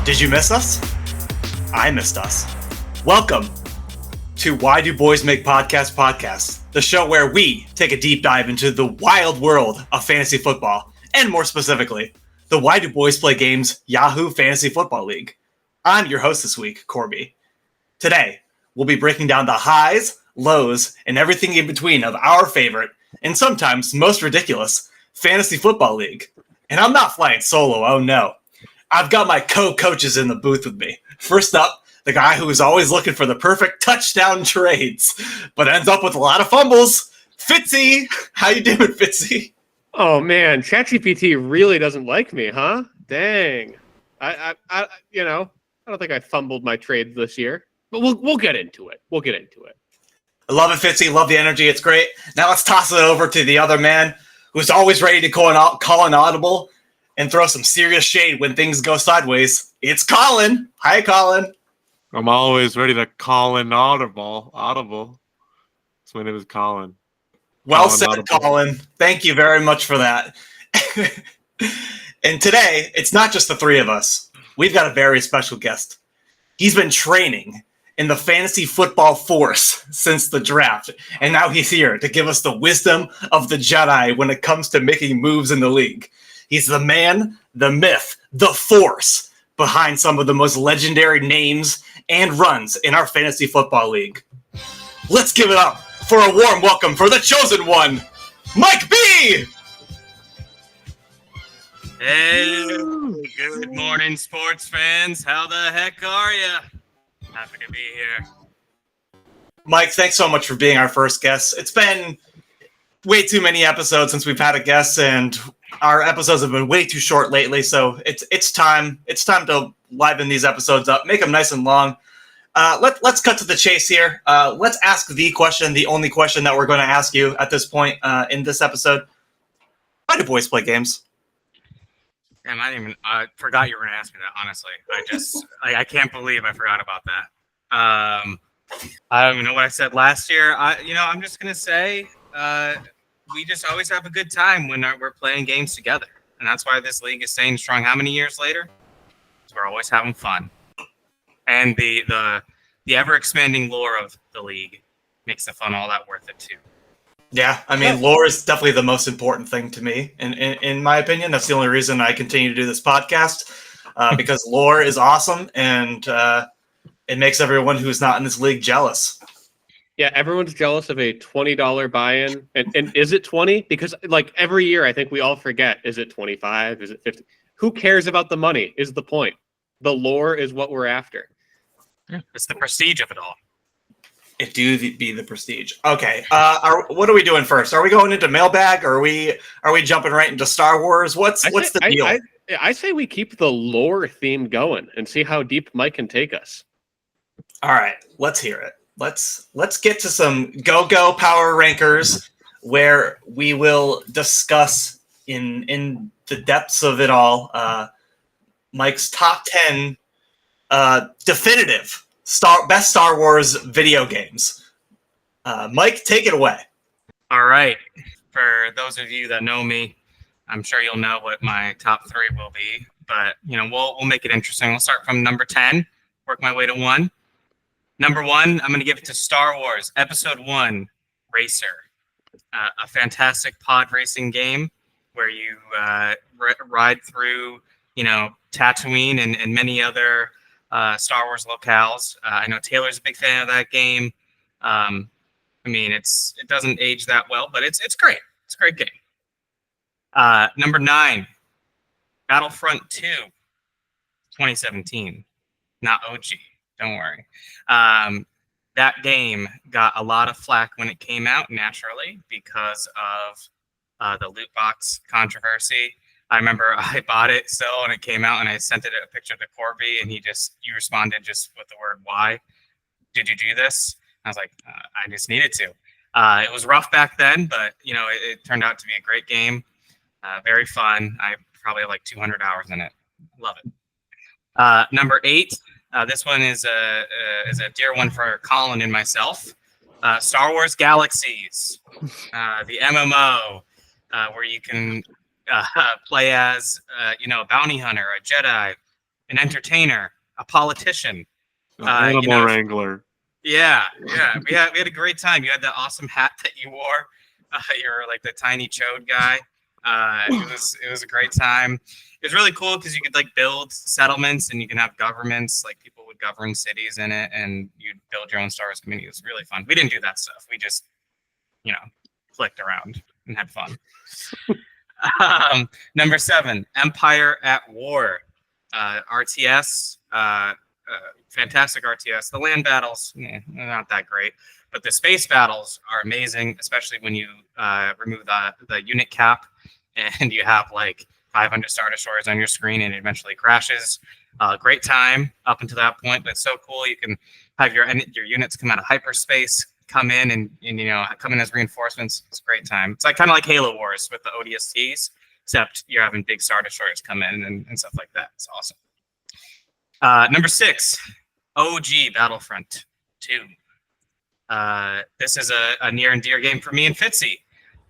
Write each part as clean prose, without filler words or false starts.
Did you miss us? I missed us. Welcome to Why Do Boys Make Podcasts, the show where we take a deep dive into the wild world of fantasy football, and more specifically, the Why Do Boys Play Games Yahoo Fantasy Football League. I'm your host this week, Corby. Today, we'll be breaking down the highs, lows, and everything in between of our favorite, and sometimes most ridiculous, fantasy football league. And I'm not flying solo, oh no. I've got my co-coaches in the booth with me. First up, the guy who is always looking for the perfect touchdown trades, but ends up with a lot of fumbles, Fitzy. How you doing, Fitzy? Oh man, ChatGPT really doesn't like me, huh? Dang. I don't think I fumbled my trades this year, but we'll get into it. I love it, Fitzy. Love the energy. It's great. Now let's toss it over to the other man who's always ready to call an audible and throw some serious shade when things go sideways. It's Colin. Hi, Colin. I'm always ready to call in audible. So my name is Colin. Well Colin said, Audible. Colin. Thank you very much for that. And today, it's not just the three of us. We've got a very special guest. He's been training in the fantasy football force since the draft, and now he's here to give us the wisdom of the Jedi when it comes to making moves in the league. He's the man, the myth, the force behind some of the most legendary names and runs in our fantasy football league. Let's give it up for a warm welcome for the chosen one, Mike B! Hey, good morning, sports fans. How the heck are you? Happy to be here. Mike, thanks so much for being our first guest. It's been way too many episodes since we've had a guest, and our episodes have been way too short lately, so it's time to liven these episodes up, make them nice and long. Let's cut to the chase here. Let's ask the question, the only question that we're going to ask you at this point in this episode. Why do boys play games? Damn, I forgot you were going to ask me that, honestly. I can't believe I forgot about that. I don't even know what I said last year. I'm just going to say we just always have a good time when we're playing games together. And that's why this league is staying strong. How many years later? We're always having fun. And the ever-expanding lore of the league makes the fun all that worth it, too. Yeah, I mean, lore is definitely the most important thing to me. In my opinion, that's the only reason I continue to do this podcast, because lore is awesome, and it makes everyone who's not in this league jealous. Yeah, everyone's jealous of a $20 buy-in. And is it 20? Because like every year I think we all forget, is it 25? Is it 50? Who cares about the money is the point. The lore is what we're after. It's the prestige of it all. It do be the prestige. Okay, what are we doing first? Are we going into mailbag, or are we jumping right into Star Wars? What's the deal? I say we keep the lore theme going and see how deep Mike can take us. All right, let's hear it. Let's get to some go power rankers where we will discuss in the depths of it all Mike's top 10 definitive best Star Wars video games. Mike, take it away. All right. For those of you that know me, I'm sure you'll know what my top three will be. But, we'll make it interesting. We'll start from number 10, work my way to 1. Number 1, I'm going to give it to Star Wars Episode 1, Racer. A fantastic pod racing game where you ride through, Tatooine and many other Star Wars locales. I know Taylor's a big fan of that game. It doesn't age that well, but it's great. It's a great game. Number 9, Battlefront 2, 2017. Not OG. Don't worry. That game got a lot of flack when it came out, naturally, because of the loot box controversy. I remember I bought it still when it came out, and I sent it a picture to Corby, and you responded just with the word, "Why did you do this?" I was like, I just needed to. It was rough back then, but it turned out to be a great game. Very fun. I probably have like 200 hours in it. Love it. Number 8. This one is a dear one for Colin and myself. Star Wars Galaxies, the MMO, where you can play as a bounty hunter, a Jedi, an entertainer, a politician, Animal wrangler. Yeah. We had a great time. You had that awesome hat that you wore. You were like the tiny chode guy. It was a great time. It was really cool because you could like build settlements and you can have governments. Like people would govern cities in it, and you'd build your own Star Wars community. It was really fun. We didn't do that stuff. We just, clicked around and had fun. Number 7, Empire at War. RTS. Fantastic RTS. The land battles, not that great, but the space battles are amazing, especially when you remove the unit cap and you have like 500 Star Destroyers on your screen and it eventually crashes. Great time up until that point, but it's so cool. You can have your units come out of hyperspace, come in and come in as reinforcements. It's a great time. It's like kind of like Halo Wars with the ODSTs, except you're having big Star Destroyers come in and stuff like that. It's awesome. Number 6, OG Battlefront 2. This is a near and dear game for me and Fitzy.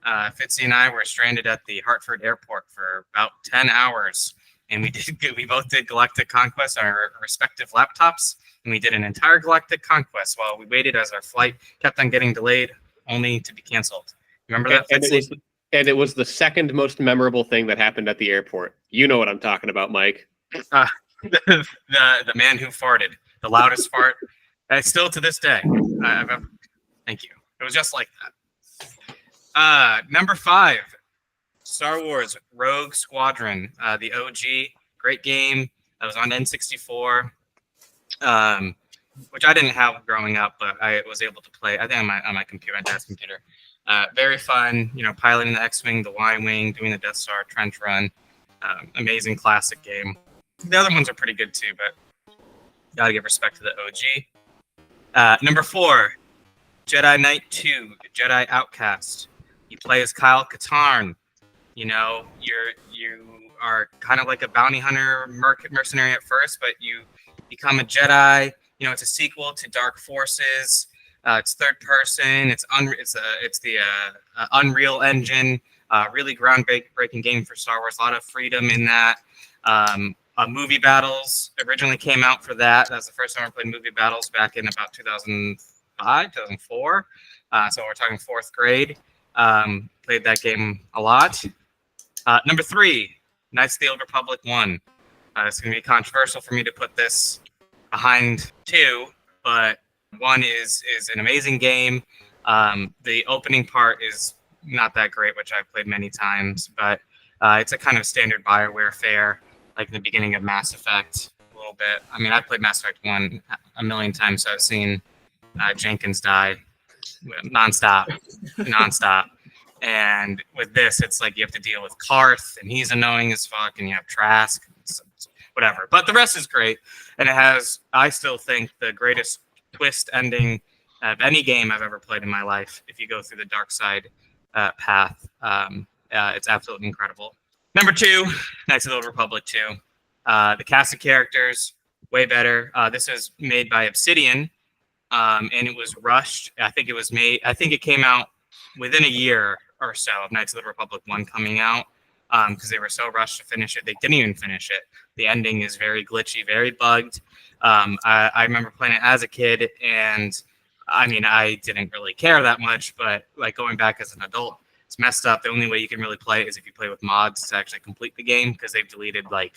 Fitzy and I were stranded at the Hartford airport for about 10 hours, and we both did Galactic Conquest on our respective laptops, and we did an entire Galactic Conquest while we waited as our flight kept on getting delayed, only to be canceled. Remember that, Fitzy? And it was the second most memorable thing that happened at the airport. You know what I'm talking about, Mike. The man who farted, the loudest fart. Still to this day. Thank you. It was just like that. Number 5, Star Wars Rogue Squadron, the OG. Great game. That was on N64, which I didn't have growing up, but I was able to play. I think on my computer, my dad's computer. Very fun. Piloting the X-wing, the Y-wing, doing the Death Star trench run. Amazing classic game. The other ones are pretty good too, but gotta give respect to the OG. Number 4, Jedi Knight 2, Jedi Outcast. You play as Kyle Katarn. You are kind of like a bounty hunter mercenary at first, but you become a Jedi. It's a sequel to Dark Forces. It's third person. It's the Unreal Engine. Really groundbreaking game for Star Wars. A lot of freedom in that. Movie battles originally came out for that. That was the first time I played movie battles back in about 2005, 2004. So we're talking 4th grade. Played that game a lot. Number 3, Knights of the Old Republic 1. It's going to be controversial for me to put this behind 2, but 1 is an amazing game. The opening part is not that great, which I've played many times, but it's a kind of standard BioWare fare, like the beginning of Mass Effect a little bit. I mean, I've played Mass Effect 1 a million times, so I've seen Jenkins die nonstop. And with this, it's like you have to deal with Karth, and he's annoying as fuck, and you have Trask, whatever. But the rest is great, and it has, I still think, the greatest twist ending of any game I've ever played in my life. If you go through the dark side path, it's absolutely incredible. Number 2, Knights of the Old Republic 2. The cast of characters, way better. This was made by Obsidian, and it was rushed. I think it came out within a year or so of Knights of the Republic 1 coming out, because they were so rushed to finish it. They didn't even finish it. The ending is very glitchy, very bugged. I remember playing it as a kid, and I mean, I didn't really care that much, but like going back as an adult, it's messed up. The only way you can really play it is if you play with mods to actually complete the game, because they've deleted I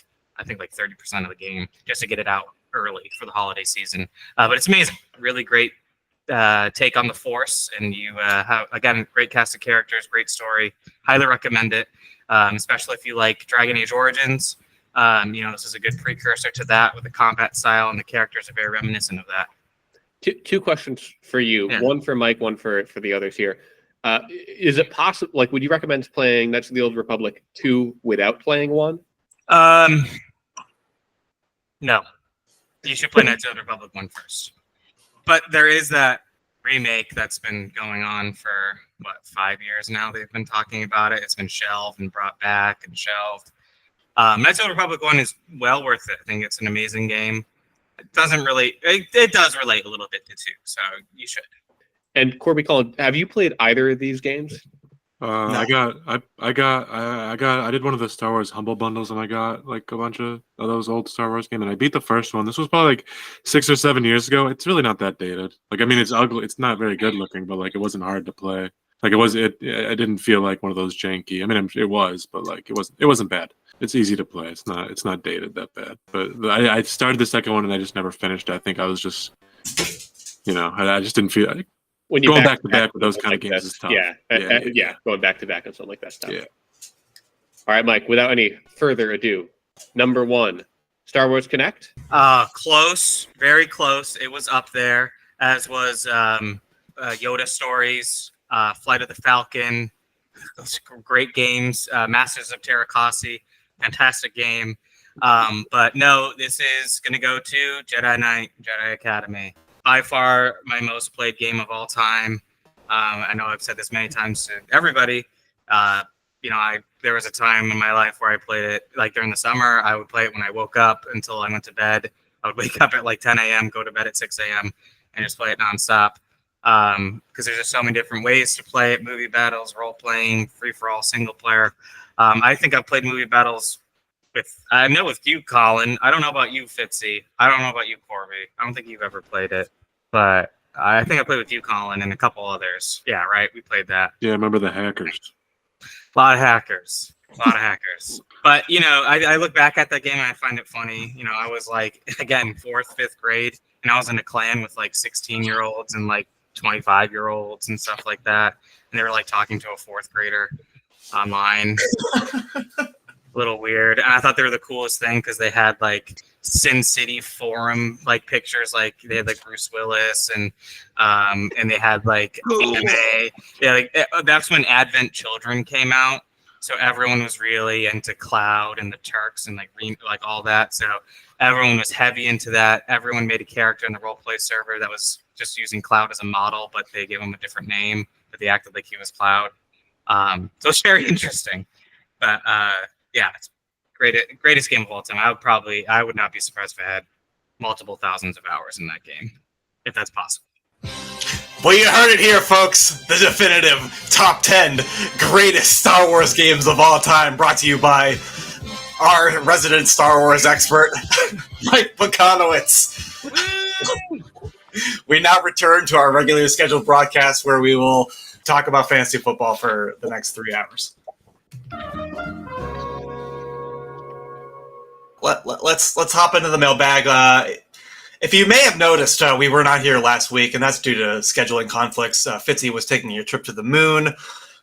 think 30% of the game just to get it out early for the holiday season. But it's amazing. Really great take on the Force, and you have, again, great cast of characters, great story. Highly recommend it, especially if you like Dragon Age Origins. This is a good precursor to that with the combat style, and the characters are very reminiscent of that. Two questions for you. Yeah. One for Mike, one for the others here. Is it possible, would you recommend playing Knights of the Old Republic 2 without playing 1? No. You should play Knights of the Republic 1 first. But there is that remake that's been going on for, 5 years now? They've been talking about it. It's been shelved and brought back and shelved. Knights of the Republic 1 is well worth it. I think it's an amazing game. It does relate a little bit to 2, so you should. And Corby, Colin, have you played either of these games? I did one of the Star Wars Humble Bundles, and I got like a bunch of those old Star Wars games, and I beat the first one. This was probably like 6 or 7 years ago. It's really not that dated. Like, I mean, it's ugly. It's not very good looking, but like, it wasn't hard to play. Like, I didn't feel like one of those janky. I mean, it was, but like, it wasn't bad. It's easy to play. It's not dated that bad. But I started the second one, and I just never finished it. I think I was just, I just didn't feel. When you going back to back with those kind of like games this, is tough. Yeah, going back to back on something like that's tough. Yeah. All right, Mike, without any further ado, number 1, Star Wars Connect. Close, very close. It was up there, as was Yoda Stories, Flight of the Falcon. Those great games. Masters of Terrakasi, fantastic game. But no, this is going to go to Jedi Knight, Jedi Academy. By far my most played game of all time. I know I've said this many times to everybody. There was a time in my life where I played it like during the summer. I would play it when I woke up until I went to bed. I would wake up at like 10 a.m., go to bed at 6 a.m., and just play it nonstop. Because there's just so many different ways to play it: movie battles, role playing, free for all, single player. I think I've played movie battles with you, Colin. I don't know about you, Fitzy. I don't know about you, Corby. I don't think you've ever played it, but I think I played with you, Colin, and a couple others. Yeah, right. We played that. Yeah, I remember the hackers. A lot of hackers. But, I look back at that game and I find it funny. I was like, again, 4th, 5th grade, and I was in a clan with like 16-year-olds and like 25-year-olds and stuff like that. And they were like talking to a 4th grader online. A little weird. And I thought they were the coolest thing because they had like Sin City forum like pictures, like they had like Bruce Willis and they had like anime. Yeah, like that's when Advent Children came out, so everyone was really into Cloud and the Turks and like all that. So everyone was heavy into that. Everyone made a character in the roleplay server that was just using Cloud as a model, but they gave him a different name, but they acted like he was Cloud. So it's very interesting. But yeah, it's greatest game of all time. I would not be surprised if I had multiple thousands of hours in that game, if that's possible. Well, you heard it here, folks. The definitive top 10 greatest Star Wars games of all time, brought to you by our resident Star Wars expert, Mike Bakanowitz. We now return to our regularly scheduled broadcast where we will talk about fantasy football for the next 3 hours. Let's hop into the mailbag. If you may have noticed, we were not here last week, and that's due to scheduling conflicts. Fitzy was taking a trip to the moon.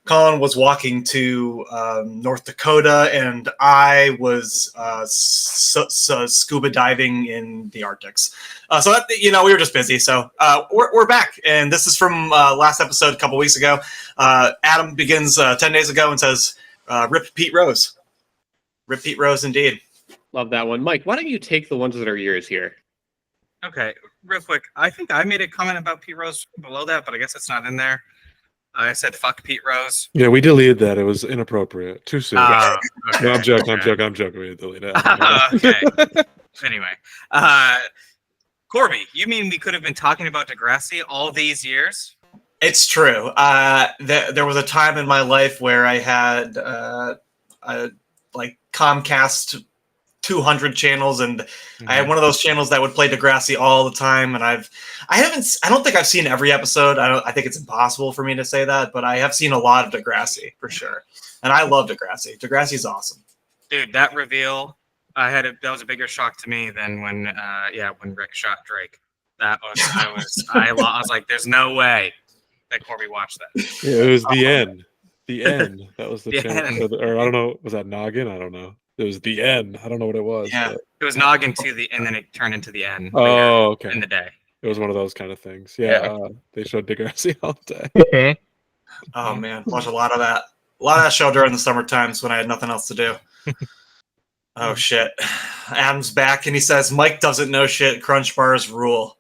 Colin was walking to North Dakota, and I was scuba diving in the Arctics. So that, we were just busy. So we're back, and this is from last episode a couple weeks ago. Adam begins 10 days ago and says, "Rip Pete Rose." Rip Pete Rose, indeed. Love that one. Mike, why don't you take the ones that are yours here? Okay, real quick. I think I made a comment about Pete Rose below that, but I guess it's not in there. I said, fuck Pete Rose. Yeah, we deleted that. It was inappropriate. Too soon. Okay. No, I'm joking. We deleted that. Okay. Anyway. Corby, you mean we could have been talking about Degrassi all these years? It's true. There was a time in my life where I had Comcast 200 channels, and I had one of those channels that would play Degrassi all the time. And I don't think I've seen every episode. I think it's impossible for me to say that, but I have seen a lot of Degrassi for sure. And I love Degrassi. Degrassi's awesome. Dude, that reveal, that was a bigger shock to me than when Rick shot Drake. I was like, there's no way that Corby watched that. Yeah, it was the end. The end. That was the The channel. end. Or I don't know. Was that Noggin? I don't know. It was the end. I don't know what it was. Yeah. But... It was Noggin and then it turned into the end. Oh, okay. In the day. It was one of those kind of things. Yeah. They showed Degrassi all day. Oh man, watch a lot of that. A lot of that show during the summer times when I had nothing else to do. Oh shit. Adam's back and he says Mike doesn't know shit. Crunch bars rule.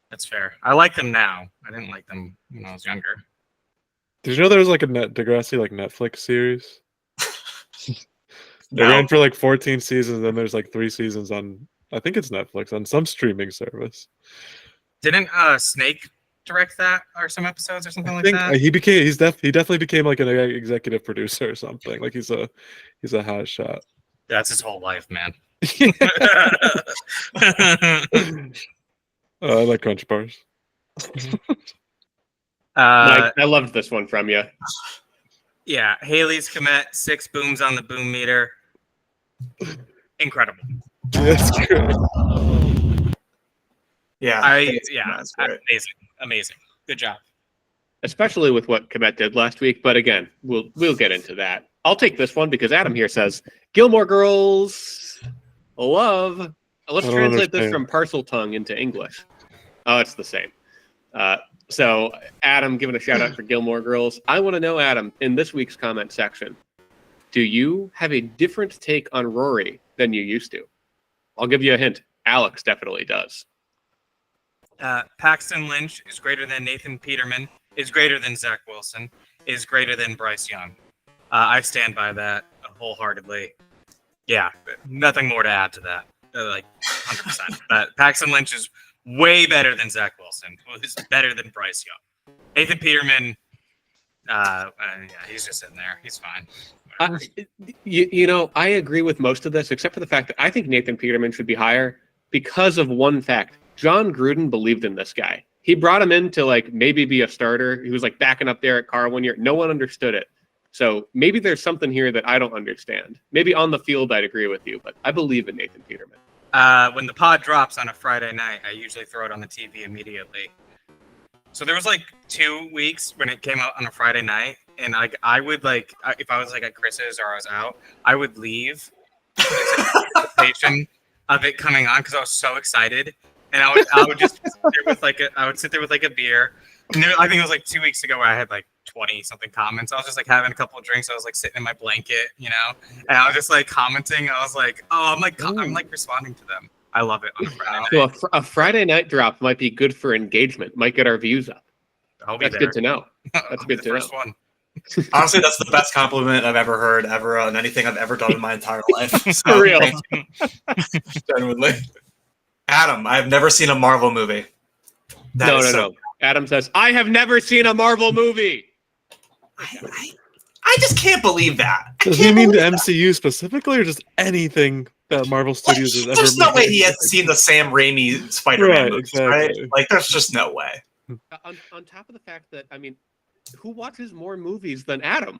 That's fair. I like them now. I didn't like them when I was younger. Did you know there was like a Degrassi Netflix series? They No. ran for like 14 seasons, and then there's like 3 seasons on, I think it's Netflix, on some streaming service. Didn't Snake direct that or some episodes or something I like think that? he definitely became like an executive producer or something. Like he's a hot shot. That's his whole life, man. I like crunch bars. Mike, I loved this one from you. Yeah, Haley's Comet, 6 booms on the boom meter. Incredible. That's good. Yeah. That's great. Amazing. Good job. Especially with what Komet did last week. But again, we'll get into that. I'll take this one because Adam here says Gilmore Girls love. Let's translate this from Parcel Tongue into English. Oh, it's the same. So Adam giving a shout out for Gilmore Girls. I want to know, Adam, in this week's comment section, do you have a different take on Rory than you used to? I'll give you a hint. Alex definitely does. Paxton Lynch is greater than Nathan Peterman, is greater than Zach Wilson, is greater than Bryce Young. I stand by that wholeheartedly. Yeah, nothing more to add to that. Like 100%. But Paxton Lynch is way better than Zach Wilson, who is better than Bryce Young. Nathan Peterman, yeah, he's just in there. He's fine. I agree with most of this, except for the fact that I think Nathan Peterman should be higher because of one fact. John Gruden believed in this guy. He brought him in to like maybe be a starter. He was like backing up there at Carr one year. No one understood it. So maybe there's something here that I don't understand. Maybe on the field I'd agree with you, but I believe in Nathan Peterman. When the pod drops on a Friday night, I usually throw it on the TV immediately. So there was like 2 weeks when it came out on a Friday night, and I would like, if I was like at Chris's or I was out, I would leave the anticipation of it coming on because I was so excited, and I would just sit there with like a beer. And I think it was like 2 weeks ago where I had like 20 something comments. I was just like having a couple of drinks. I was like sitting in my blanket, and I was just like commenting. I was like, oh, I'm like responding to them. I love it on a Friday night. So a Friday night drop might be good for engagement. Might get our views up. That's good to know. That's good to know. First one. Honestly, that's the best compliment I've ever heard on anything I've ever done in my entire life. So, For real. Genuinely. Adam, I've never seen a Marvel movie. No. Adam says, I have never seen a Marvel movie. I just can't believe that. Does he mean the MCU specifically, or just anything that Marvel Studios has ever made? There's no way he hasn't seen the Sam Raimi Spider-Man movies, exactly. right? Like, there's just no way. On top of the fact that, I mean, who watches more movies than Adam?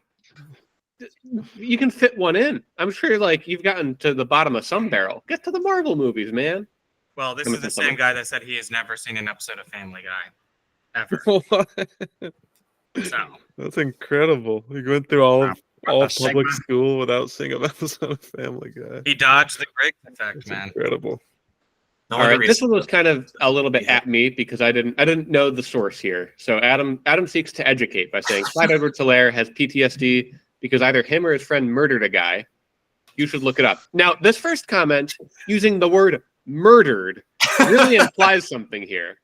You can fit one in. I'm sure, like, you've gotten to the bottom of some barrel. Get to the Marvel movies, man. Well, this is the same guy that said he has never seen an episode of Family Guy. Ever. So. That's incredible. He went through all public school without seeing an episode of Family Guy. He dodged the Griggs effect, man. Incredible. All right, this one was kind of a little bit at me because I didn't know the source here. So Adam seeks to educate by saying Clyde Edwards-Helaire has PTSD because either him or his friend murdered a guy. You should look it up. Now, this first comment using the word murdered really implies something here.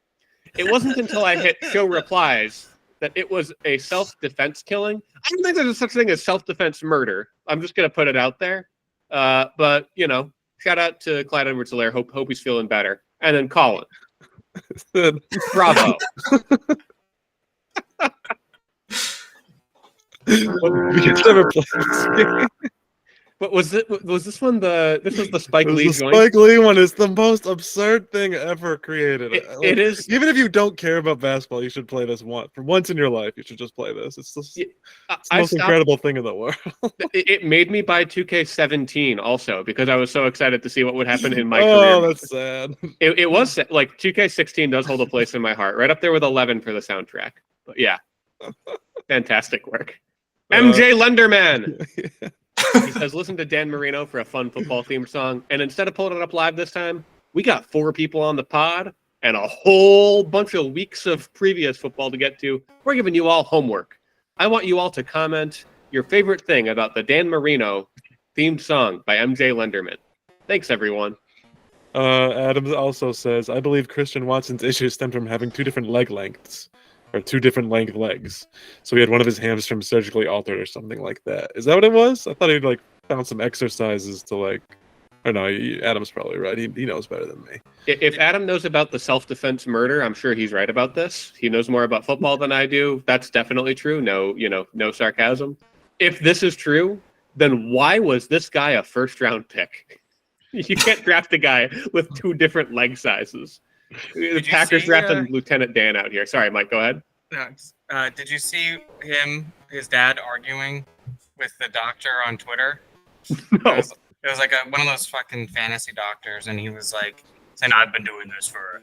It wasn't until I hit show replies that it was a self-defense killing. I don't think there's a such thing as self-defense murder. I'm just going to put it out there. But, shout out to Clyde Edwards-Helaire. Hope he's feeling better. And then Colin. Bravo. We can never play this game. But was this one this was the Spike Lee joint? Spike Lee one is the most absurd thing ever created. It is. Even if you don't care about basketball, you should play this for once in your life. You should just play this. It's the most incredible thing in the world. It made me buy 2K17 also because I was so excited to see what would happen in my career. Oh, that's sad. It was like 2K16 does hold a place in my heart, right up there with 11 for the soundtrack. But yeah, fantastic work. MJ Lenderman. Yeah. He says, listen to Dan Marino for a fun football-themed song. And instead of pulling it up live this time, we got 4 people on the pod and a whole bunch of weeks of previous football to get to. We're giving you all homework. I want you all to comment your favorite thing about the Dan Marino themed song by MJ Lenderman. Thanks, everyone. Adams also says, I believe Christian Watson's issues stem from having 2 different leg lengths. Or 2 different length legs. So he had one of his hamstrings surgically altered or something like that. Is that what it was? I thought he'd found some exercises to Or no, Adam's probably right. He knows better than me. If Adam knows about the self-defense murder, I'm sure he's right about this. He knows more about football than I do. That's definitely true. No sarcasm. If this is true, then why was this guy a first-round pick? You can't draft a guy with 2 different leg sizes. The Packers drafting Lieutenant Dan out here. Sorry, Mike, go ahead. Did you see his dad arguing with the doctor on Twitter? No. It was like one of those fucking fantasy doctors, and he was like saying, "I've been doing this for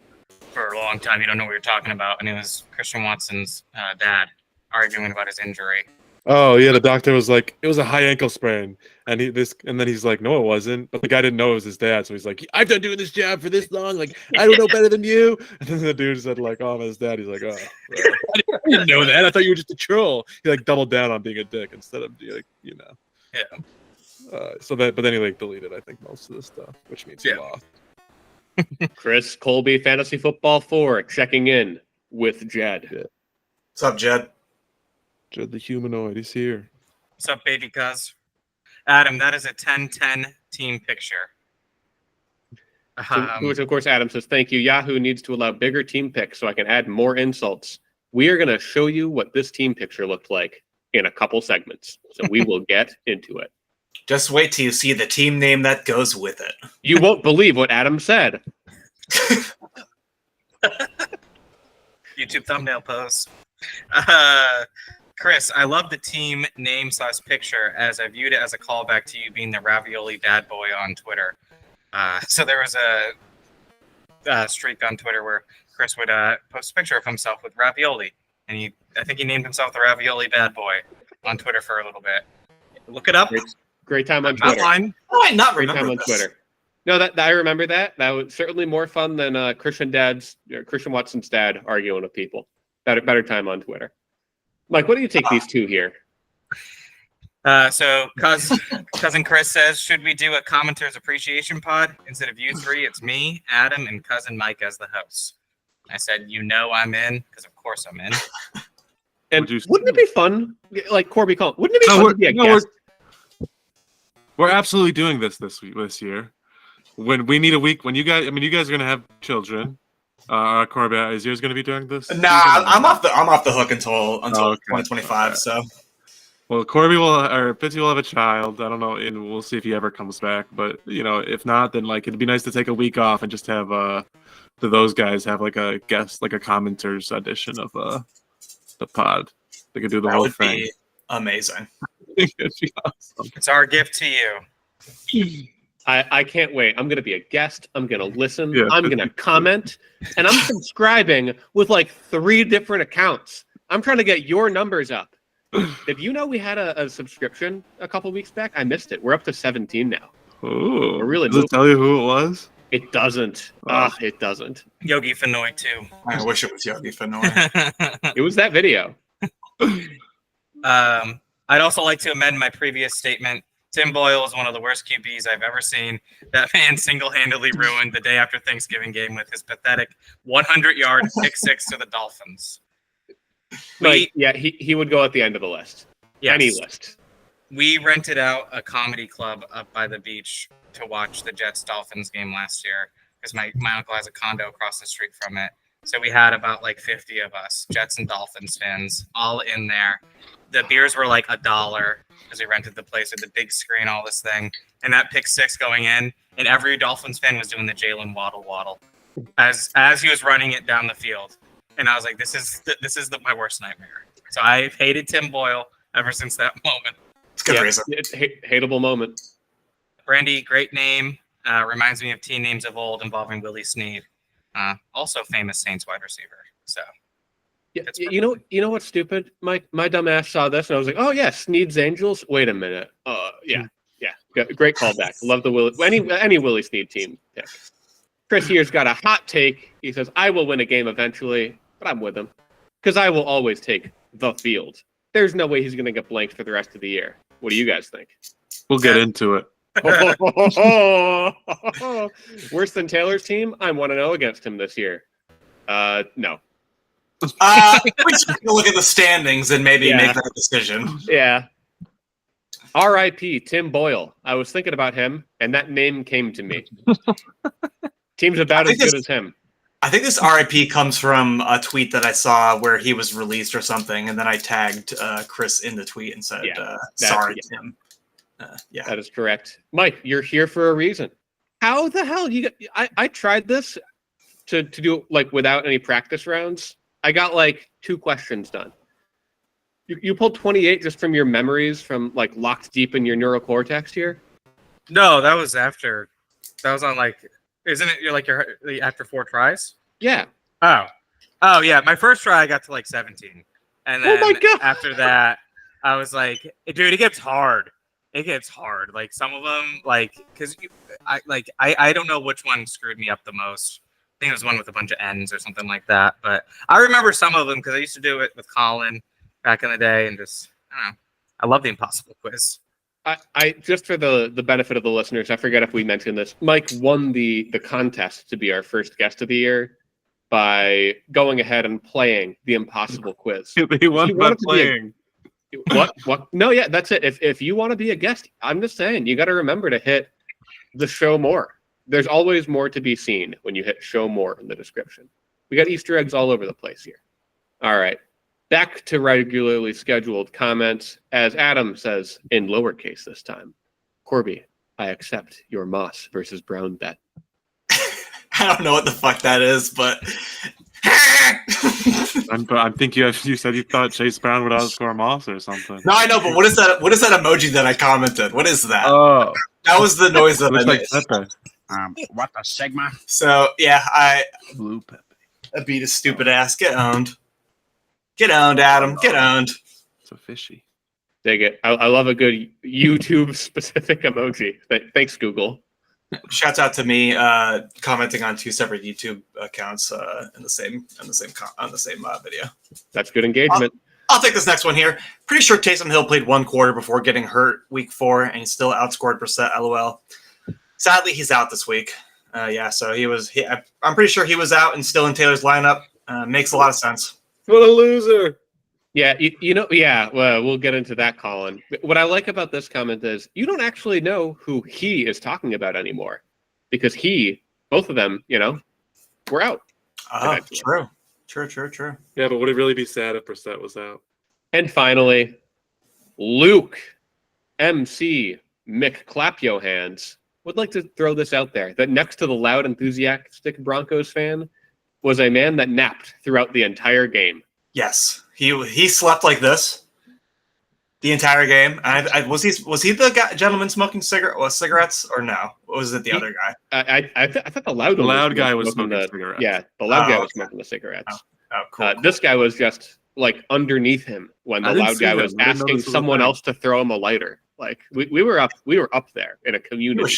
a long time. You don't know what you're talking about." And it was Christian Watson's dad arguing about his injury. Oh yeah, the doctor was like, it was a high ankle sprain, and then he's like, no, it wasn't. But the guy didn't know it was his dad, so he's like, I've been doing this job for this long, like I don't know better than you. And then the dude said like, oh, I'm his dad. He's like, oh, right. I didn't know that. I thought you were just a troll. He like doubled down on being a dick instead of like, Yeah. But then he like deleted, I think, most of the stuff, which means he lost. Chris Colby, Fantasy Football 4, checking in with Jed. Yeah. What's up, Jed? Jed the humanoid, he's here. What's up, baby cuz? Adam, that is a 10-10 team picture. Which, of course, Adam says, thank you. Yahoo needs to allow bigger team picks so I can add more insults. We are going to show you what this team picture looked like in a couple segments. So we will get into it. Just wait till you see the team name that goes with it. You won't believe what Adam said. YouTube thumbnail pose. Chris, I love the team name / picture as I viewed it as a callback to you being the ravioli bad boy on Twitter. So there was a streak on Twitter where Chris would post a picture of himself with ravioli, and I think he named himself the ravioli bad boy on Twitter for a little bit. Look it up. Great time on Twitter. I might not Great remember time on this. Twitter. No, that I remember that. That was certainly more fun than Christian Watson's dad arguing with people. Better time on Twitter. Mike, what do you take these two here? So cousin Chris says, should we do a commenters appreciation pod? Instead of you 3, it's me, Adam, and cousin Mike as the hosts. I said, I'm in, because of course I'm in. And wouldn't it be fun, like Corby Colin, wouldn't it be fun to be a guest? We're absolutely doing this year. When we need a week, when you guys are going to have children. Corby, is yours going to be doing this? Nah, I'm off the hook until 2025. So, well, Corby Fitzy will have a child. I don't know, and we'll see if he ever comes back. But if not, then like it'd be nice to take a week off and just have those guys have like a guest, like a commenters edition of the pod. They could do the whole thing. Be amazing. It'd be awesome. It's our gift to you. I can't wait. I'm going to be a guest. I'm going to listen. Yeah. I'm going to comment. And I'm subscribing with like 3 different accounts. I'm trying to get your numbers up. Did you know we had a subscription a couple weeks back? I missed it. We're up to 17 now. Ooh. We're really Does it tell you who it was? It doesn't. It doesn't. Yogi Fenoy, too. I wish it was Yogi Fenoy. It was that video. I'd also like to amend my previous statement. Tim Boyle is one of the worst QBs I've ever seen. That man single-handedly ruined the day after Thanksgiving game with his pathetic 100-yard pick-6 to the Dolphins. He would go at the end of the list. Yes. Any list. We rented out a comedy club up by the beach to watch the Jets-Dolphins game last year because my uncle has a condo across the street from it. So we had about like 50 of us, Jets and Dolphins fans, all in there. The beers were like $1 because we rented the place with the big screen, all this thing. And that pick-6 going in, and every Dolphins fan was doing the Jalen waddle as he was running it down the field. And I was like, this is my worst nightmare. So I've hated Tim Boyle ever since that moment. It's good reason. It's hateable moment. Brandy, great name. Reminds me of team names of old involving Willie Snead. Also famous Saints wide receiver. So yeah, you know what's stupid? My dumb ass saw this and I was like, oh yeah, Snead's Angels. Wait a minute. Yeah. Great callback. Love the Willie any Willie Snead team pick. Chris here's got a hot take. He says, I will win a game eventually, but I'm with him. Because I will always take the field. There's no way he's gonna get blanked for the rest of the year. What do you guys think? We'll get into it. Worse than Taylor's team? I'm 1-0 against him this year. No. We should take a look at the standings and maybe make that decision. Yeah. R.I.P. Tim Boyle. I was thinking about him, and that name came to me. Team's about as good as him. I think this RIP comes from a tweet that I saw where he was released or something, and then I tagged Chris in the tweet and said, sorry, Tim. Yeah. That is correct. Mike, you're here for a reason. How the hell I tried this to do like without any practice rounds. I got like 2 questions done. You pulled 28 just from your memories from like locked deep in your neural cortex here? No, that was after. That was on like, isn't it? You're like after 4 tries. Yeah. Oh yeah. My first try I got to like 17, and then after that I was like, dude, it gets hard. It gets hard. Like some of them, like because I don't know which one screwed me up the most. I think it was one with a bunch of N's or something like that. But I remember some of them because I used to do it with Colin back in the day, and just I don't know. I love the impossible quiz. I just for the benefit of the listeners, I forget if we mentioned this. Mike won the contest to be our first guest of the year by going ahead and playing the impossible quiz. He won by playing. What? No, yeah, that's it. If you want to be a guest, I'm just saying you got to remember to hit the show more. There's always more to be seen when you hit show more in the description. We got Easter eggs all over the place here. All right. Back to regularly scheduled comments, as Adam says in lowercase this time. Corby, I accept your Moss versus Brown bet. I don't know what the fuck that is, but I think you said you thought Chase Brown would outscore Moss or something. No, I know, but what is that? What is that emoji that I commented? What is that? Oh, that was the noise that I made. What the Sigma? So yeah, I Blue Pepe. beat his stupid ass. Get owned. Get owned, Adam. Get owned. It's a fishy. Dig it. I love a good YouTube specific emoji. Thanks, Google. Shouts out to me commenting on 2 separate YouTube accounts in the same video. That's good engagement. I'll take this next one here. Pretty sure Taysom Hill played 1 quarter before getting hurt week 4, and he still outscored Brissett. LOL. Sadly, he's out this week. So I'm pretty sure he was out and still in Taylor's lineup. Makes a lot of sense. What a loser. Yeah, well, we'll get into that, Colin. What I like about this comment is you don't actually know who he is talking about anymore because both of them, were out. Oh, true. Yeah, but would it really be sad if Brissett was out? And finally, Luke MC McClapyohands would like to throw this out there that next to the loud, enthusiastic Broncos fan was a man that napped throughout the entire game. Yes, he slept like this the entire game. Was he the gentleman smoking cigarettes or no? Or was it the other guy? I thought the loud guy was smoking cigarettes. Yeah, the loud guy was smoking the cigarettes. Oh, cool. This guy was just like underneath him when the loud guy was asking someone else to throw him a lighter. Like we were up there in a community.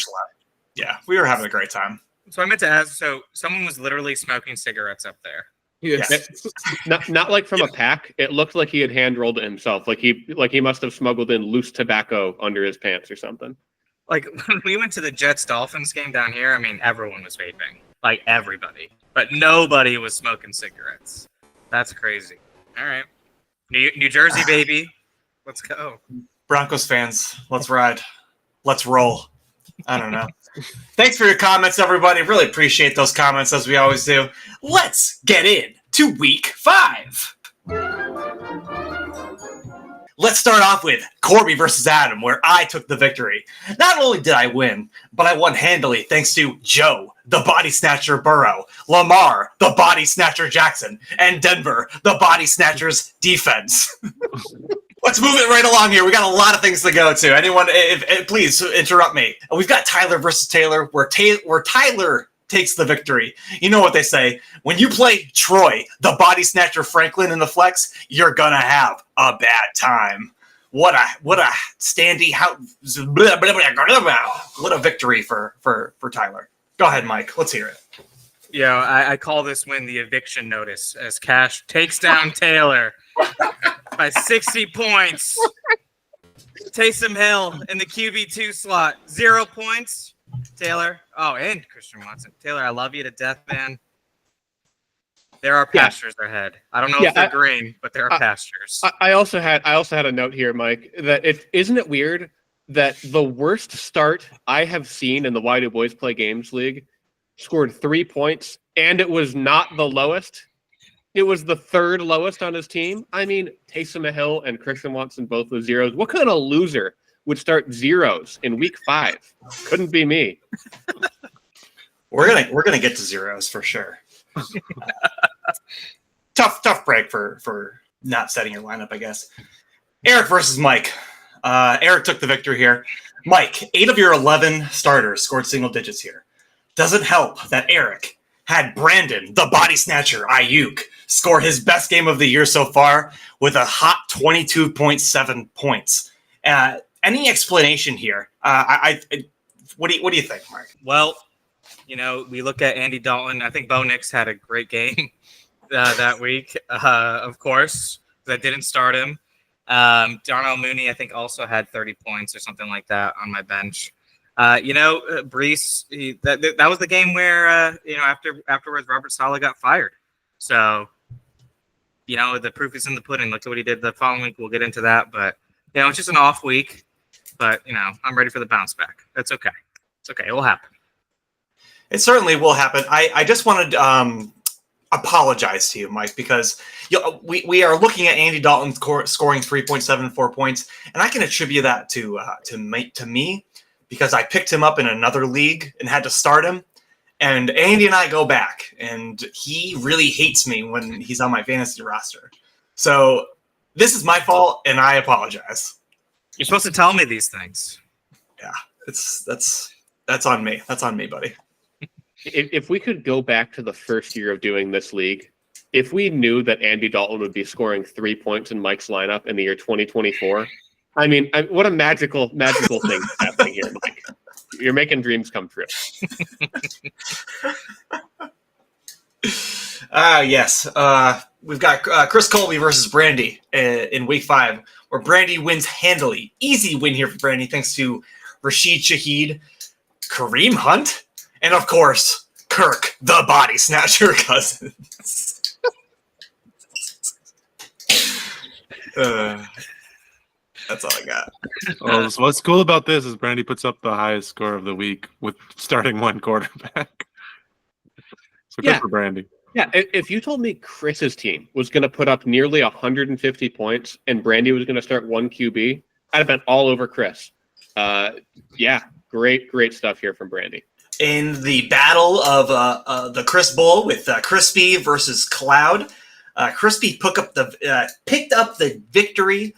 We were having a great time. So I meant to ask. So someone was literally smoking cigarettes up there. Yes. Not like from a pack. It looked like he had hand rolled it himself. Like he must have smuggled in loose tobacco under his pants or something. Like when we went to the Jets Dolphins game down here, I mean everyone was vaping. Like everybody. But nobody was smoking cigarettes. That's crazy. All right. New Jersey, baby. Let's go. Broncos fans, let's ride. Let's roll. I don't know. Thanks for your comments, everybody. Really appreciate those comments, as we always do. Let's get in to week 5. Let's start off with Corby versus Adam, where I took the victory. Not only did I win, but I won handily thanks to Joe, the body snatcher Burrow, Lamar, the body snatcher Jackson, and Denver, the body snatchers defense. Let's move it right along here. We got a lot of things to go to. Anyone, please interrupt me. We've got Tyler versus Taylor, where Tyler takes the victory. You know what they say. When you play Troy, the body snatcher Franklin in the flex, you're going to have a bad time. What a standy, what a victory for Tyler. Go ahead, Mike. Let's hear it. Yeah, I call this win the eviction notice as Cash takes down Taylor by 60 points. Taysom Hill in the QB2 slot, 0 points. Taylor, and Christian Watson. Taylor, I love you to death, man. There are pastures ahead. I don't know if they're green, but there are pastures. I also had a note here, Mike, that isn't it weird that the worst start I have seen in the Why Do Boys Play Games League scored 3 points, and it was not the lowest. It was the third lowest on his team. I mean, Taysom Hill and Christian Watson both with zeros. What kind of loser would start zeros in week 5? Couldn't be me. We're gonna get to zeros for sure. Tough break for not setting your lineup, I guess. Eric versus Mike. Eric took the victory here. Mike, 8 of your 11 starters scored single digits here. Doesn't help that Eric had Brandon, the body snatcher, Ayuk, score his best game of the year so far with a hot 22.7 points. Any explanation here? What do you think, Mark? Well, we look at Andy Dalton. I think Bo Nix had a great game that week, of course, because I didn't start him. Darnell Mooney, I think, also had 30 points or something like that on my bench. Brees, that was the game where, afterwards, Robert Saleh got fired. So, the proof is in the pudding. Look at what he did the following week. We'll get into that. But, it's just an off week. But, I'm ready for the bounce back. That's okay. It's okay. It will happen. It certainly will happen. I just wanted to apologize to you, Mike, because we are looking at Andy Dalton scoring 3.74 points, and I can attribute that to me because I picked him up in another league and had to start him. And Andy and I go back, and he really hates me when he's on my fantasy roster. So this is my fault, and I apologize. You're supposed to tell me these things. Yeah, that's on me. That's on me, buddy. If we could go back to the first year of doing this league, if we knew that Andy Dalton would be scoring 3 points in Mike's lineup in the year 2024, I mean, what a magical thing happening here, Mike. You're making dreams come true. Yes. We've got Chris Colby versus Brandy in week 5, where Brandy wins handily. Easy win here for Brandy, thanks to Rashid Shaheed, Kareem Hunt, and of course, Kirk, the body snatcher Cousins. That's all I got. Oh, so what's cool about this is Brandy puts up the highest score of the week with starting one quarterback. So good for Brandy. Yeah, if you told me Chris's team was going to put up nearly 150 points and Brandy was going to start one QB, I'd have been all over Chris. Great stuff here from Brandy. In the battle of the Chris Bowl with Crispy versus Cloud, Crispy picked up the victory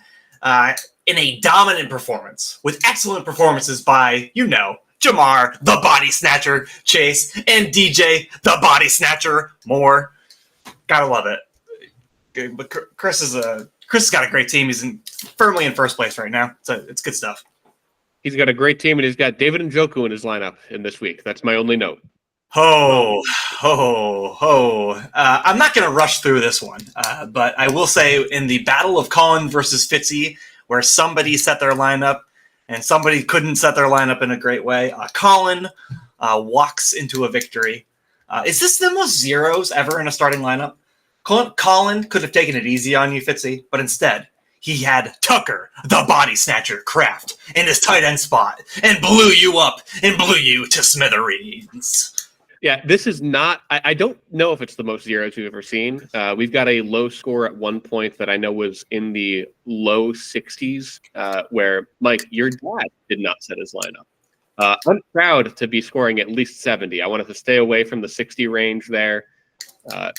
in a dominant performance with excellent performances by, Jamar, the body snatcher, Chase, and DJ, the body snatcher, Moore. Gotta love it. Good, but Chris has got a great team. He's firmly in first place right now. So it's good stuff. He's got a great team, and he's got David Njoku in his lineup in this week. That's my only note. I'm not going to rush through this one, but I will say in the battle of Colin versus Fitzy, where somebody set their lineup and somebody couldn't set their lineup in a great way, Colin walks into a victory. Is this the most zeros ever in a starting lineup? Colin could have taken it easy on you, Fitzy, but instead, he had Tucker, the body snatcher, Kraft in his tight end spot and blew you up and blew you to smithereens. Yeah, this is not – I don't know if it's the most zeros we've ever seen. We've got a low score at one point that I know was in the low 60s where, Mike, your dad did not set his lineup. I'm proud to be scoring at least 70. I wanted to stay away from the 60 range there. I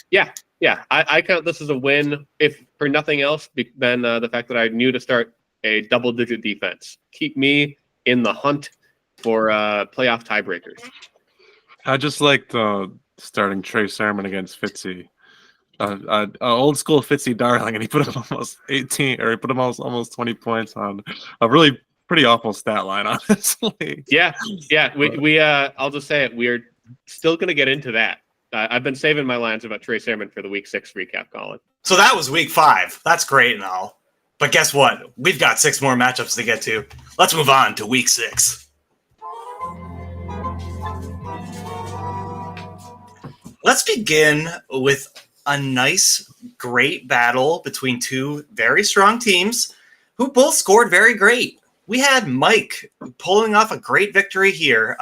count this as a win, if for nothing else, than the fact that I knew to start a double-digit defense. Keep me in the hunt for playoff tiebreakers. I just liked starting Trey Sermon against Fitzy. Old school Fitzy darling, and he put up almost 18, or he put him almost 20 points on a really pretty awful stat line, honestly. Yeah. We I'll just say it. We're still going to get into that. I've been saving my lines about Trey Sermon for the week 6 recap, Colin. So that was week 5. That's great and all. But guess what? We've got 6 more matchups to get to. Let's move on to week 6. Let's begin with a nice, great battle between two very strong teams who both scored very great. we had Mike pulling off a great victory here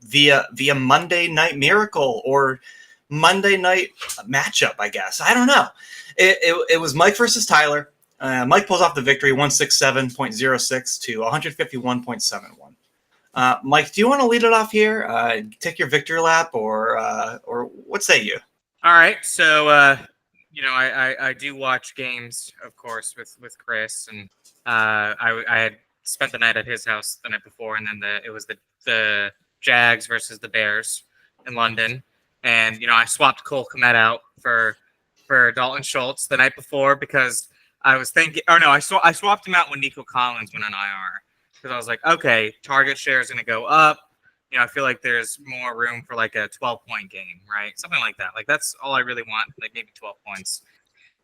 via Monday Night Miracle or Monday Night matchup, I guess. I don't know. It was Mike versus Tyler. Mike pulls off the victory 167.06 to 151.71. Mike, do you want to lead it off here? Take your victory lap, or what say you? All right, so I do watch games, of course, with Chris, and I had spent the night at his house the night before, and then it was the Jags versus the Bears in London, and I swapped Cole Kmet out for Dalton Schultz the night before because I was thinking, I swapped him out when Nico Collins went on IR because I was like, okay, target share is going to go up. I feel like there's more room for like a 12-point game, right? Something like that. Like that's all I really want, like maybe 12 points.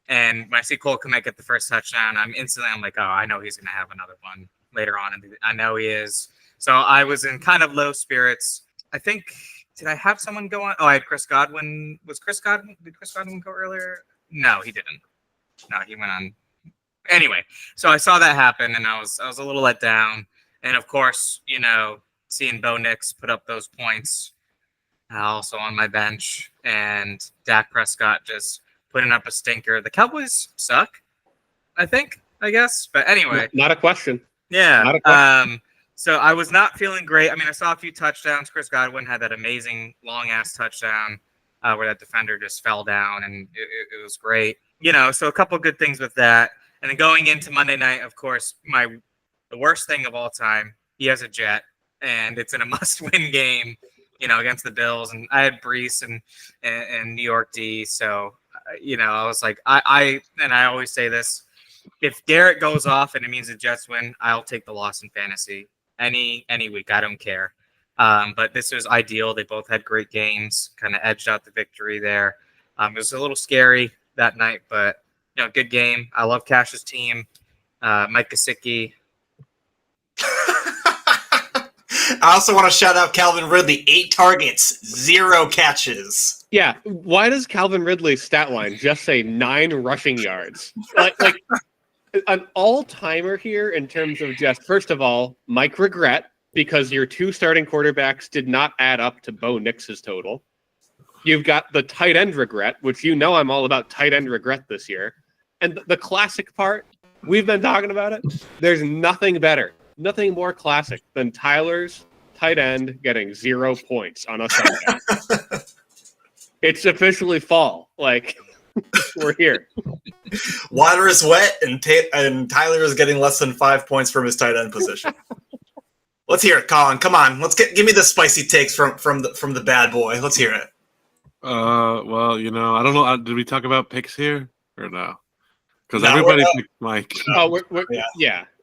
And when I see Cole Kmet get the first touchdown, I'm like, oh, I know he's going to have another one later on. And I know he is. So I was in kind of low spirits. I think, did I have someone go on? Oh, I had Chris Godwin. Did Chris Godwin go earlier? No, he didn't. No, he went on. Anyway, so I saw that happen and I was a little let down. And of course, seeing Bo Nix put up those points also on my bench and Dak Prescott just putting up a stinker. The Cowboys suck, I guess. But anyway. Not a question. Yeah. Not a question. So I was not feeling great. I mean, I saw a few touchdowns. Chris Godwin had that amazing long-ass touchdown where that defender just fell down, and it was great. So a couple good things with that. And then going into Monday night, of course, the worst thing of all time, he has a jet. And it's in a must-win game, against the Bills. And I had Brees and New York D. So, I was like, I always say this: if Garrett goes off and it means the Jets win, I'll take the loss in fantasy any week. I don't care. But this was ideal. They both had great games, kind of edged out the victory there. It was a little scary that night, but good game. I love Cash's team. Mike Gesicki. I also want to shout out Calvin Ridley, 8 targets, 0 catches. Yeah, why does Calvin Ridley's stat line just say 9 rushing yards? Like an all-timer here in terms of just, first of all, Mike regret, because your 2 starting quarterbacks did not add up to Bo Nix's total. You've got the tight end regret, which I'm all about tight end regret this year. And the classic part, we've been talking about it, there's nothing better. Nothing more classic than Tyler's tight end getting 0 points on a Sunday. It's officially fall. Like, we're here. Water is wet, and Tyler is getting less than 5 points from his tight end position. Let's hear it, Colin. Come on, give me the spicy takes from the bad boy. Let's hear it. Well, I don't know. Did we talk about picks here or no? Because No, everybody picked Mike. Oh,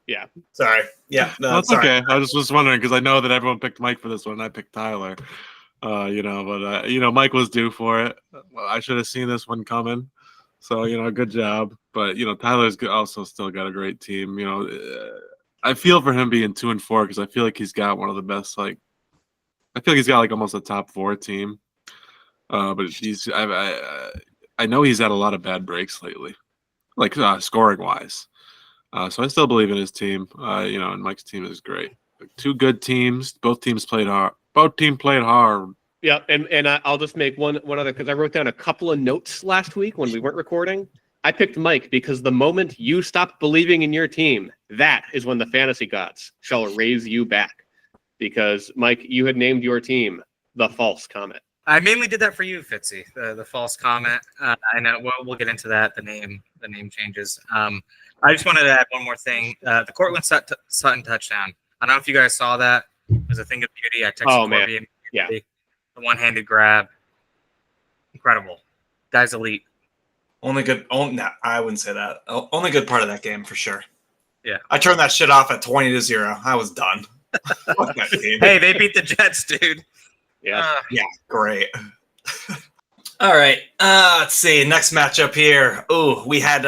yeah. Sorry. Yeah, no, That's sorry. okay. I was just wondering because I know that everyone picked Mike for this one. And I picked Tyler. But Mike was due for it. Well, I should have seen this one coming. So good job. But Tyler's also still got a great team. I feel for him being 2-4 because I feel like he's got one of the best. I feel like he's got almost a top 4 team. But I know he's had a lot of bad breaks lately, scoring wise. So I still believe in his team. And Mike's team is great. 2 good teams. Both teams played hard. Yeah, and I'll just make one other, because I wrote down a couple of notes last week when we weren't recording. I picked Mike because the moment you stop believing in your team, that is when the fantasy gods shall raise you back. Because, Mike, you had named your team the False Comet. I mainly did that for you, Fitzy, the false comment. I know we'll get into that. The name changes. I just wanted to add one more thing. The Cortland Sutton touchdown. I don't know if you guys saw that. It was a thing of beauty. I texted Corby. Man. Yeah. The one-handed grab. Incredible. Guy's elite. Only good. No, I wouldn't say that. Only good part of that game for sure. Yeah. I turned that shit off at 20-0. I was done. Fuck that team. Hey, they beat the Jets, dude. Yeah. Yeah, great. All right. Let's see. Next matchup here. Oh, we had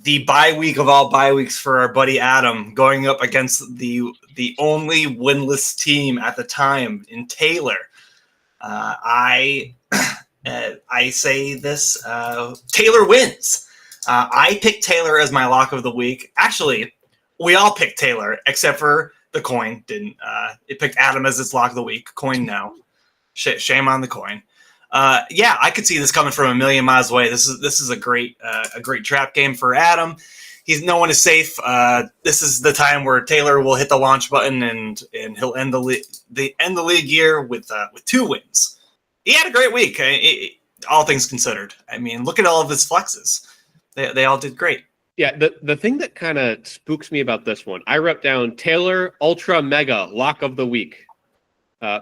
the bye week of all bye weeks for our buddy Adam going up against the only winless team at the time in Taylor. I say this. Taylor wins. I picked Taylor as my lock of the week. Actually, we all picked Taylor except for the coin didn't. It picked Adam as its lock of the week. Coin no. Shame on the coin. Yeah, I could see this coming from a million miles away. This is a great trap game for Adam. No one is safe. This is the time where Taylor will hit the launch button and he'll end the league year with 2 wins. He had a great week, all things considered. I mean, look at all of his flexes. They all did great. Yeah, the thing that kind of spooks me about this one, I wrote down Taylor Ultra Mega Lock of the Week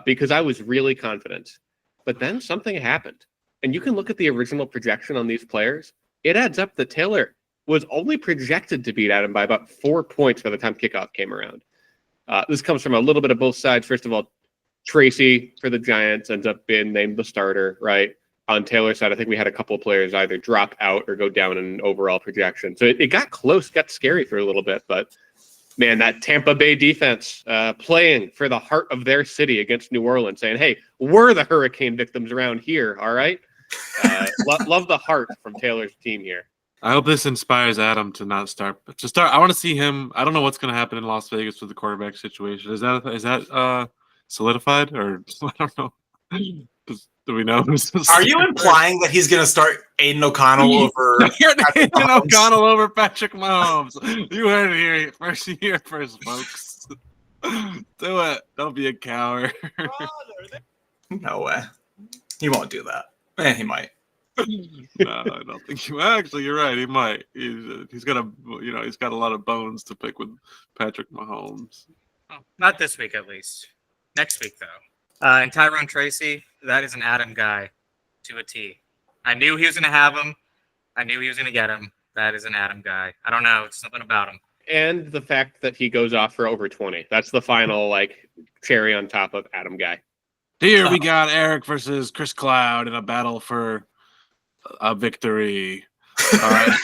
because I was really confident. But then something happened. And you can look at the original projection on these players. It adds up that Taylor was only projected to beat Adam by about 4 points by the time kickoff came around. This comes from a little bit of both sides. First of all, Tracy for the Giants ends up being named the starter, right? On Taylor's side, I think we had a couple of players either drop out or go down in overall projection. So it got close, got scary for a little bit. But, man, that Tampa Bay defense playing for the heart of their city against New Orleans, saying, hey, we're the hurricane victims around here, all right? Love the heart from Taylor's team here. I hope this inspires Adam to not start. To start, I want to see him. I don't know what's going to happen in Las Vegas with the quarterback situation. Is that solidified, or I don't know? Do we know? Are you implying that he's going to start Aiden O'Connell over Aiden O'Connell over Patrick Mahomes? You heard it here first, folks. Do it. Don't be a coward. No way. He won't do that. He might. No, I don't think he. Actually, you're right. He might. He's got a lot of bones to pick with Patrick Mahomes. Oh, not this week, at least. Next week, though. And Tyrone Tracy, that is an Adam guy to a T. I knew he was going to have him. I knew he was going to get him. That is an Adam guy. I don't know. It's something about him. And the fact that he goes off for over 20. That's the final cherry on top of Adam guy. Here we got Eric versus Chris Cloud in a battle for a victory. All right.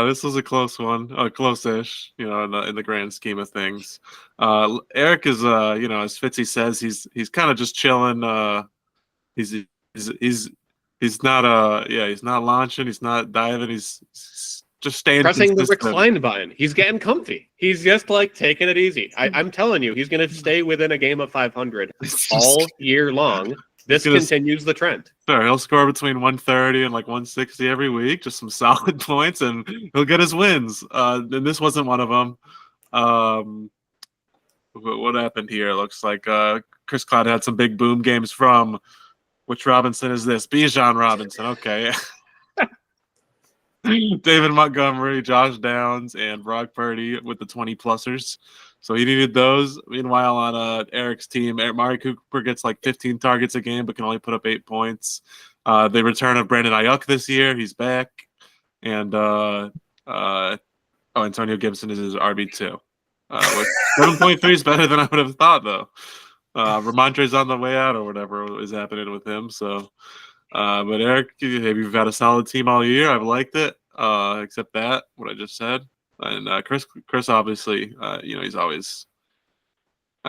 This was a close one, close-ish, in the grand scheme of things. Eric is, as Fitzy says, he's kind of just chilling. He's not he's not launching, he's not diving, he's just staying pressing consistent. The recline button. He's getting comfy. He's just taking it easy. I'm telling you, he's going to stay within a game of 500 all year long. This continues the trend. Sure, he'll score between 130 and 160 every week, just some solid points, and he'll get his wins. And this wasn't one of them. What happened here? It looks like Chris Cloud had some big boom games from which Robinson is this? Bijan Robinson. Okay. David Montgomery, Josh Downs, and Brock Purdy with the 20-plussers. So he needed those. Meanwhile, on Eric's team, Mari Cooper gets 15 targets a game, but can only put up 8 points. The return of Brandon Ayuk this year, he's back. And Antonio Gibson is his RB2. Which 7.3 is better than I would have thought, though. Ramondre's on the way out or whatever is happening with him. So, but Eric, you've had a solid team all year. I've liked it, except that, what I just said. And Chris obviously, I've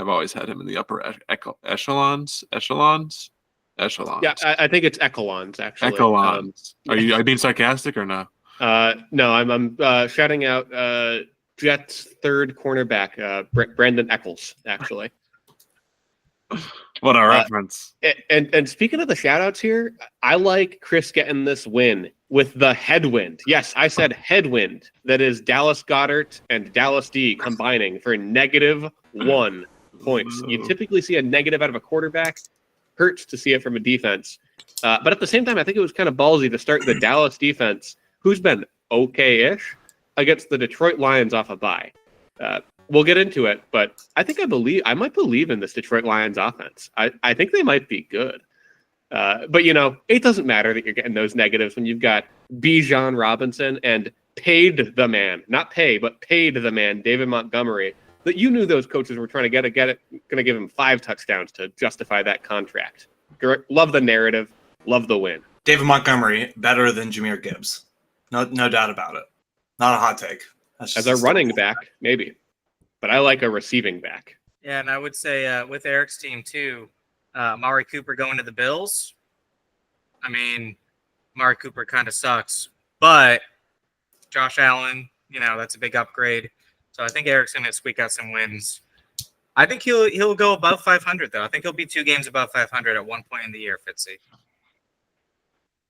always had him in the upper echelons. Yeah, I think it's echelons actually. Echelons. Are you being sarcastic or no? No, I'm shouting out Jets' third cornerback, Brandon Eccles, actually. What a reference. And speaking of the shout-outs here, I like Chris getting this win with the headwind. Yes, I said headwind. That is Dallas Goedert and Dallas D combining for -1 points. You typically see a negative out of a quarterback. Hurts to see it from a defense. But at the same time, I think it was kind of ballsy to start the Dallas defense, who's been okay-ish, against the Detroit Lions off a bye. We'll get into it, but I might believe in this Detroit Lions offense. I think they might be good. But, it doesn't matter that you're getting those negatives when you've got Bijan Robinson and paid the man, not pay, but paid the man, David Montgomery, that you knew those coaches were trying to going to give him 5 touchdowns to justify that contract. Love the narrative. Love the win. David Montgomery, better than Jahmyr Gibbs. No doubt about it. Not a hot take. As a running back, maybe. But I like a receiving back. Yeah, and I would say with Eric's team, too, Mari Cooper going to the Bills. I mean, Mari Cooper kind of sucks, but Josh Allen, that's a big upgrade. So I think Eric's going to squeak out some wins. I think he'll go above 500 though. I think he'll be 2 games above 500 at one point in the year, Fitzy.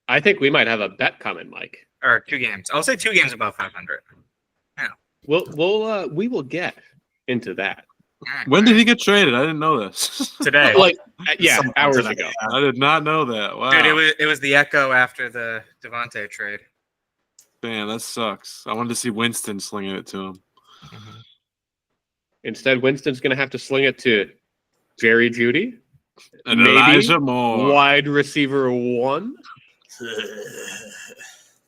I think we might have a bet coming, Mike. Or 2 games. I'll say 2 games above 500. Yeah. We will get into that. When did he get traded? I didn't know this. Today. Hours ago. I did not know that. Wow. Dude, it was the echo after the Devontae trade. Damn, that sucks. I wanted to see Winston slinging it to him. Mm-hmm. Instead, Winston's going to have to sling it to Jerry Jeudy. And maybe Elijah Moore. Wide receiver 1.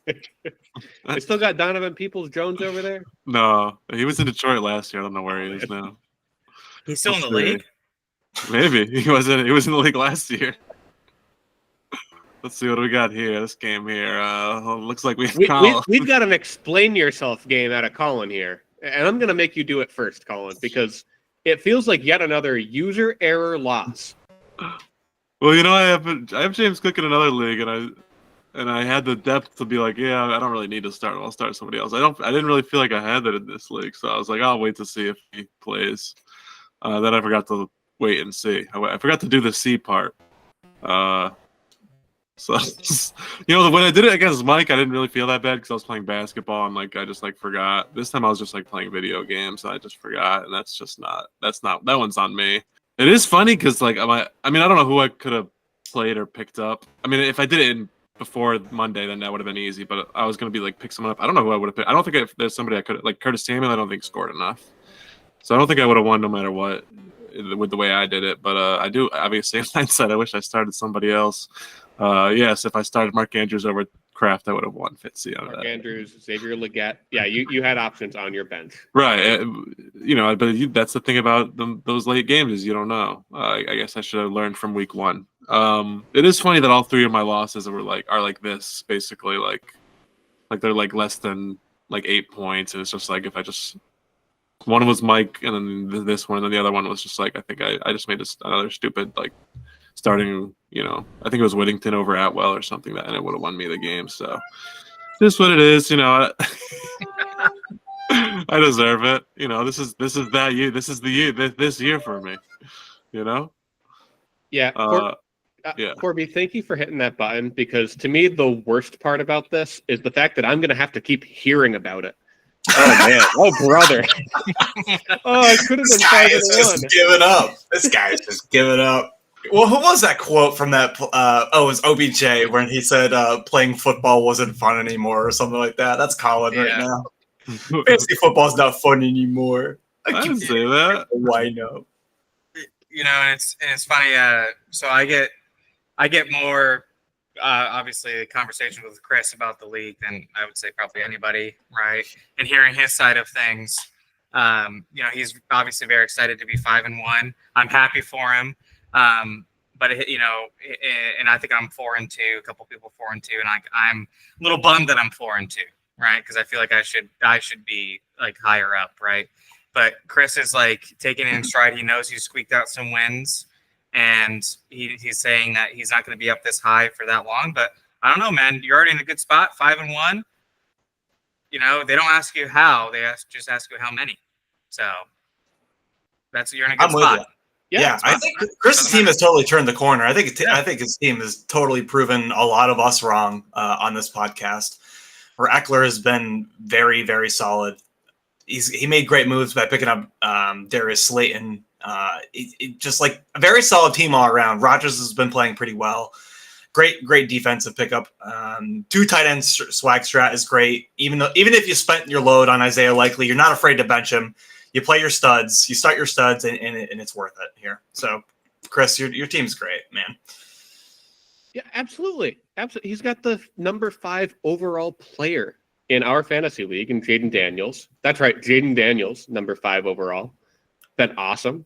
They still got Donovan Peoples-Jones over there? No, he was in Detroit last year. I don't know where he is now. He's still in the league? Maybe. He was in the league last year. Let's see what we got here. This game here. Looks like we've got an explain yourself game out of Colin here. And I'm going to make you do it first, Colin, because it feels like yet another user error loss. Well, I have James Cook in another league, and I had the depth to be like, yeah, I don't really need to start. I'll start somebody else. I didn't really feel like I had that in this league, so I was like, I'll wait to see if he plays. Then I forgot to wait and see. I forgot to do the C part. So when I did it against Mike, I didn't really feel that bad because I was playing basketball and I just forgot. This time I was just playing video games and I just forgot, and that one's on me. It is funny because I don't know who I could have played or picked up. I mean, if I did it before Monday, then that would have been easy. But I was gonna be pick someone up. I don't know who I would have picked. I don't think if there's somebody I could Curtis Samuel. I don't think scored enough, so I don't think I would have won no matter what with the way I did it. But I do obviously in hindsight, I wish I started somebody else. Yes, if I started Mark Andrews over Kraft, I would have won Fitzy on Mark that. Andrews, Xavier Legette. Yeah, you had options on your bench. Right. But that's the thing about those late games is you don't know. I guess I should have learned from week 1. It is funny that all 3 of my losses are like this, basically, they're less than 8 points, and it's just if I just one was Mike, and then this one, and then the other one was just I think I just made another stupid starting, I think it was Whittington over Atwell or something and it would have won me the game. So just what it is, I deserve it. This is that year. This is the year. This year for me. Yeah. Yeah. Corby, thank you for hitting that button, because to me the worst part about this is the fact that I'm going to have to keep hearing about it. Oh man! Oh brother! I could have been 5-1. Giving up. This guy is just giving up. Well, who was that quote from that? It was OBJ when he said playing football wasn't fun anymore or something like that. That's Colin right now. Fantasy football's not fun anymore. I didn't say that. Why no? And it's funny. So I get more obviously conversation with Chris about the league than I would say probably anybody, right? And hearing his side of things, he's obviously very excited to be 5-1. I'm happy for him. But and I think I'm 4-2. A couple people 4-2, and I'm a little bummed that I'm 4-2, right? Because I feel like I should be higher up, right? But Chris is taking it in stride. He knows he's squeaked out some wins, and he's saying that he's not going to be up this high for that long. But I don't know, man. You're already in a good spot, 5-1. They don't ask you how; they just ask you how many. So you're in a good spot. Yeah, I think Chris's team has totally turned the corner. I think his team has totally proven a lot of us wrong on this podcast. Where Eckler has been very, very solid. He made great moves by picking up Darius Slayton. Just a very solid team all around. Rodgers has been playing pretty well. Great defensive pickup. 2 tight ends swag strat is great. Even if you spent your load on Isaiah Likely, you're not afraid to bench him. You play your studs, you start your studs, and it's worth it here. So, Chris, your team's great, man. Yeah, absolutely. He's got the number 5 overall player in our fantasy league in Jaden Daniels. That's right, Jaden Daniels, number 5 overall. Been awesome.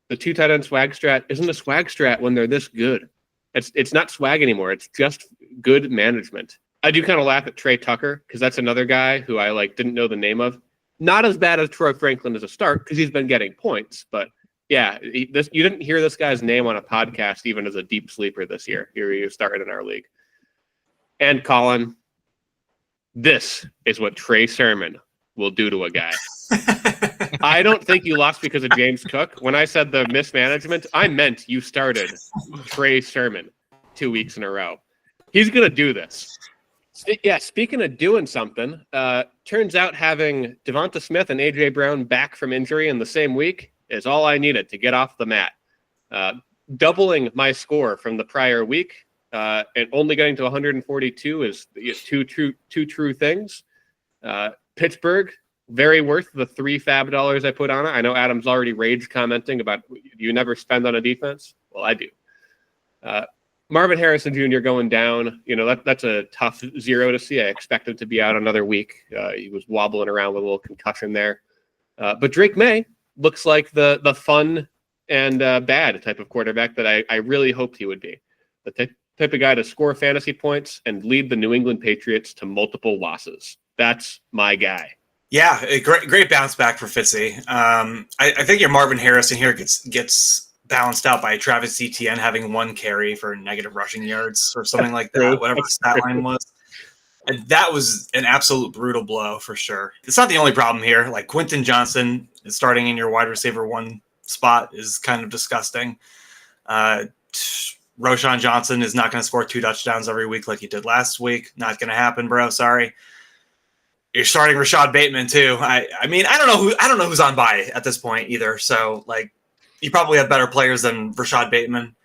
The 2 tight end swag strat isn't a swag strat when they're this good. It's not swag anymore. It's just good management. I do kind of laugh at Trey Tucker because that's another guy who I didn't know the name of. Not as bad as Troy Franklin as a start because he's been getting points. But yeah, you didn't hear this guy's name on a podcast even as a deep sleeper this year. Here he started in our league. And Colin, This is what Trey Sermon will do to a guy. I don't think you lost because of James Cook. When I said the mismanagement, I meant you started Trey Sermon 2 weeks in a row. He's going to do this. Yeah, speaking of doing something, turns out having Devonta Smith and A.J. Brown back from injury in the same week is all I needed to get off the mat. Doubling my score from the prior week and only getting to 142 is two true things. Pittsburgh, very worth the $3 fab I put on it. I know Adam's already rage commenting about you never spend on a defense. Well, I do. Marvin Harrison Jr. going down, that's a tough 0 to see. I expect him to be out another week. He was wobbling around with a little concussion there. But Drake May looks like the fun and bad type of quarterback that I really hoped he would be. The type of guy to score fantasy points and lead the New England Patriots to multiple losses. That's my guy. Yeah, a great bounce back for Fitzy. I think your Marvin Harrison here gets balanced out by Travis Etienne having 1 carry for negative rushing yards or something like that, whatever the stat line was. And that was an absolute brutal blow for sure. It's not the only problem here. Like Quentin Johnson starting in your wide receiver 1 spot is kind of disgusting. Roshan Johnson is not going to score 2 touchdowns every week like he did last week. Not going to happen, bro. Sorry. You're starting Rashad Bateman too. I mean, I don't know who's on bye at this point either. So like, you probably have better players than Rashad Bateman.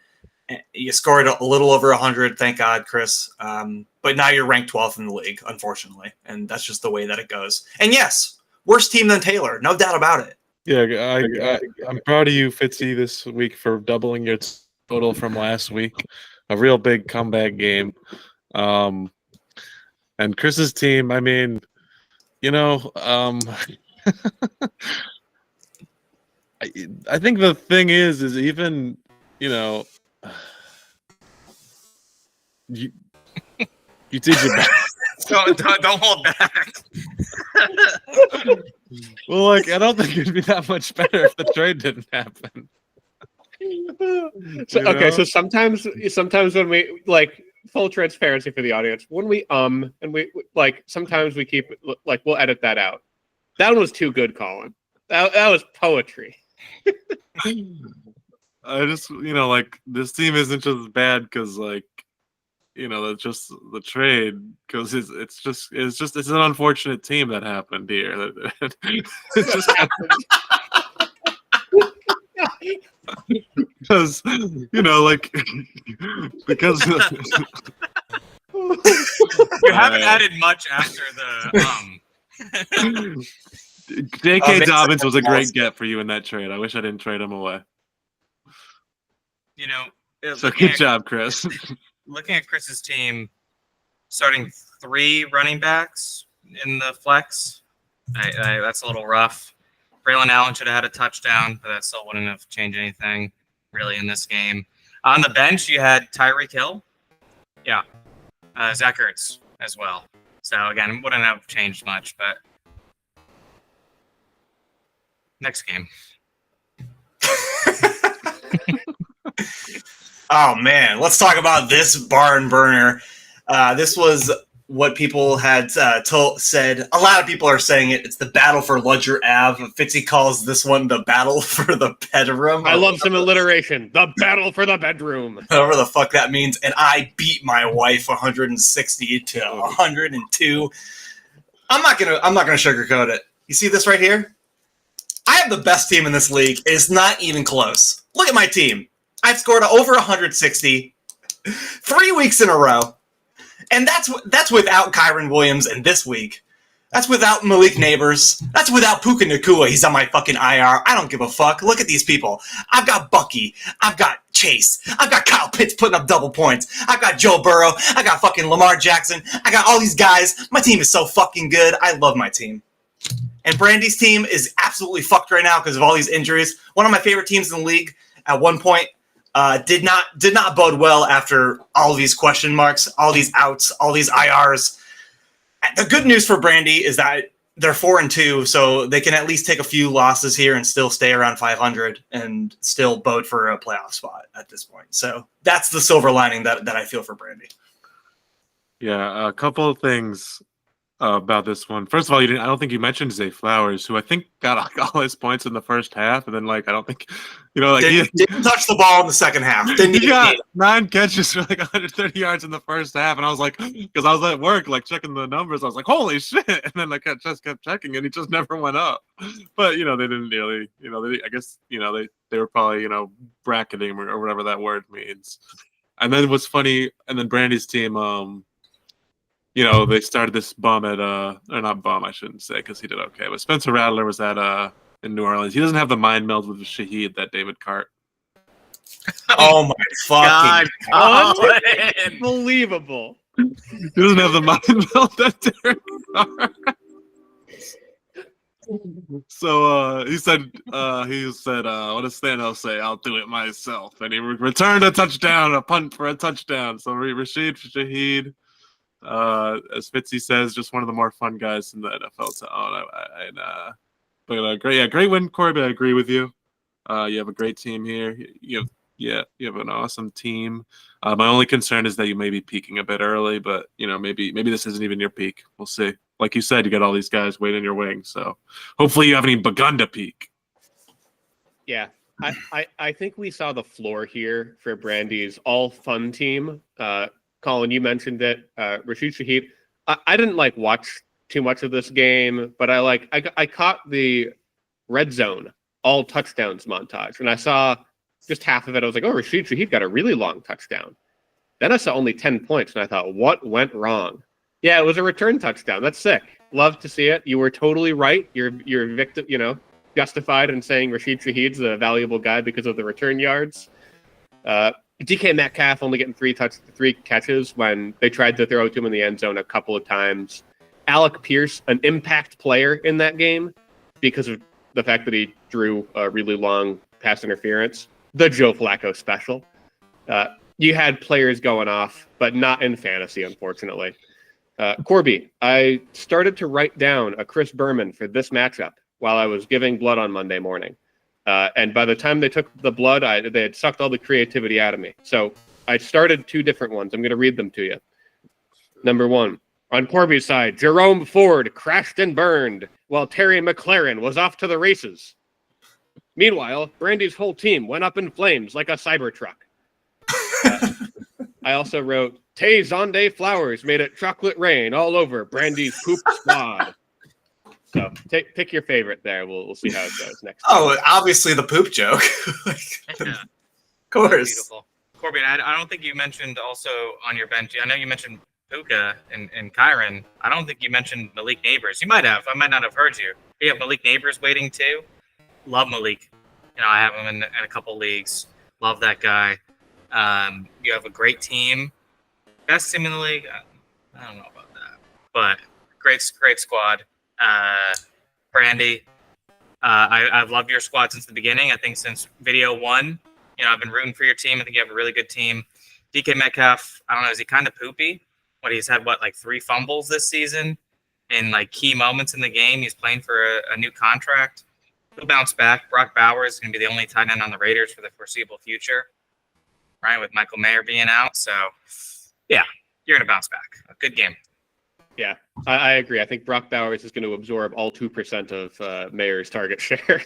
You scored a little over 100, thank God, Chris. But now you're ranked 12th in the league, unfortunately, and that's just the way that it goes. And yes, worse team than Taylor, no doubt about it. Yeah, I'm proud of you, Fitzy, this week for doubling your total from last week. A real big comeback game. And Chris's team, I mean, I think the thing is even, you did your best. Don't hold back. Well, like, I don't think it'd be that much better if the trade didn't happen. So sometimes when we like full transparency for the audience, when we and we like sometimes we keep like we'll edit that out. That one was too good, Colin. That was poetry. I just like this team isn't just bad because that's just the trade because it's an unfortunate team that happened here. It's just because because you haven't added much after the J.K. Dobbins was a great get for you in that trade. I wish I didn't trade him away. So good job, Chris. Looking at Chris's team, starting 3 running backs in the flex, that's a little rough. Braylon Allen should have had a touchdown, but that still wouldn't have changed anything really in this game. On the bench, you had Tyreek Hill. Yeah. Zach Ertz as well. So, again, wouldn't have changed much, but next game. Oh, man. Let's talk about this barn burner. This was what people had said. A lot of people are saying it. It's the battle for Ludger Ave. Fitzy calls this one the battle for the bedroom. I love some alliteration. The battle for the bedroom. Whatever the fuck that means. And I beat my wife 160 to 102. I'm not gonna sugarcoat it. You see this right here? I have the best team in this league. It's not even close. Look at my team. I've scored over 160 3 weeks in a row. And that's without Kyron Williams and this week. That's without Malik Neighbors. That's without Puka Nacua. He's on my fucking IR. I don't give a fuck. Look at these people. I've got Bucky. I've got Chase. I've got Kyle Pitts putting up double points. I've got Joe Burrow. I got fucking Lamar Jackson. I got all these guys. My team is so fucking good. I love my team. And Brandy's team is absolutely fucked right now because of all these injuries. One of my favorite teams in the league at one point did not bode well after all these question marks, all these outs, all these IRs. The good news for Brandy is that they're 4-2, so they can at least take a few losses here and still stay around 500 and still bode for a playoff spot at this point. So that's the silver lining that I feel for Brandy. Yeah, a couple of things. about this one. First of all, I don't think you mentioned Zay Flowers, who I think got all his points in the first half, and then I don't think, didn't touch the ball in the second half. He got 9 catches for 130 yards in the first half, and I was like, because I was at work checking the numbers, I was like, holy shit! And then I just kept checking, and he just never went up. But they didn't really, I guess they were probably bracketing or whatever that word means. And then what's funny, and then Brandy's team, they started this bum at or not bum, I shouldn't say, because he did okay. But Spencer Rattler was at in New Orleans. He doesn't have the mind meld with Shaheed that David Cart. Oh my fucking God! Unbelievable. He doesn't have the mind meld that Derek Carr. So he said, what does Thanos say? I'll do it myself. And he returned a touchdown, a punt for a touchdown. So Rashid Shaheed, as Fitzy says, just one of the more fun guys in the NFL to own. Great win, Corby. I agree with you. You have a great team here. You have an awesome team. My only concern is that you may be peaking a bit early, but maybe this isn't even your peak. We'll see. Like you said, you got all these guys waiting in your wing, so hopefully you haven't even begun to peak. Yeah, I think we saw the floor here for Brandy's all-fun team. Colin, you mentioned it. Rashid Shaheed. I didn't watch too much of this game, but I caught the red zone all touchdowns montage, and I saw just half of it. I was like, oh, Rashid Shaheed got a really long touchdown. Then I saw only 10 points, and I thought, what went wrong? Yeah, it was a return touchdown. That's sick. Love to see it. You were totally right. You're victim, justified in saying Rashid Shaheed's a valuable guy because of the return yards. DK Metcalf only getting 3 catches when they tried to throw to him in the end zone a couple of times. Alec Pierce, an impact player in that game because of the fact that he drew a really long pass interference. The Joe Flacco special. You had players going off, but not in fantasy, unfortunately. Corby, I started to write down a Chris Berman for this matchup while I was giving blood on Monday morning. And by the time they took the blood, they had sucked all the creativity out of me. So I started 2 different ones. I'm going to read them to you. Number 1, on Corby's side, Jerome Ford crashed and burned while Terry McLaren was off to the races. Meanwhile, Brandy's whole team went up in flames like a Cybertruck. I also wrote, Tay Zonde Flowers made it chocolate rain all over Brandy's poop squad. So pick your favorite there. We'll see how it goes next time. Oh, obviously the poop joke. Of course. Beautiful. Corby, I don't think you mentioned also on your bench. I know you mentioned Puka and Kyron. I don't think you mentioned Malik Neighbors. You might have. I might not have heard you. You have Malik Neighbors waiting too. Love Malik. I have him in a couple leagues. Love that guy. You have a great team. Best team in the league. I don't know about that, but great squad. Brandy, I've loved your squad since the beginning. I think since video 1, I've been rooting for your team. I think you have a really good team. DK Metcalf, I don't know, is he kind of poopy? He's had 3 fumbles this season in key moments in the game. He's playing for a new contract. He'll bounce back. Brock Bowers is going to be the only tight end on the Raiders for the foreseeable future, right? With Michael Mayer being out. So, yeah, you're going to bounce back. A good game. Yeah, I agree. I think Brock Bowers is going to absorb all 2% of Mayer's target share.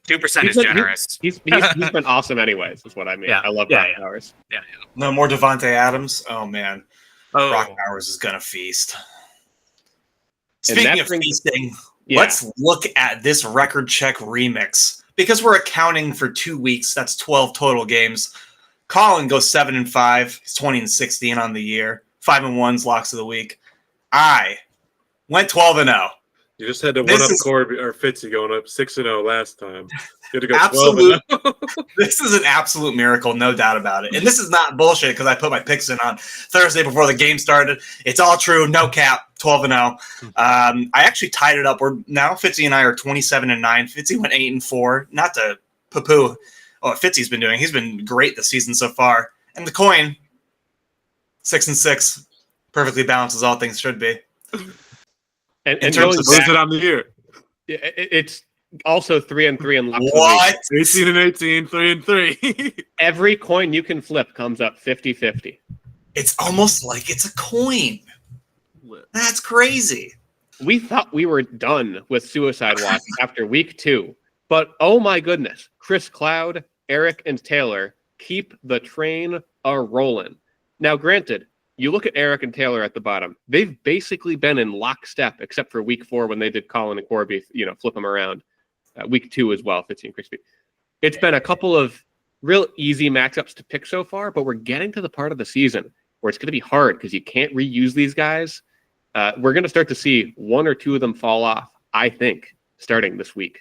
2% is generous. He's been awesome anyways, is what I mean. Yeah, I love Brock Bowers. Yeah. No more Devontae Adams. Oh, man. Oh. Brock Bowers is going to feast. Speaking of feasting, let's look at this record check remix. Because we're accounting for 2 weeks, that's 12 total games. Colin goes 7-5. He's 20-16 on the year. 5-1's locks of the week. I went 12-0. You just had to one-up Corby or Fitzy going up 6-0 last time. You had to go 12-0. This is an absolute miracle, no doubt about it. And this is not bullshit because I put my picks in on Thursday before the game started. It's all true, no cap, 12-0. I actually tied it up. We're now Fitzy and I are 27-9. Fitzy went 8-4. Not to poo-poo what Fitzy's been doing. He's been great this season so far. And the coin, 6-6, perfectly balanced as all things should be. And in terms of it on the year, it's also 3-3 in locks. What? 18-18, 3-3. Every coin you can flip comes up 50-50. It's almost like it's a coin. That's crazy. we thought we were done with Suicide Watch after week 2, but oh my goodness, Chris Cloud, Eric, and Taylor keep the train a-rolling. Now, granted, you look at Eric and Taylor at the bottom. They've basically been in lockstep, except for week 4 when they did Colin and Corby, flip them around. Week 2 as well, Fitzy and Crispy. It's been a couple of real easy matchups to pick so far, but we're getting to the part of the season where it's going to be hard because you can't reuse these guys. We're going to start to see 1 or 2 of them fall off, I think, starting this week.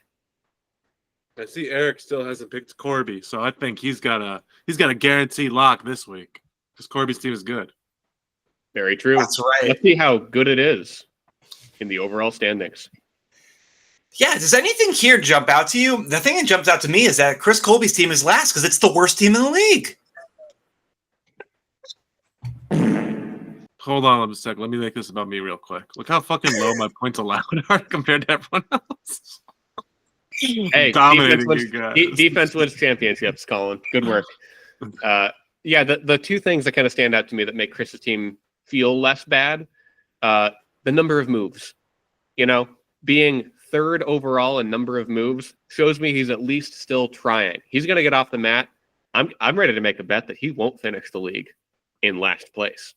I see Eric still hasn't picked Corby, so I think he's got a guaranteed lock this week because Corby's team is good. Very true. That's right. Let's see how good it is in the overall standings. Yeah, does anything here jump out to you? The thing that jumps out to me is that Chris Colby's team is last because it's the worst team in the league. Hold on a second. Let me make this about me real quick. Look how fucking low my points allowed are compared to everyone else. Hey, dominating you guys. Defense wins championships, Colin. Good work. Yeah, the 2 things that kind of stand out to me that make Chris's team feel less bad, the number of moves. Being 3rd overall in number of moves shows me he's at least still trying. He's going to get off the mat. I'm ready to make a bet that he won't finish the league in last place.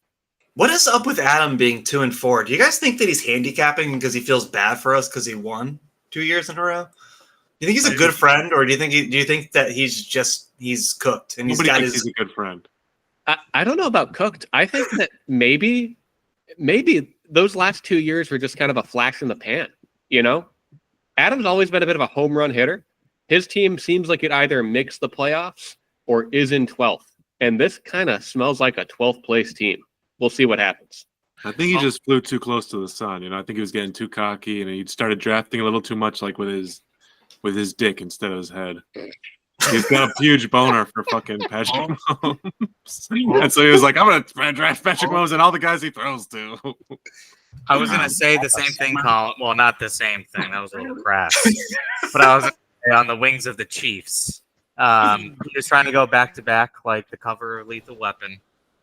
What is up with Adam being 2 and 4? Do you guys think that he's handicapping because he feels bad for us because he won 2 years in a row? Do you think he's a good friend, or do you think that he's cooked and he's a good friend? I don't know about cooked. I think that maybe those last 2 years were just kind of a flash in the pan. Adam's always been a bit of a home run hitter. His team seems like it either makes the playoffs or is in 12th, and this kind of smells like a 12th place team. We'll see what happens. I think he just flew too close to the sun. I think he was getting too cocky, and he started drafting a little too much, like with his dick instead of his head. He's got a huge boner for fucking Patrick Mahomes, and so he was like, "I'm gonna draft Patrick Mahomes and all the guys he throws to." I was gonna say the same thing, Colin. Well, not the same thing. That was a little crass. But I was gonna say on the wings of the Chiefs. He was trying to go back to back, like the cover of Lethal Weapon.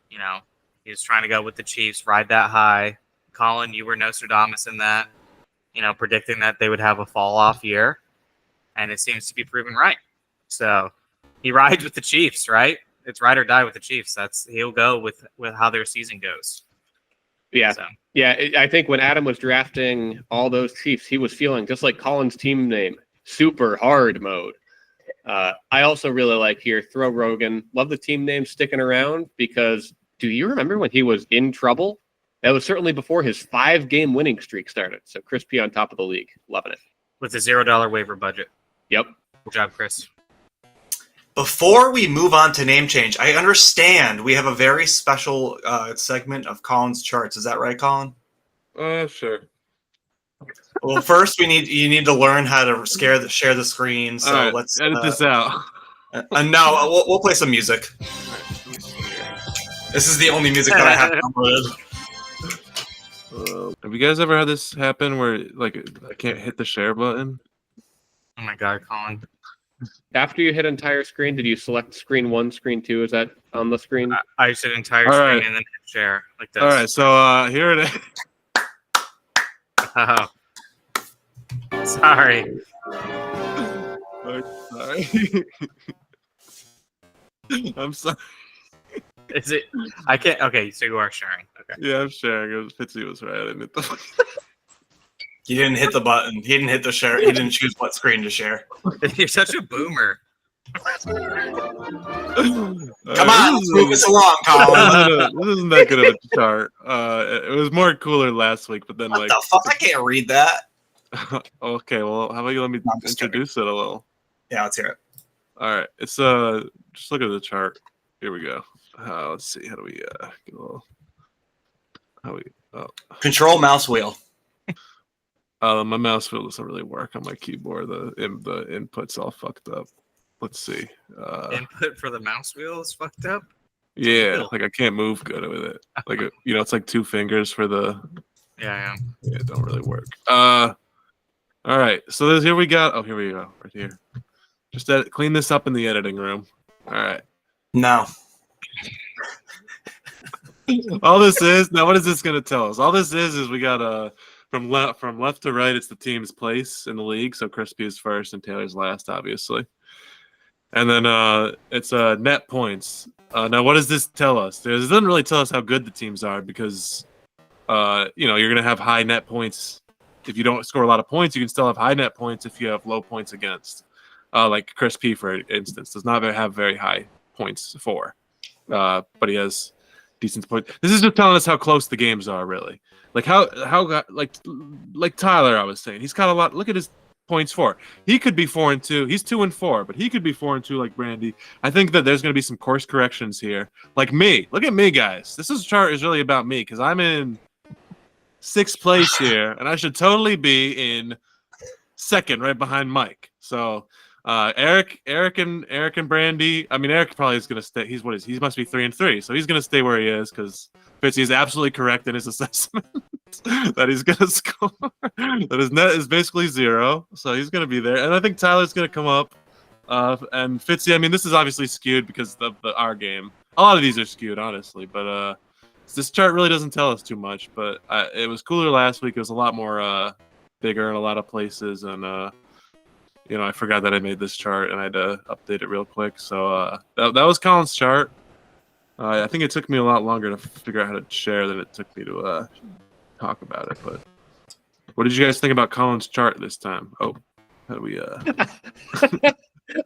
He was trying to go with the Chiefs, ride that high. Colin, you were Nostradamus in that, predicting that they would have a fall-off year. And it seems to be proven right. So he rides with the Chiefs, right? It's ride or die with the Chiefs. He'll go with how their season goes. Yeah. So. Yeah, I think when Adam was drafting all those Chiefs, he was feeling just like Colin's team name, super hard mode. I also really like here, Throw Rogan. Love the team name sticking around because do you remember when he was in trouble? That was certainly before his 5-game winning streak started. So Crispy on top of the league. Loving it. With a $0 waiver budget. Yep. Good job, Chris. Before we move on to name change, I understand we have a very special segment of Colin's charts. Is that right, Colin? Sure. Well, first you need to learn how to share the screen. So right, let's edit this out. No, we'll play some music. This is the only music that I have downloaded. Have you guys ever had this happen where I can't hit the share button? Oh my God, Colin. After you hit entire screen, did you select screen 1, screen 2? Is that on the screen? I said entire screen and then hit share like this. All right, so here it is. Oh. Sorry. Sorry. I'm sorry. Is it? I can't. Okay, so you are sharing. Okay. Yeah, I'm sharing. Fitzy was right. I didn't hit the. He didn't hit the button. He didn't hit the share. He didn't choose what screen to share. You're such a boomer. Come on, let's move this along, Colin. This isn't that good of a chart. It was more cooler last week, but then what the fuck? I can't read that. Okay, well, how about you let me introduce it a little? Yeah, let's hear it. All right, it's just look at the chart. Here we go. Let's see. How do we get a little? Control mouse wheel. My mouse wheel doesn't really work on my keyboard. The input's all fucked up. Let's see. Input for the mouse wheel is fucked up. Yeah, like I can't move good with it. Like it's like 2 fingers for the. Yeah. It don't really work. All right. So here we go. Oh, here we go. Right here. Just clean this up in the editing room. All right. No. All this is now. What is this going to tell us? All this is we got from left to right, it's the team's place in the league. So Crispy is first and Taylor's last, obviously. And then it's net points. Now, what does this tell us? This doesn't really tell us how good the teams are because, you're going to have high net points. If you don't score a lot of points, you can still have high net points if you have low points against. Like Chris P, for instance, does not have very high points for. But he has decent points. This is just telling us how close the games are, really. Like like Tyler, I was saying, he's got a lot. Look at his points for. He could be 4-2. He's 2-4, but he could be 4-2 like Brandy. I think that there's going to be some course corrections here. Like me. Look at me, guys. This chart is really about me because I'm in 6th place here, and I should totally be in 2nd, right behind Mike. So Eric and Brandy. I mean, Eric probably is going to stay. He must be 3-3, so he's going to stay where he is because Fitzy is absolutely correct in his assessment that he's going to score. That his net is basically 0, so he's going to be there. And I think Tyler's going to come up. And Fitzy, I mean, this is obviously skewed because of our game. A lot of these are skewed, honestly, but this chart really doesn't tell us too much. But it was cooler last week. It was a lot more bigger in a lot of places, and I forgot that I made this chart and I had to update it real quick. So that was Colin's chart. I think it took me a lot longer to figure out how to share than it took me to talk about it. But what did you guys think about Colin's chart this time? Oh, how do we?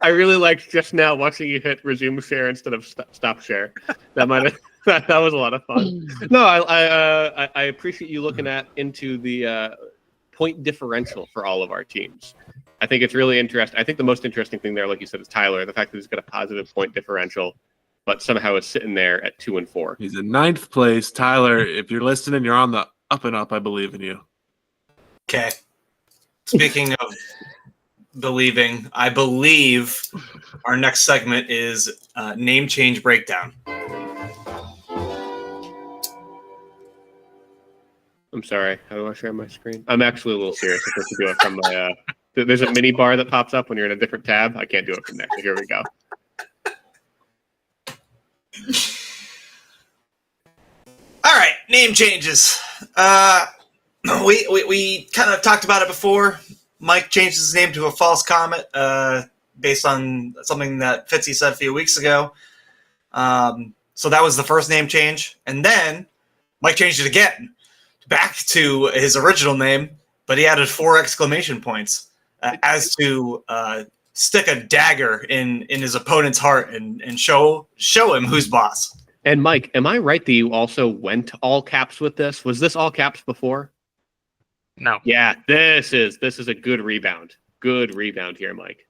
I really liked just now watching you hit resume share instead of stop share. That was a lot of fun. No, I appreciate you looking into the point differential for all of our teams. I think it's really interesting. I think the most interesting thing there, like you said, is Tyler. The fact that he's got a positive point differential, but somehow is sitting there at 2-4. He's in 9th place. Tyler, if you're listening, you're on the up and up. I believe in you. Okay. Speaking of believing, I believe our next segment is name change breakdown. I'm sorry. How do I share my screen? I'm actually a little serious. I'm supposed to do it from my. There's a mini bar that pops up when you're in a different tab. I can't do it from there. So here we go. All right, name changes. We kind of talked about it before. Mike changed his name to a false comet based on something that Fitzy said a few weeks ago. So that was the first name change. And then Mike changed it again back to his original name, but he added 4 exclamation points as to stick a dagger in his opponent's heart and show him who's boss. And Mike, am I right that you also went all caps with this? Was this all caps before? No. Yeah, this is a good rebound. Good rebound here, Mike.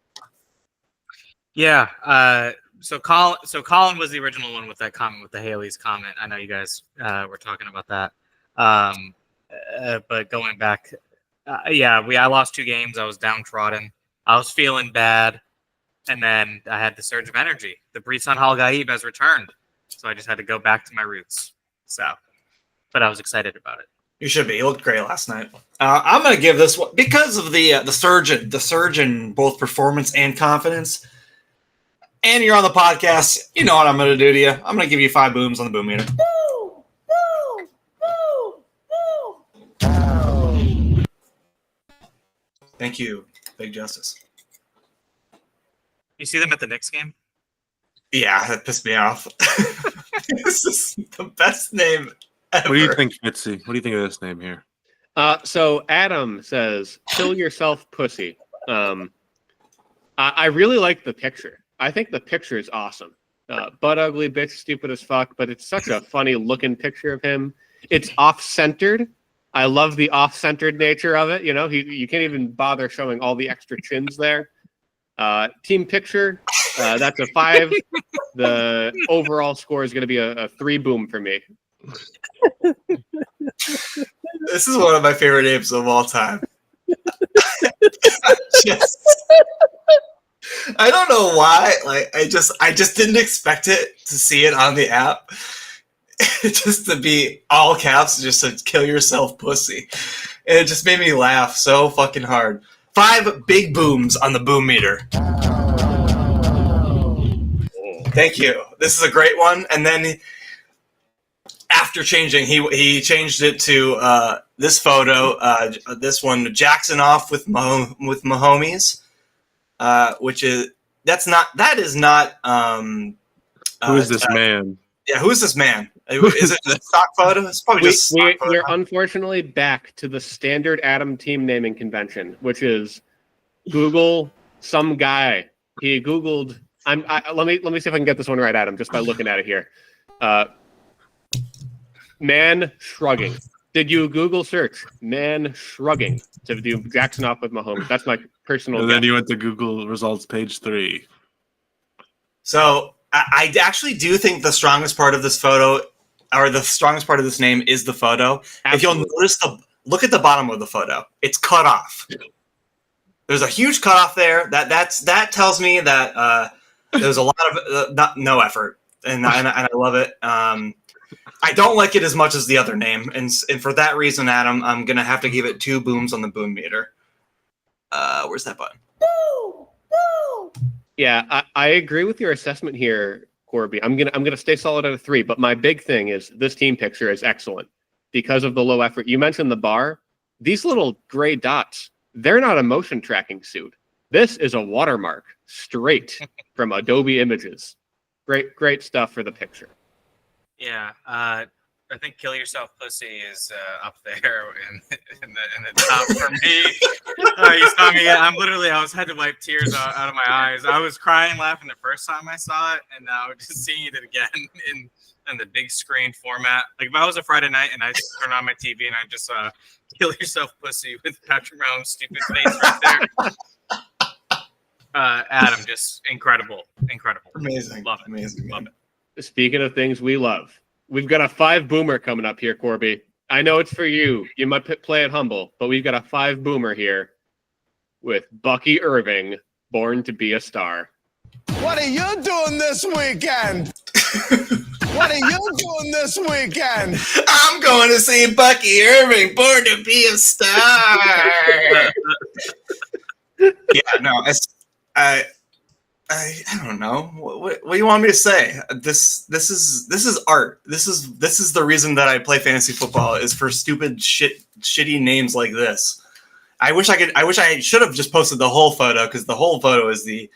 Yeah. So Colin was the original one with that comment, with the Haley's comment. I know you guys were talking about that. But going back, I lost 2 games. I was downtrodden. I was feeling bad, and then I had the surge of energy. The Brisson Hal Gaib has returned, so I just had to go back to my roots. But I was excited about it. You should be. You looked great last night. I'm going to give this one because of the surge in both performance and confidence. And you're on the podcast. You know what I'm going to do to you. I'm going to give you 5 booms on the boom meter. Woo! Woo! Woo! Woo! Thank you, Big Justice. You see them at the Knicks game? Yeah, that pissed me off. This is the best name ever. What do you think, Fitzy? What do you think of this name here? So Adam says, "Kill yourself, pussy." I really like the picture. I think the picture is awesome. Butt ugly, bitch, stupid as fuck, but it's such a funny looking picture of him. It's off-centered. I love the off-centered nature of it. You know, you can't even bother showing all the extra chins there. Team picture, that's a 5. The overall score is going to be a 3 boom for me. This is one of my favorite names of all time. I don't know why. Like I just didn't expect it to see it on the app. Just to be all caps, just to kill yourself, pussy. And it just made me laugh so fucking hard. 5 big booms on the boom meter. Thank you. This is a great one. And then after changing, he changed it to this photo, this one, Jackson off with Mahomes, which is that is not. Who is this man? Yeah, who is this man? Is it a stock photo? It's probably just stock photo. We're unfortunately back to the standard Adam team naming convention, which is Google some guy. He Googled. Let me see if I can get this one right, Adam, just by looking at it here. Man shrugging. Did you Google search man shrugging to do Jackson off with Mahomes? That's my personal. And then you went to Google results page 3. So I actually do think the strongest part of this photo, or the strongest part of this name, is the photo. Absolutely. If you'll notice, look at the bottom of the photo. It's cut off. There's a huge cutoff there. That tells me that there's a lot of no effort, and I love it. I don't like it as much as the other name, and for that reason, Adam, I'm gonna have to give it 2 booms on the boom meter. Where's that button? Yeah, I agree with your assessment here, Corby. I'm gonna stay solid at a 3, but my big thing is this team picture is excellent because of the low effort. You mentioned the bar. These little gray dots, they're not a motion tracking suit. This is a watermark straight from Adobe Images. Great stuff for the picture. Yeah, I think "Kill Yourself, Pussy" is up there in the top for me. You saw me. I had to wipe tears out of my eyes. I was crying, laughing the first time I saw it, and now just seeing it again in the big screen format. Like if I was a Friday night and I turned on my TV and I just saw "Kill Yourself, Pussy" with Patrick Mahomes' stupid face right there. Adam, just incredible. Amazing, love it, amazing, love it. Speaking of things we love, we've got a 5 boomer coming up here, Corby. I know it's for you. You might play it humble, but we've got a 5 boomer here with Bucky Irving, born to be a star. What are you doing this weekend? What are you doing this weekend? I'm going to see Bucky Irving, born to be a star. Yeah, no, I don't know. What do you want me to say? This is art. This is the reason that I play fantasy football, is for stupid shitty names like this. I wish I should have just posted the whole photo, because the whole photo is the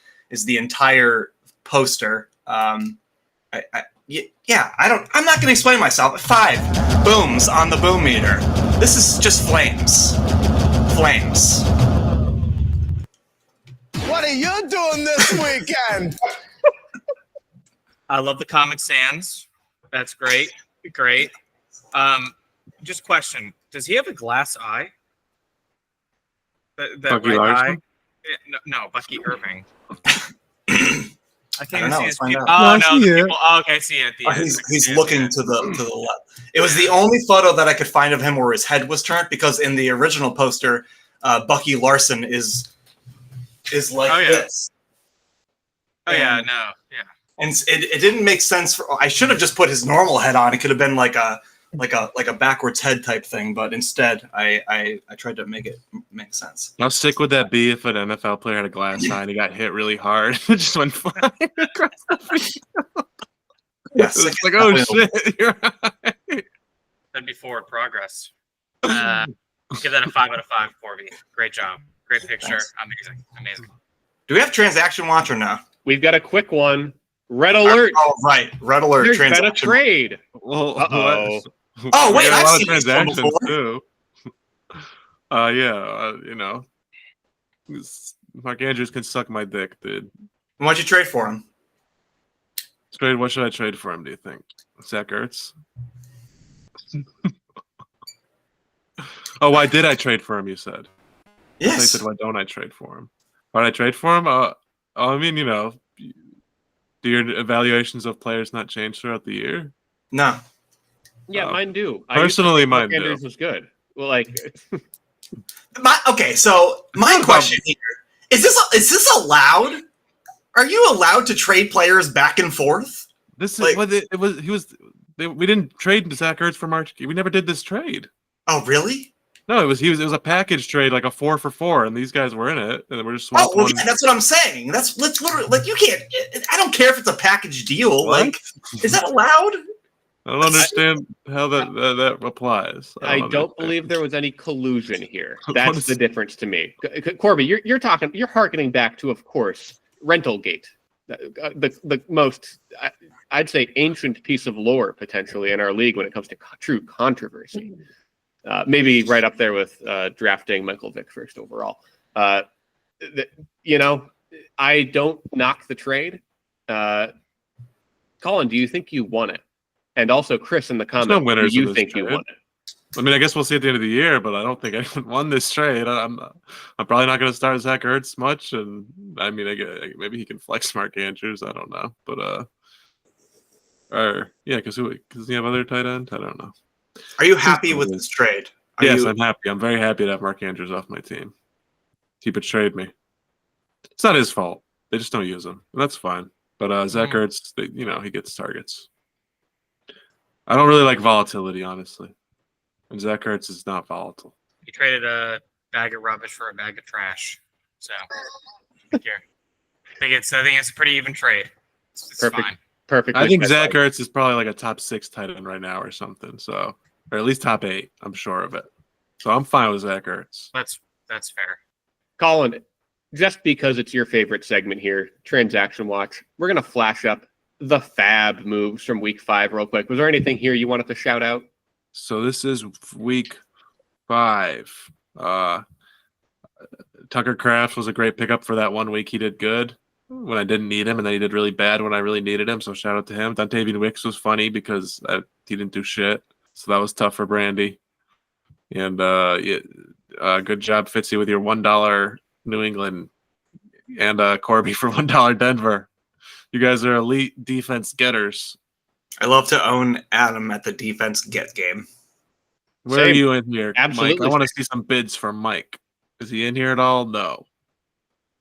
entire poster. I'm not going to explain myself. 5 booms on the boom meter. This is just flames. What are you doing this weekend? I love the Comic Sans. That's great. Just question: does he have a glass eye? That Bucky right Larson? eye? No, Bucky Irving. I can't I don't know, see let's his find people. out. Oh no, the people. Oh, okay, I see it at the end. He's looking to the left. It was the only photo that I could find of him where his head was turned, because in the original poster, Bucky Larson is like this. Oh yeah, no, yeah. And it didn't make sense. I should have just put his normal head on. It could have been like a backwards head type thing, but instead I tried to make it make sense. How sick would that be if an NFL player had a glass eye and he got hit really hard? It just went flying across the field. Yeah, It's like, oh shit, you're right. That'd be forward progress. Give that a 5 out of 5, Corby. Great job. Great picture. Thanks. Amazing. Do we have transaction watch or no? We've got a quick one. Red alert. Oh, right. Red alert. There's been a transaction. Trade. Well, Uh-oh. Oh, wait, we got I've a lot seen of this one transactions before. too. Mark Andrews can suck my dick, dude. Why'd you trade for him? What should I trade for him, do you think? Zach Ertz? Oh, why did I trade for him, you said? I Yes. said, why don't I trade for him? Why did I trade for him? I mean, do your evaluations of players not change throughout the year? No. Yeah, mine do. Personally, mine Mark do. Andrews was good. Well, like, So my question here is: this allowed? Are you allowed to trade players back and forth? This Like- is what it was. We didn't trade Zach Ertz for Mark. We never did this trade. Oh, really? No, it was a package trade, like a 4 for 4, and these guys were in it, and we're just Oh, swapping. well, yeah, that's what I'm saying. Let's literally, like, you can't. I don't care if it's a package deal. What? Like, is that allowed? I don't understand how that applies. I don't believe there was any collusion here. That's the difference to me. Corby, you're hearkening back to, of course, Rentalgate, the most, I'd say, ancient piece of lore potentially in our league when it comes to true controversy. Maybe right up there with drafting Michael Vick first overall. I don't knock the trade. Colin, do you think you won it? And also, Chris in the comments, do you think you won it? I mean, I guess we'll see at the end of the year, but I don't think I won this trade. I'm probably not going to start Zach Ertz much, and I mean, maybe he can flex Mark Andrews. I don't know, but because does he have other tight end? I don't know. Are you happy with this trade? Yes, I'm happy. I'm very happy to have Mark Andrews off my team. He betrayed me. It's not his fault. They just don't use him. That's fine. But Zach Ertz, he gets targets. I don't really like volatility, honestly. And Zach Ertz is not volatile. He traded a bag of rubbish for a bag of trash. So, I think it's a pretty even trade. It's fine. Perfect. I think Zach Ertz is probably like a top 6 tight end right now or something. So, or at least top 8. I'm sure of it. So I'm fine with Zach Ertz. That's fair. Colin, just because it's your favorite segment here, Transaction Watch, we're going to flash up the fab moves from week 5 real quick. Was there anything here you wanted to shout out? So this is week 5. Tucker Kraft was a great pickup for that 1 week. He did good when I didn't need him, and then he did really bad when I really needed him. So shout out to him. Dontavian Wicks was funny because he didn't do shit. So that was tough for Brandy. And good job, Fitzy, with your $1 New England and Corby for $1 Denver. You guys are elite defense getters. I love to own Adam at the defense get game. Where are you in here, Absolutely. Mike? I want to see some bids from Mike. Is he in here at all? No.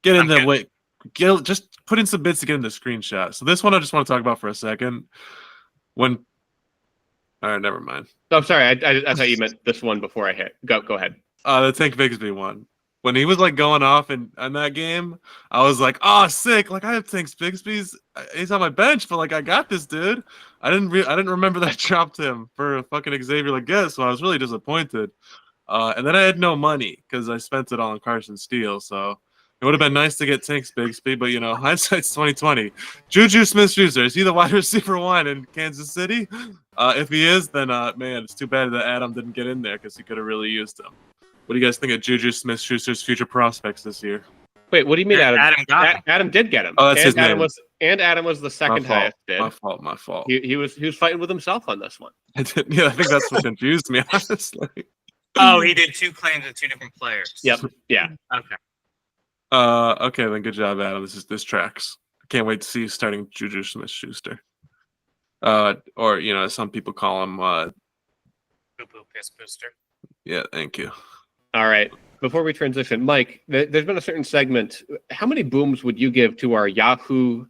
Get in the way. Just put in some bids to get in the screenshot. So this one I just want to talk about for a second. All right, never mind. Oh, sorry. I thought you meant this one before I hit. Go ahead. The Tank Bigsby one. When he was like going off on that game, I was like, "Oh, sick! Like I have Tank Bigsby's. He's on my bench, but like I got this dude." I didn't remember that I dropped him for fucking Xavier Legette, so I was really disappointed. And then I had no money because I spent it all on Carson Steele. So it would have been nice to get Tank Bigsby, but hindsight's 2020. Juju Smith-Schuster, is he the wide receiver 1 in Kansas City? If he is, then man, it's too bad that Adam didn't get in there because he could have really used him. What do you guys think of Juju Smith-Schuster's future prospects this year? Wait, what do you mean, Adam? Adam did get him. Oh, that's his name. Adam was the second highest bid. My fault. He was fighting with himself on this one. I think that's what confused me, honestly. Oh, he did 2 claims of 2 different players. Yep. Yeah. Okay. Okay, then good job, Adam. This tracks. I can't wait to see you starting Juju Smith-Schuster. Or as some people call him, Poo-poo piss booster. Yeah, thank you. All right. Before we transition, Mike, there's been a certain segment. How many booms would you give to our Yahoo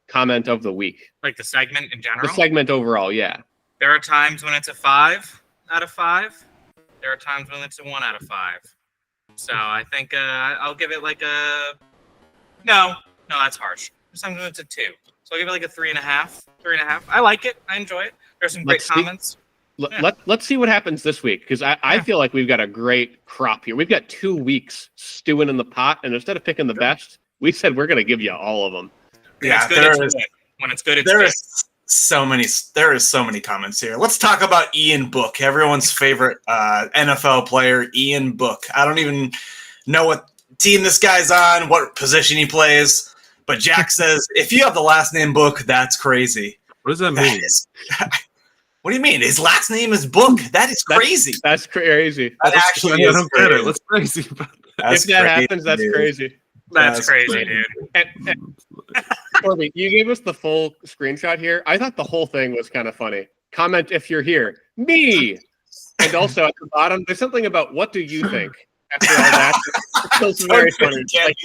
comment of the week? Like the segment in general? The segment overall, yeah. There are times when it's a 5 out of 5. There are times when it's a 1 out of 5. So I think I'll give it like a... No, that's harsh. Sometimes it's a 2. So I'll give it like a 3.5. 3.5. I like it. I enjoy it. There's some great comments. Let's see what happens this week, because I feel like we've got a great crop here. We've got 2 weeks stewing in the pot, and instead of picking the best, we said we're going to give you all of them. Yeah, when it's good, it's there good. is so many comments here. Let's talk about Ian Book, everyone's favorite NFL player, Ian Book. I don't even know what team this guy's on, what position he plays, but Jack says, if you have the last name Book, that's crazy. What does that mean? What do you mean? His last name is Book. That is crazy. That's crazy. That actually I don't get it. What's crazy about that? If that happens, that's crazy. That's crazy, dude. And Corby, you gave us the full screenshot here. I thought the whole thing was kind of funny. Comment if you're here. Me! And also at the bottom, there's something about what do you think? After all that, it's very funny. Like,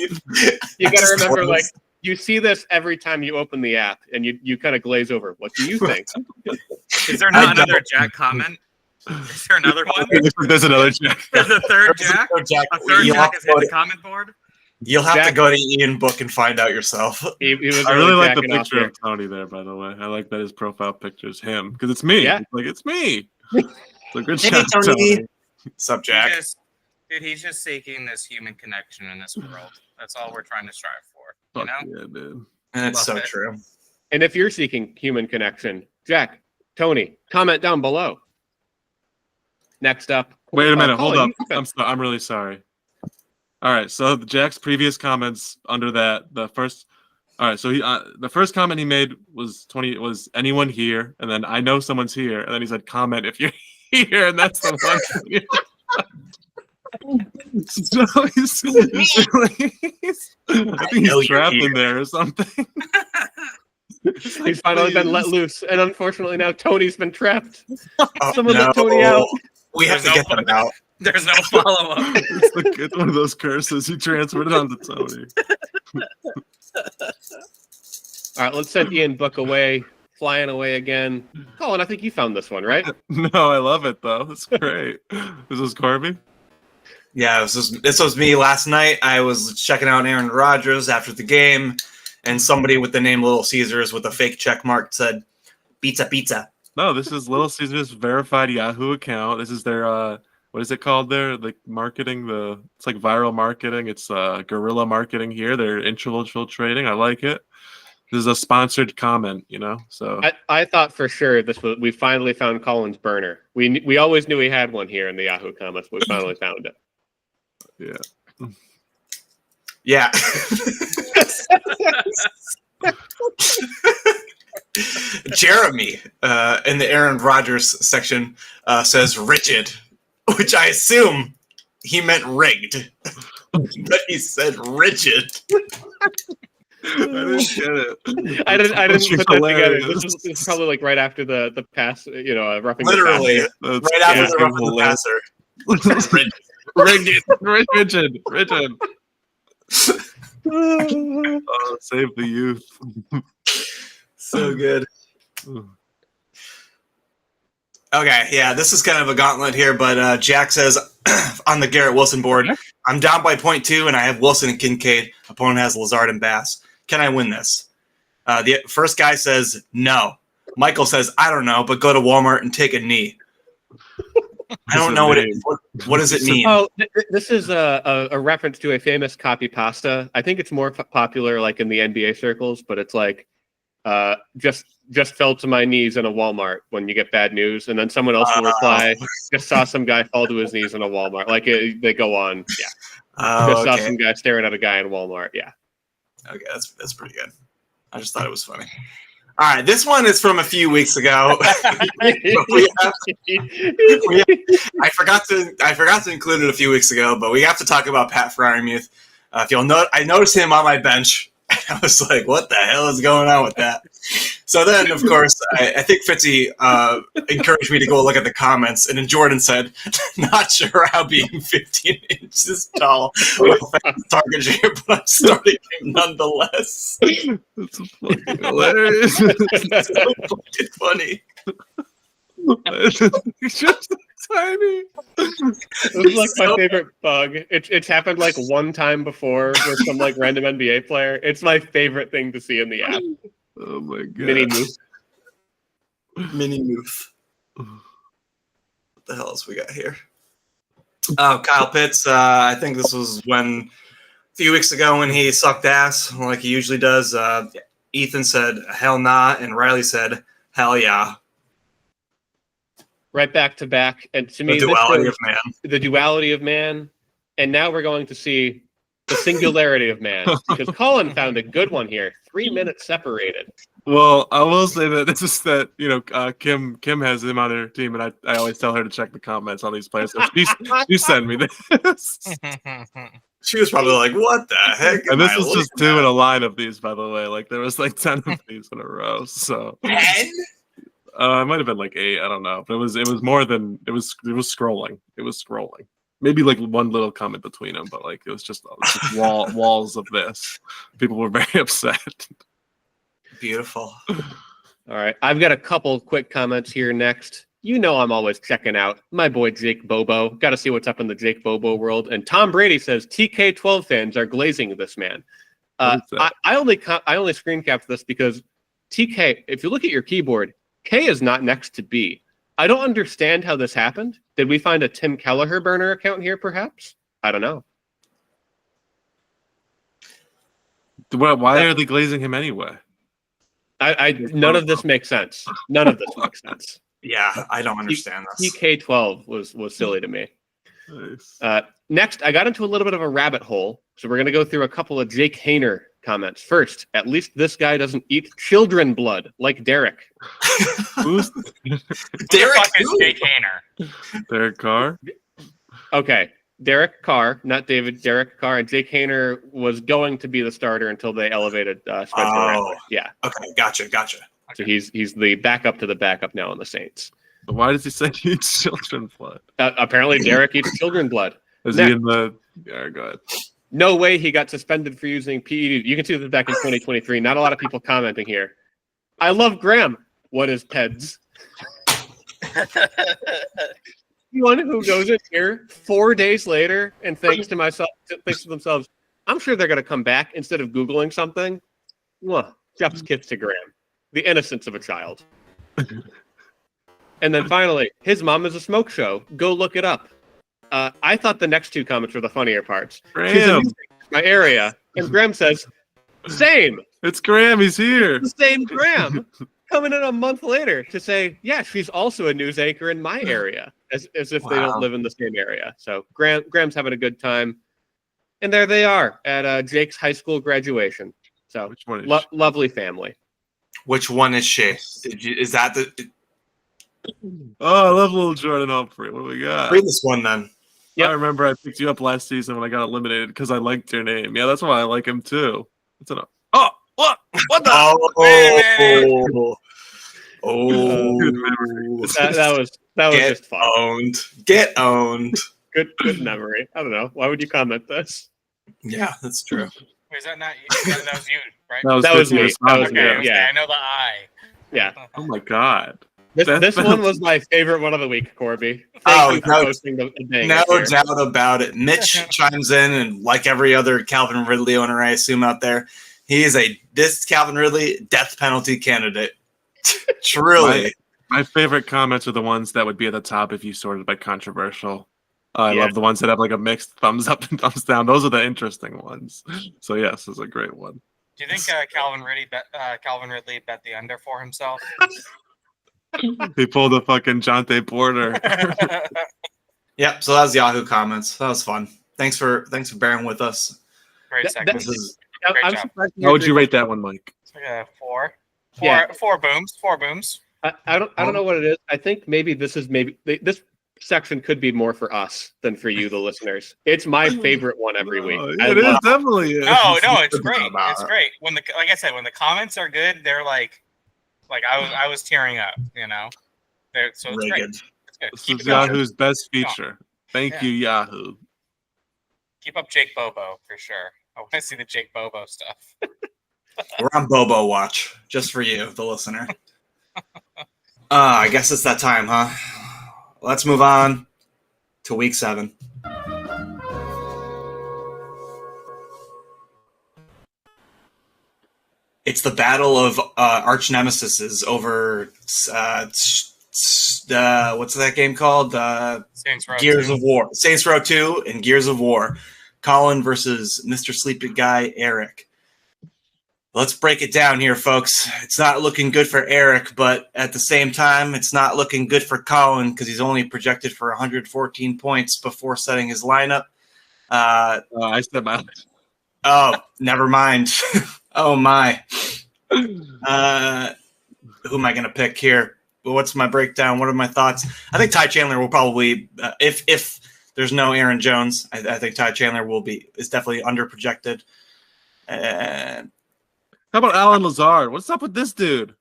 you got to remember, like, you see this every time you open the app, and you kind of glaze over. What do you think? Is there not another Jack comment? Is there another one? There's another Jack. There's a third Jack? A third Jack is in the comment board? You'll have to Jack- go to Ian Book and find out yourself. He was I really like the jacking off picture here. of Tony there, by the way. I like that his profile picture is him because it's me. Yeah. It's me. So good Hey, job, Tony. Tony. Sup, Jack? He's just seeking this human connection in this world. That's all we're trying to strive for. You Fuck know? yeah, dude. That's Love so it. true. And if you're seeking human connection, Jack, Tony, comment down below. Next up. Wait a minute. Hold Colin, up. I'm really sorry. All right. So Jack's previous comments under that, the first. All right. So the first comment he made was anyone here, and then I know someone's here, and then he said comment if you're here, and that's the one. So I think he's trapped in there or something. He's finally been let loose, and unfortunately now Tony's been trapped. Oh, Someone let Tony out. We have to There's get no them out. There's no follow-up. It's one of those curses. He transferred it onto Tony. All right, let's send Ian Book away, flying away again. Colin, I think you found this one, right? No, I love it though. It's great. This is Corby. Yeah, this was me last night. I was checking out Aaron Rodgers after the game, and somebody with the name Little Caesars with a fake check mark said, "Pizza, pizza." No, this is Little Caesars verified Yahoo account. This is their what is it called there? Like marketing, it's like viral marketing. It's guerrilla marketing here. They're infiltrating. I like it. This is a sponsored comment, So I thought for sure we finally found Colin's burner. We always knew he had one here in the Yahoo comments, but we finally found it. Yeah. Jeremy in the Aaron Rodgers section says rigid, which I assume he meant rigged, but he said rigid. I didn't get it. I didn't put that together. Hilarious. This is probably like right after the pass, roughing Literally, the right after the rough of the passer. Rigid. Oh, save the youth. So good. Okay, yeah, this is kind of a gauntlet here, but Jack says on the Garrett Wilson board, I'm down by 0.2 and I have Wilson and Kincaid. Opponent has Lazard and Bass. Can I win this? The first guy says no. Michael says, I don't know, but go to Walmart and take a knee. I don't know what does it mean? Oh, this is a reference to a famous copy pasta. I think it's more popular like in the NBA circles, but it's like just fell to my knees in a Walmart when you get bad news, and then someone else will reply, just saw some guy fall to his knees in a Walmart. Like they go on, just saw some guy staring at a guy in Walmart. Yeah. Okay, that's pretty good. I just thought it was funny. All right, this one is from a few weeks ago. I forgot to include it a few weeks ago, but we have to talk about Pat Fryermuth. If you'll note, I noticed him on my bench. I was like, what the hell is going on with that? So then, of course, I think Fitzy encouraged me to go look at the comments, and then Jordan said, not sure how being 15 inches tall will affect target share, but I'm starting him nonetheless. That's fucking hilarious. It's so fucking funny. It's just tiny. This is like my favorite bug. It's happened like one time before with some like random NBA player. It's my favorite thing to see in the app. Oh my god. Mini move. What the hell else we got here? Oh, Kyle Pitts. I think this was a few weeks ago when he sucked ass like he usually does. Ethan said hell nah, and Riley said hell yeah. Right back to back, and to me, The duality of man. The duality of man, and now we're going to see the singularity of man, because Colin found a good one here. 3 minutes separated. Well, I will say that it's just that Kim has him on her team, and I always tell her to check the comments on these players. So she sent me this. She was probably like, "What the heck?" And this is just 2 in a line of these, by the way. Like there was like 10 of these in a row. So 10? It might have been like 8. I don't know, but it was more than it was scrolling. It was scrolling. Maybe like one little comment between them, but like it was just walls of this. People were very upset. Beautiful. All right, I've got a couple quick comments here next. You know I'm always checking out my boy Jake Bobo. Got to see what's up in the Jake Bobo world. And Tom Brady says TK12 fans are glazing this man. I only screen capped this because TK, if you look at your keyboard, K is not next to B. I don't understand how this happened. Did we find a Tim Kelleher burner account here, perhaps? I don't know. Why are they glazing him anyway? None of this makes sense. None of this makes sense. Yeah, I don't understand this. TK12 was silly to me. Nice. Next, I got into a little bit of a rabbit hole, so we're going to go through a couple of Jake Hayner comments. First, at least this guy doesn't eat children blood like Derek. Who's Derek is Jake Hayner. Derek Carr? Okay, Derek Carr, not David. Derek Carr, and Jake Hayner was going to be the starter until they elevated Spencer Rattler. Yeah. Okay, gotcha. So he's the backup to the backup now on the Saints. But why does he say he eats children blood? Apparently, Derek eats children blood. Is he in the? Yeah, go ahead. No way he got suspended for using PED. You can see this back in 2023. Not a lot of people commenting here. I love Graham. What is PEDS? Anyone who goes in here 4 days later and thinks to themselves, I'm sure they're going to come back instead of Googling something. Well, Jeff's kiss to Graham. The innocence of a child. And then finally, his mom is a smoke show. Go look it up. I thought the next two comments were the funnier parts. She's in my area, and Graham says, "Same." It's Graham. He's here. The same Graham coming in a month later to say, "Yeah, she's also a news anchor in my area," as if they don't live in the same area. So Graham's having a good time, and there they are at Jake's high school graduation. So Which one is lovely family. Which one is she? Is that the? Oh, I love little Jordan Humphrey. What do we got? Read this one then. Yep. I remember I picked you up last season when I got eliminated because I liked your name. Yeah, that's why I like him too. It's what? What the? That was just fun. Get owned. Good memory. I don't know. Why would you comment this? Yeah, that's true. Wait, is that not you? That was you, right? That was me. Okay, Yeah. I know the I. Yeah. Oh my god. This one was my favorite one of the week, Corby. Thank you for posting the dang No here. doubt about it. Mitch chimes in, and like every other Calvin Ridley owner, I assume out there, he is this Calvin Ridley death penalty candidate. Truly. My favorite comments are the ones that would be at the top if you sorted by controversial. I love the ones that have like a mixed thumbs up and thumbs down. Those are the interesting ones. So yes, it's a great one. Do you think Calvin Ridley bet the under for himself? He pulled a fucking Jonte Porter. Yep. So that was Yahoo comments. That was fun. Thanks for bearing with us. Great segment. This is I'm job. surprised How would you rate that one, Mike? Four. Yeah. Four booms. Four booms. I don't know what it is. I think this section could be more for us than for you, the listeners. It's my favorite one every week. It is definitely. No, it's great. It's great. Like I said, when the comments are good, they're like I was tearing up. You know. So it's great. It's good. This is Yahoo's best feature. Thank you, Yahoo. Keep up Jake Bobo for sure. I want to see the Jake Bobo stuff. We're on Bobo watch just for you, the listener. I guess it's that time, huh? Let's move on to week 7. It's the battle of arch nemesis over what's that game called? Saints Row Gears 2. of War. Saints Row 2 and Gears of War. Colin versus Mr. Sleepy Guy Eric. Let's break it down here, folks. It's not looking good for Eric, but at the same time, it's not looking good for Colin because he's only projected for 114 points before setting his lineup. I said my. Oh, never mind. Oh, my. Who am I going to pick here? What's my breakdown? What are my thoughts? I think Ty Chandler will probably, if there's no Aaron Jones, I think Ty Chandler is definitely underprojected. How about Alan Lazard? What's up with this dude?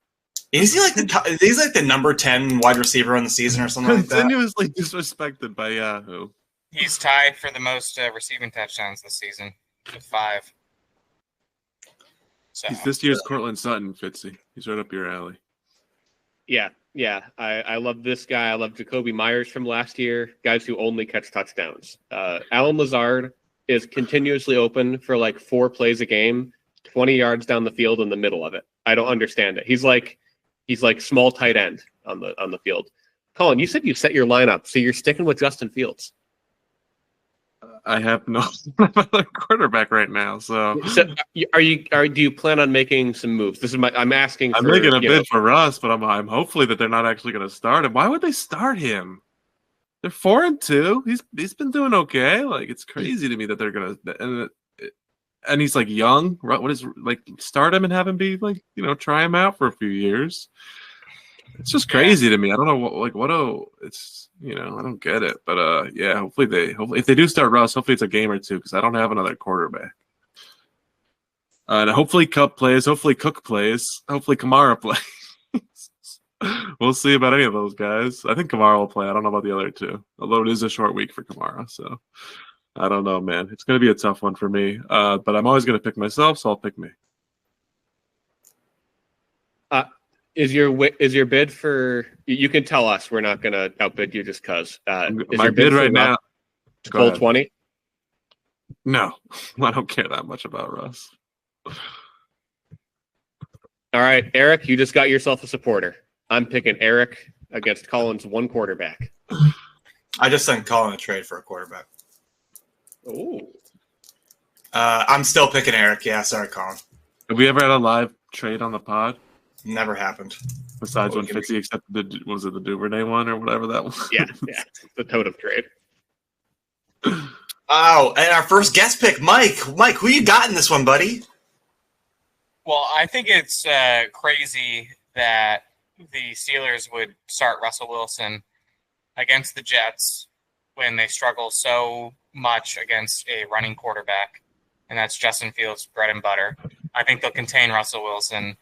Is he like he's like the number 10 wide receiver on the season or something like that? Continuously disrespected by Yahoo. He's tied for the most receiving touchdowns this season with 5. So He's this year's Cortland Sutton, Fitzy. He's right up your alley. Yeah, Yeah, I love this guy. I love Jacoby Myers from last year, guys who only catch touchdowns. Alan Lazard is continuously open for like 4 plays a game, 20 yards down the field in the middle of it. I don't understand it. He's like small tight end on the field. Colin, you said you set your lineup, so you're sticking with Justin Fields. I have no other quarterback right now, so do you plan on making some moves? This is I'm asking. I'm making a bid for Russ, but I'm hopefully that they're not actually going to start him. Why would they start him? They're 4-2. He's been doing okay. Like, it's crazy to me that they're gonna and he's like young. What is like start him and have him be like try him out for a few years. It's just crazy to me. I don't know it's I don't get it. But yeah, hopefully if they do start Russ, hopefully it's a game or two because I don't have another quarterback. And hopefully Cup plays, hopefully Cook plays, hopefully Kamara plays. We'll see about any of those guys. I think Kamara will play. I don't know about the other two. Although it is a short week for Kamara, so I don't know, man. It's gonna be a tough one for me. But I'm always gonna pick myself, so I'll pick me. Is your bid for? You can tell us. We're not going to outbid you just because. My bid right now. Full 20. No, I don't care that much about Russ. All right, Eric, you just got yourself a supporter. I'm picking Eric against Colin's one quarterback. I just sent Colin a trade for a quarterback. Ooh. I'm still picking Eric. Yeah, sorry, Colin. Have we ever had a live trade on the pod? Never happened. Besides when Fitzy accepted the Duvernay one or whatever that was? Yeah, the totem trade. Oh, and our first guest pick, Mike. Mike, who you got in this one, buddy? Well, I think it's crazy that the Steelers would start Russell Wilson against the Jets when they struggle so much against a running quarterback, and that's Justin Fields' bread and butter. I think they'll contain Russell Wilson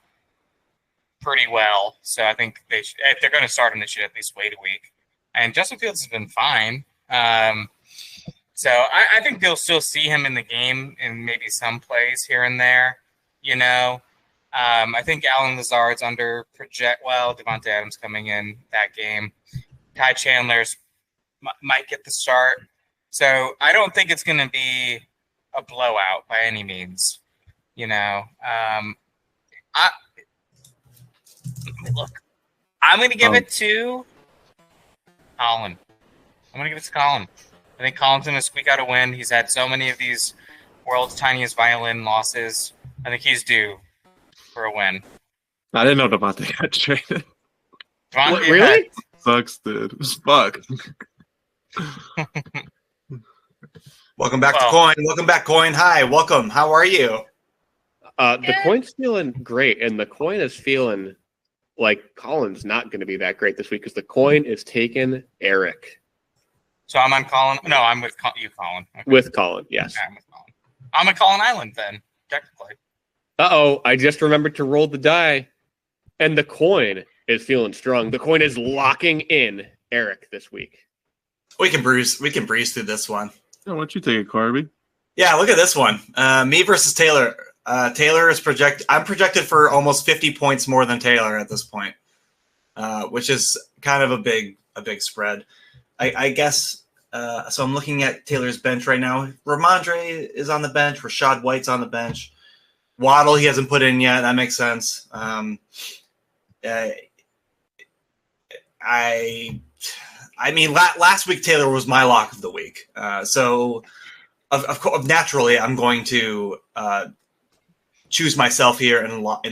pretty well, so I think if they're going to start him, they should at least wait a week. And Justin Fields has been fine. So I think they'll still see him in the game in maybe some plays here and there, I think Alan Lazard's under project. Well, Devontae Adams coming in that game. Ty Chandler's might get the start. So I don't think it's going to be a blowout by any means. Look, I'm going to give it to Colin. I'm going to give it to Colin. I think Colin's going to squeak out a win. He's had so many of these world's tiniest violin losses. I think he's due for a win. I didn't know Devontae got traded. What, really? Sucks, dude. Fuck. Welcome back to Coin. Welcome back, Coin. Hi, welcome. How are you? The Coin's feeling great, and the Coin is feeling like Colin's not going to be that great this week because the Coin is taking Eric. So I'm on Colin. No, I'm with you, Colin. Okay. With Colin, yes. Okay, I'm with Colin. I'm at Colin Island then, technically. Uh-oh, I just remembered to roll the die, and the Coin is feeling strong. The Coin is locking in Eric this week. We can breeze through this one. Oh, why don't you take it, Corby? Yeah, look at this one. Me versus Taylor. Taylor is I'm projected for almost 50 points more than Taylor at this point, which is kind of a big spread. I guess. So I'm looking at Taylor's bench right now. Ramondre is on the bench. Rashad White's on the bench. Waddle he hasn't put in yet. That makes sense. I mean, last week Taylor was my lock of the week. So, of course, naturally, I'm going to choose myself here and lock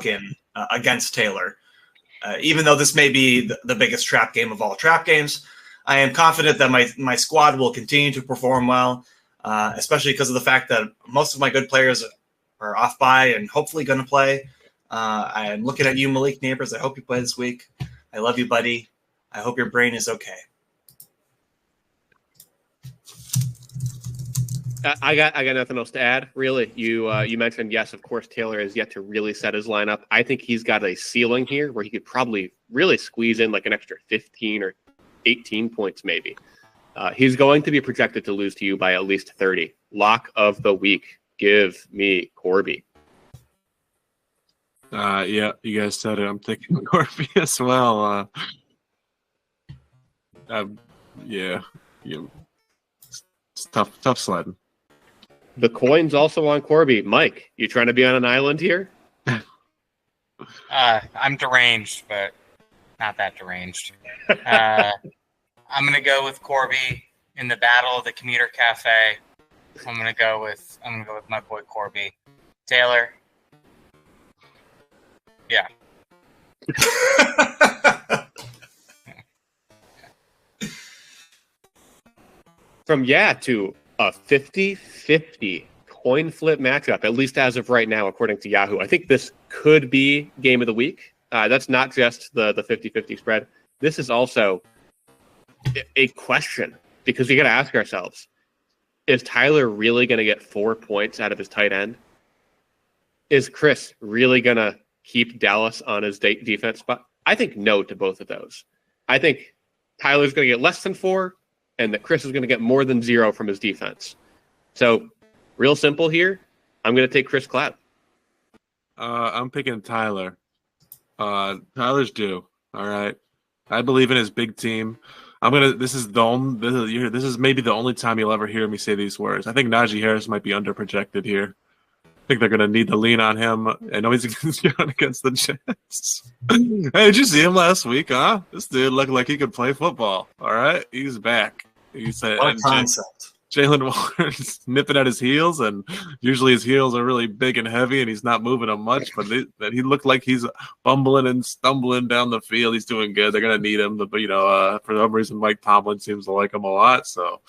in against Taylor. Even though this may be the biggest trap game of all trap games, I am confident that my squad will continue to perform well, especially because of the fact that most of my good players are off by and hopefully going to play. I am looking at you, Malik Neighbors. I hope you play this week. I love you, buddy. I hope your brain is okay. I got nothing else to add. Really, you mentioned yes, of course, Taylor has yet to really set his lineup. I think he's got a ceiling here where he could probably really squeeze in like an extra 15 or 18 points, maybe. He's going to be projected to lose to you by at least 30. Lock of the week. Give me Corby. Yeah, you guys said it. I'm thinking Corby as well. Yeah, it's tough sledding. The coin's also on Corby. Mike, you trying to be on an island here? I'm deranged, but not that deranged. I'm gonna go with Corby in the battle of the commuter cafe. I'm gonna go with my boy Corby. Taylor. Yeah. From to a 50-50 coin flip matchup, at least as of right now, according to Yahoo. I think this could be game of the week. That's not just the 50-50 spread. This is also a question, because we got to ask ourselves, is Tyler really going to get 4 points out of his tight end? Is Chris really going to keep Dallas on his defense spot? I think no to both of those. I think Tyler's going to get less than 4, and that Chris is going to get more than 0 from his defense. So, real simple here. I'm going to take Chris Cloud. I'm picking Tyler. Tyler's due. All right. I believe in his big team. This is maybe the only time you'll ever hear me say these words. I think Najee Harris might be underprojected here. I think they're going to need to lean on him. I know he's against the Jets. Hey, did you see him last week, huh? This dude looked like he could play football. All right? He's back. He said, what a concept. Jalen Warren's nipping at his heels, and usually his heels are really big and heavy, and he's not moving them much, but he looked like he's bumbling and stumbling down the field. He's doing good. They're going to need him. But, for some reason, Mike Tomlin seems to like him a lot, so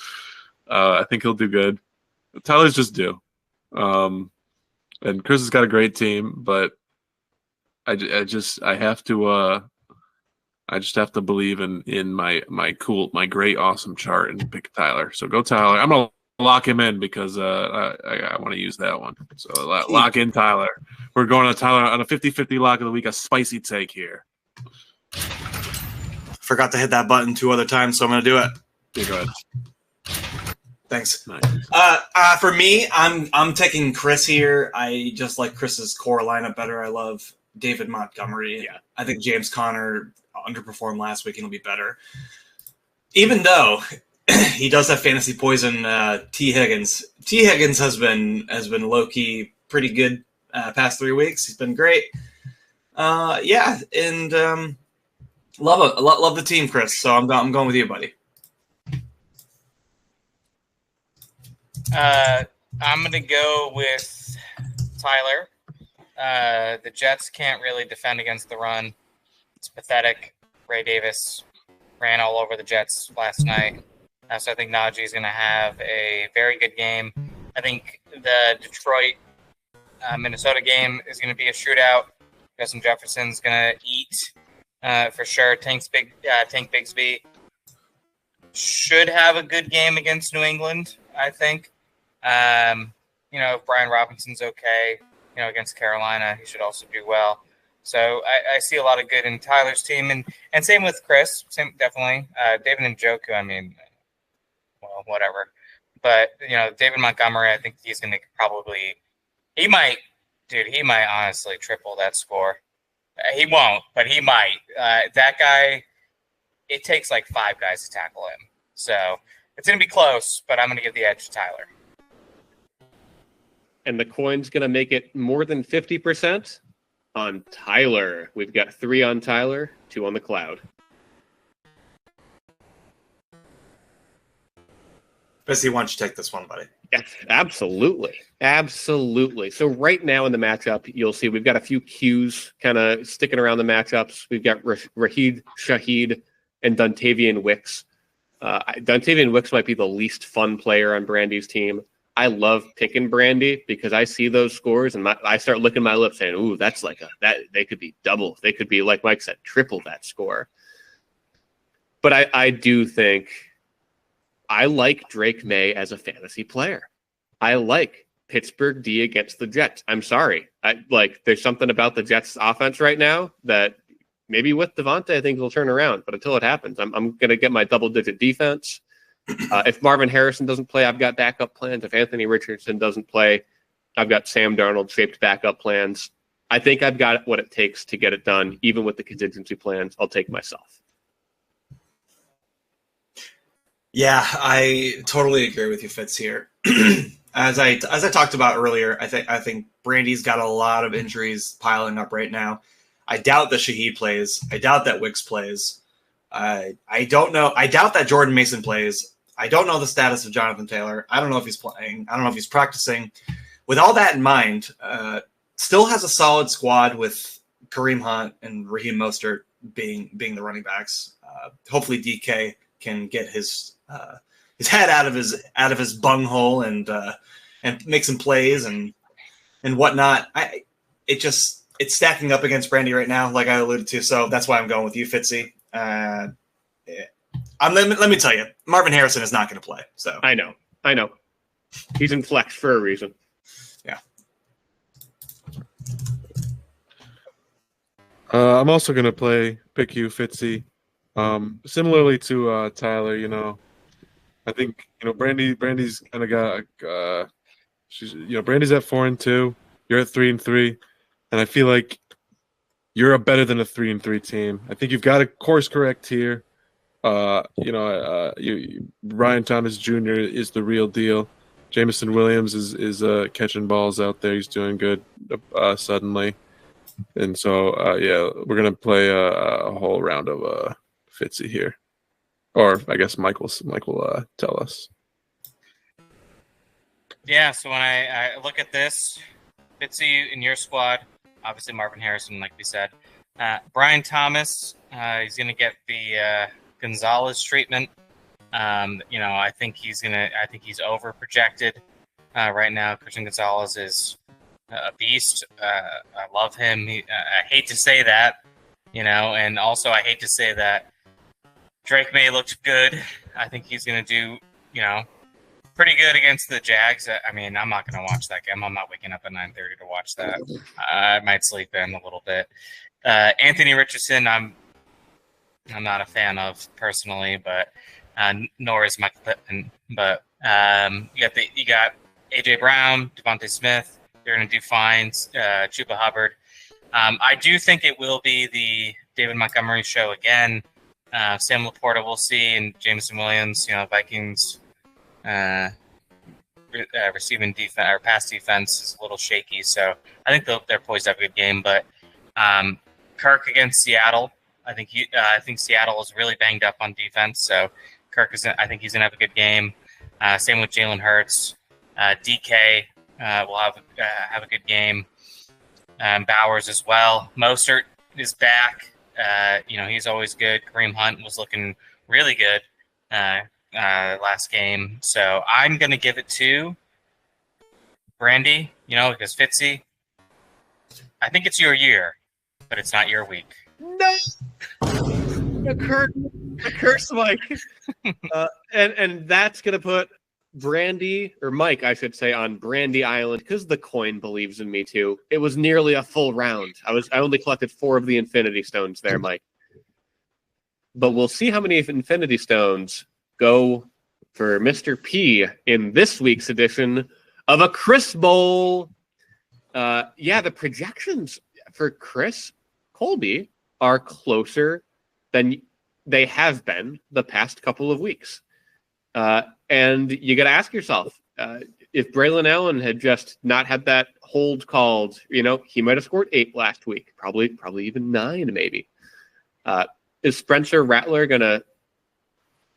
I think he'll do good. Tyler's just due. And Chris has got a great team, but I just have to believe in my great awesome chart and pick Tyler. So go Tyler. I'm gonna lock him in because I want to use that one. So lock in Tyler. We're going to Tyler on a 50-50 lock of the week. A spicy take here. Forgot to hit that button 2 other times, so I'm gonna do it. Yeah, go ahead. Thanks. Nice. For me, I'm taking Chris here. I just like Chris's core lineup better. I love David Montgomery. Yeah. I think James Conner underperformed last week and will be better. Even though he does have fantasy poison, T. Higgins. T. Higgins has been low key pretty good past 3 weeks. He's been great. Love the team, Chris. So I'm going with you, buddy. I'm going to go with Tyler. The Jets can't really defend against the run. It's pathetic. Ray Davis ran all over the Jets last night. So I think Najee is going to have a very good game. I think the Detroit Minnesota game is going to be a shootout. Justin Jefferson's going to eat for sure. Tank Bigsby should have a good game against New England, I think. If Brian Robinson's okay, against Carolina, he should also do well. So I see a lot of good in Tyler's team, and same with Chris. Definitely. David Njoku, whatever. But David Montgomery, I think he's going to he might honestly triple that score. He won't, but he might. That guy, it takes like 5 guys to tackle him. So it's going to be close, but I'm going to give the edge to Tyler. And the coin's going to make it more than 50% on Tyler. We've got 3 on Tyler, 2 on the Cloud. Fitzy, why don't you take this one, buddy? Yeah, absolutely. Absolutely. So right now in the matchup, you'll see we've got a few cues kind of sticking around the matchups. We've got Raheed Shaheed and Dontavian Wicks. Dontavian Wicks might be the least fun player on Brandy's team. I love picking Brandy because I see those scores and I start licking my lips saying, ooh, that's they could be double. They could be, like Mike said, triple that score. But I do think I like Drake May as a fantasy player. I like Pittsburgh D against the Jets. I'm sorry. There's something about the Jets offense right now that maybe with Devontae, I think will turn around. But until it happens, I'm going to get my double-digit defense. If Marvin Harrison doesn't play, I've got backup plans. If Anthony Richardson doesn't play, I've got Sam Darnold-shaped backup plans. I think I've got what it takes to get it done, even with the contingency plans. I'll take myself. Yeah, I totally agree with you, Fitz, here. As I talked about earlier, I think Brandy's got a lot of injuries piling up right now. I doubt that Shaheed plays. I doubt that Wicks plays. I don't know. I doubt that Jordan Mason plays. I don't know the status of Jonathan Taylor. I don't know if he's playing. I don't know if he's practicing. With all that in mind, still has a solid squad with Kareem Hunt and Raheem Mostert being the running backs. Hopefully DK can get his head out of his bunghole and make some plays and whatnot. It's stacking up against Brandy right now, like I alluded to. So that's why I'm going with you, Fitzy. Let me tell you, Marvin Harrison is not going to play. So I know. He's in flex for a reason. Yeah. I'm also going to pick you, Fitzy. Similarly to Tyler, I think Brandy's kind of got Brandy's at 4-2. You're at 3-3, and I feel like you're better than a 3-3 team. I think you've got a course correct here. Ryan Thomas Jr. is the real deal. Jameson Williams is catching balls out there. He's doing good suddenly, and so we're gonna play a whole round of Fitzy here, or I guess Mike will tell us. Yeah, so when I look at this, Fitzy in your squad, obviously Marvin Harrison, like we said. Brian Thomas, he's going to get the Gonzalez treatment. I think he's over projected right now. Christian Gonzalez is a beast. I love him. I hate to say that, and also I hate to say that Drake May looked good. I think he's going to do, pretty good against the Jags. I mean, I'm not going to watch that game. I'm not waking up at 9:30 to watch that. I might sleep in a little bit. Anthony Richardson, I'm not a fan of personally, but nor is Michael Pittman. But you got AJ Brown, Devontae Smith. They're going to do fine. Chuba Hubbard. I do think it will be the David Montgomery show again. Sam Laporta, we'll see, and Jameson Williams. Vikings. Receiving defense or pass defense is a little shaky, so I think they're poised to have a good game. But Kirk against Seattle, I think Seattle is really banged up on defense, so I think he's gonna have a good game. Same with Jalen Hurts. DK will have a good game. Bowers as well. Mostert is back. He's always good. Kareem Hunt was looking really good last game. So I'm going to give it to Brandy, because Fitzy, I think it's your year, but it's not your week. No! The curse, Mike. And that's going to put Brandy, or Mike, I should say, on Brandy Island, because the coin believes in me too. It was nearly a full round. I only collected 4 of the Infinity Stones there, Mike. But we'll see how many Infinity Stones go for Mr. P in this week's edition of a Chris Bowl. The projections for Chris Colby are closer than they have been the past couple of weeks. And you got to ask yourself, if Braylon Allen had just not had that hold called, he might have scored 8 last week, probably even 9 maybe. Is Spencer Rattler going to?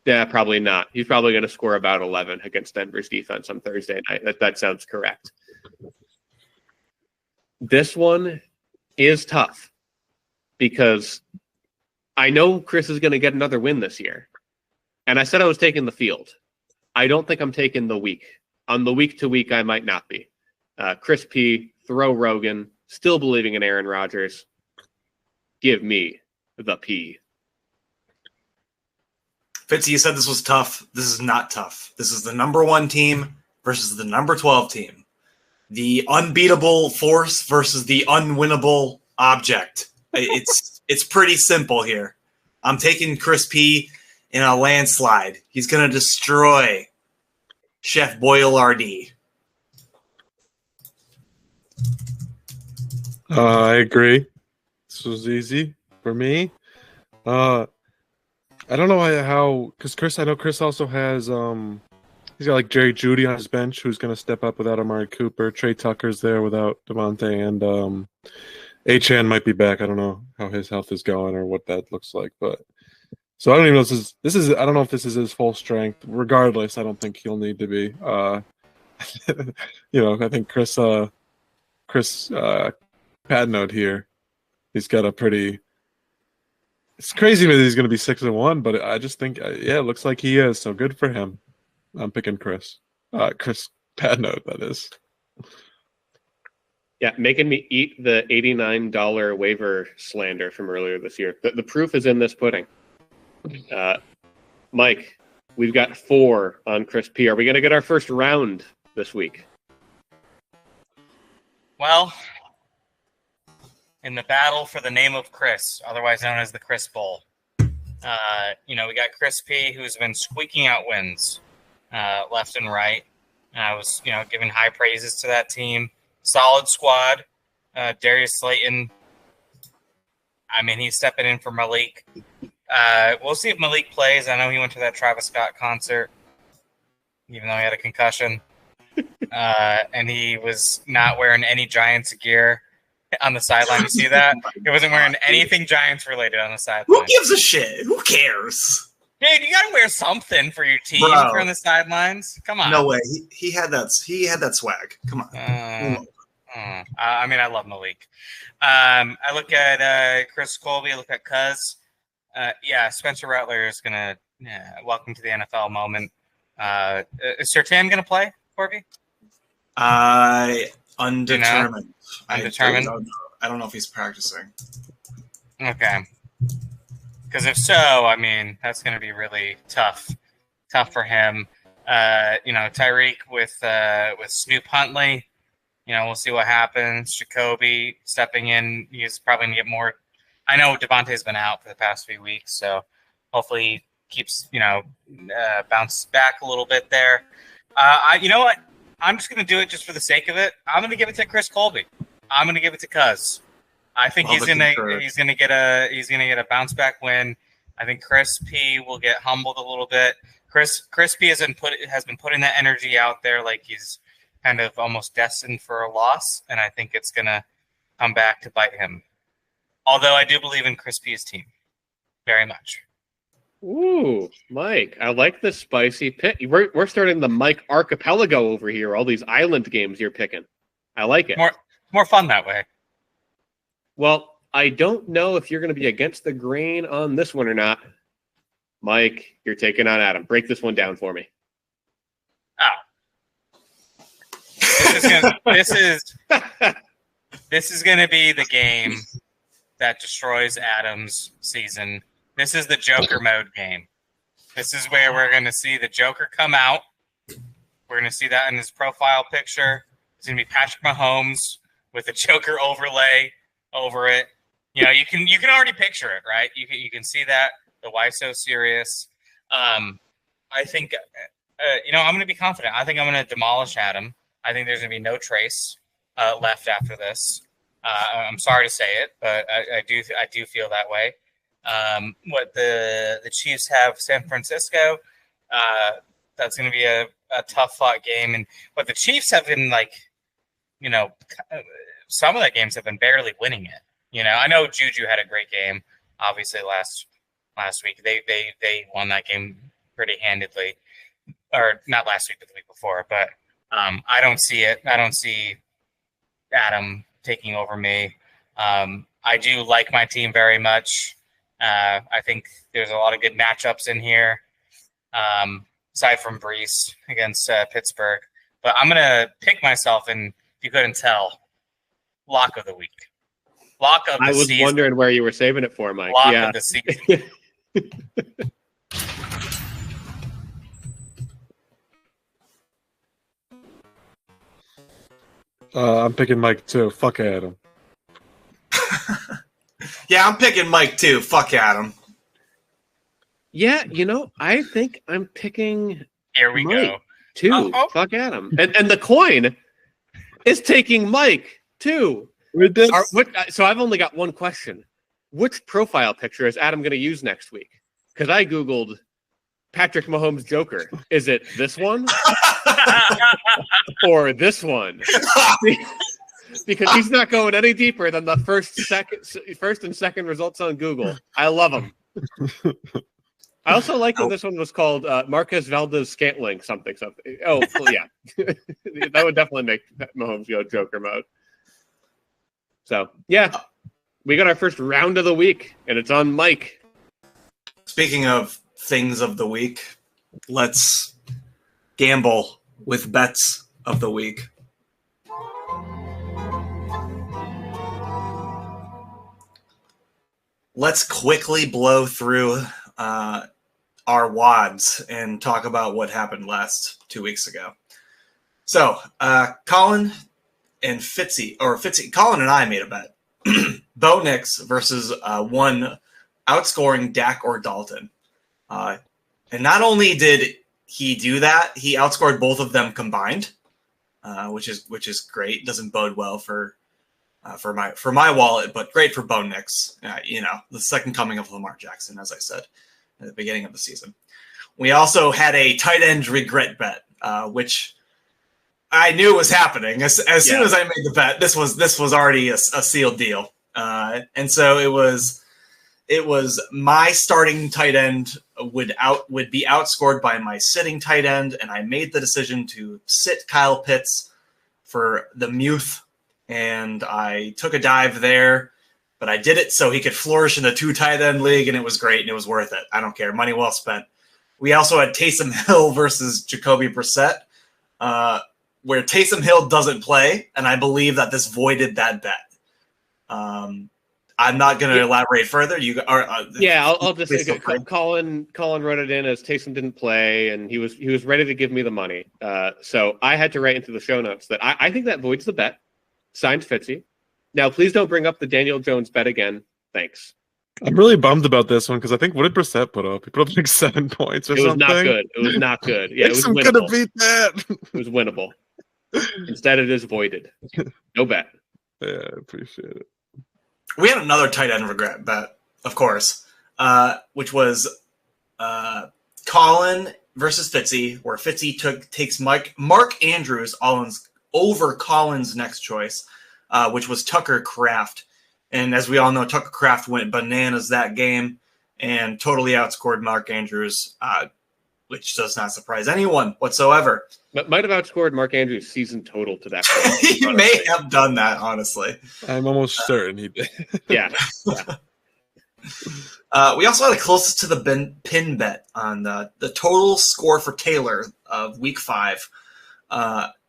Yeah, probably not. He's probably going to score about 11 against Denver's defense on Thursday night. That sounds correct. This one is tough because I know Chris is going to get another win this year. And I said I was taking the field. I don't think I'm taking the week. On the week-to-week, I might not be. Chris P, throw Rogan, still believing in Aaron Rodgers. Give me the P. Fitzy, you said this was tough. This is not tough. This is the number 1 team versus the number 12 team. The unbeatable force versus the unwinnable object. It's pretty simple here. I'm taking Chris P in a landslide. He's going to destroy Chef Boyardee. I agree. This was easy for me. I don't know how because Chris. I know Chris also has he's got like Jerry Jeudy on his bench, who's going to step up without Amari Cooper. Trey Tucker's there without Devontae, and Achan might be back. I don't know how his health is going or what that looks like, but so I don't even know if this is I don't know if this is his full strength. Regardless, I don't think he'll need to be. I think Chris Patnode here, he's got a pretty. It's crazy that he's going to be 6-1, but I just think, it looks like he is. So good for him. I'm picking Chris. Chris Padnote, that is. Yeah, making me eat the $89 waiver slander from earlier this year. The proof is in this pudding. Mike, we've got 4 on Chris P. Are we going to get our first round this week? Well, in the battle for the name of Chris, otherwise known as the Chris Bowl, we got Chris P, who's been squeaking out wins left and right. I was, giving high praises to that team. Solid squad. Darius Slayton, he's stepping in for Malik. We'll see if Malik plays. I know he went to that Travis Scott concert, even though he had a concussion. And he was not wearing any Giants gear on the sideline. You see that? He wasn't wearing anything Giants related on the sideline. Who gives a shit? Who cares? Dude, you gotta wear something for your team on the sidelines. Come on. No way. He had that. He had that swag. Come on. I love Malik. I look at Chris Colby. I look at Cuz. Spencer Rattler is gonna welcome to the NFL moment. Is Surtain gonna play, Corby? Undetermined. Undetermined? I don't know if he's practicing. Okay. Because if so, that's going to be really tough for him. Tyreek with Snoop Huntley. We'll see what happens. Jacoby stepping in. He's probably going to get more. I know Devontae's been out for the past few weeks, so hopefully he keeps, bounce back a little bit there. You know what? I'm just going to do it just for the sake of it. I'm going to give it to Chris Colby. I'm going to give it to Cuz. I think he's going to get a bounce back win. I think Chris P will get humbled a little bit. Chris P has been putting that energy out there like he's kind of almost destined for a loss, and I think it's going to come back to bite him. Although I do believe in Chris P's team very much. Ooh, Mike, I like the spicy pick. We're starting the Mike archipelago over here. All these island games you're picking. I like it. More fun that way. Well, I don't know if you're going to be against the grain on this one or not. Mike, you're taking on Adam. Break this one down for me. Oh. This is going to be the game that destroys Adam's season. This is the Joker mode game. This is where we're going to see the Joker come out. We're going to see that in his profile picture. It's going to be Patrick Mahomes with a Joker overlay over it. You can already picture it, right? You can see that. The why so serious. I think, I'm going to be confident. I think I'm going to demolish Adam. I think there's going to be no trace left after this. I'm sorry to say it, but I do feel that way. What the Chiefs have San Francisco, that's going to be a tough fought game. And what the Chiefs have been some of the games have been barely winning it. I know Juju had a great game, obviously last week. They won that game pretty handedly, or not last week, but the week before. But I don't see it. I don't see Adam taking over me. I do like my team very much. I think there's a lot of good matchups in here, aside from Brees against Pittsburgh. But I'm going to pick myself, and if you couldn't tell, lock of the week. Lock of the season. I was wondering where you were saving it for, Mike. Lock of the season. I'm picking Mike too. Fuck Adam. Yeah, I'm picking Mike too. Fuck Adam. Yeah, I think I'm picking Here we Mike go. Too. Fuck Adam. And the coin is taking Mike too. We did. So I've only got one question. Which profile picture is Adam going to use next week? Because I Googled Patrick Mahomes Joker. Is it this one? Or this one? Because he's not going any deeper than the first and second results on Google. I love him. I also like that this one was called Marquez Valdez Scantling something. Oh, well, yeah. That would definitely make Mahomes go Joker mode. So, yeah. We got our first round of the week, and it's on Mike. Speaking of things of the week, let's gamble with bets of the week. Let's quickly blow through our wads and talk about what happened last 2 weeks ago. So, Colin and Colin and I made a bet. Bo Nix versus one outscoring Dak or Dalton. And not only did he do that, he outscored both of them combined, which is great. Doesn't bode well for my wallet, but great for Bo Nix. The second coming of Lamar Jackson, as I said at the beginning of the season. We also had a tight end regret bet, which I knew was happening as soon as I made the bet. This was already a sealed deal, and so it was my starting tight end would be outscored by my sitting tight end, and I made the decision to sit Kyle Pitts for the Muth, and I took a dive there, but I did it so he could flourish in the 2 tight end league, and it was great and it was worth it. I don't care, money well spent. We also had Taysom Hill versus Jacoby Brissett, where Taysom Hill doesn't play, and I believe that this voided that bet. I'm not going to elaborate further. I'll just say Colin wrote it in as Taysom didn't play, and he was ready to give me the money. So I had to write into the show notes that I think that voids the bet. Signed, Fitzy. Now, please don't bring up the Daniel Jones bet again. Thanks. I'm really bummed about this one because I think what did Brissett put up? He put up like 7 points or something. It was not good. Yeah, it was winnable. Could have beat that. It was winnable. Instead, it is voided. No bet. Yeah, I appreciate it. We had another tight end regret bet, of course, which was Colin versus Fitzy, where Fitzy takes Mark Andrews over Colin's next choice, which was Tucker Kraft. And as we all know, Tucker Kraft went bananas that game and totally outscored Mark Andrews, which does not surprise anyone whatsoever. But might have outscored Mark Andrews' season total to that point. He may have done that, honestly. I'm almost certain he did. Yeah. We also had a closest to the pin bet on the total score for Taylor of week 5,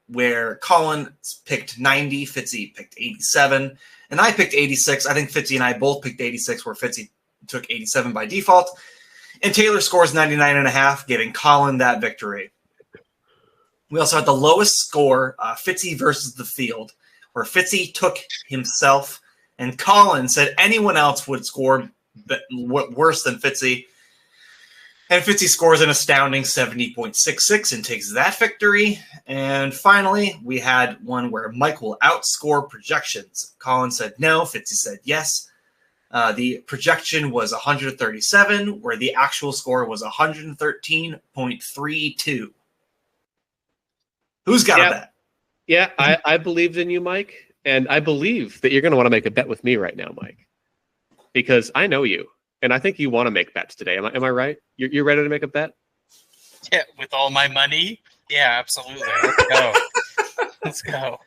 where Colin picked 90, Fitzy picked 87, and I picked 86. I think Fitzy and I both picked 86, where Fitzy took 87 by default. And Taylor scores 99.5, giving Colin that victory. We also had the lowest score, Fitzy versus the field, where Fitzy took himself, and Colin said anyone else would score worse than Fitzy. And Fitzy scores an astounding 70.66 and takes that victory. And finally, we had one where Mike will outscore projections. Colin said no, Fitzy said yes. The projection was 137, where the actual score was 113.32. Who's got a bet? Yeah, I believed in you, Mike, and I believe that you're going to want to make a bet with me right now, Mike, because I know you, and I think you want to make bets today. Am I right? You're ready to make a bet? Yeah, with all my money? Yeah, absolutely. Let's go. Let's go.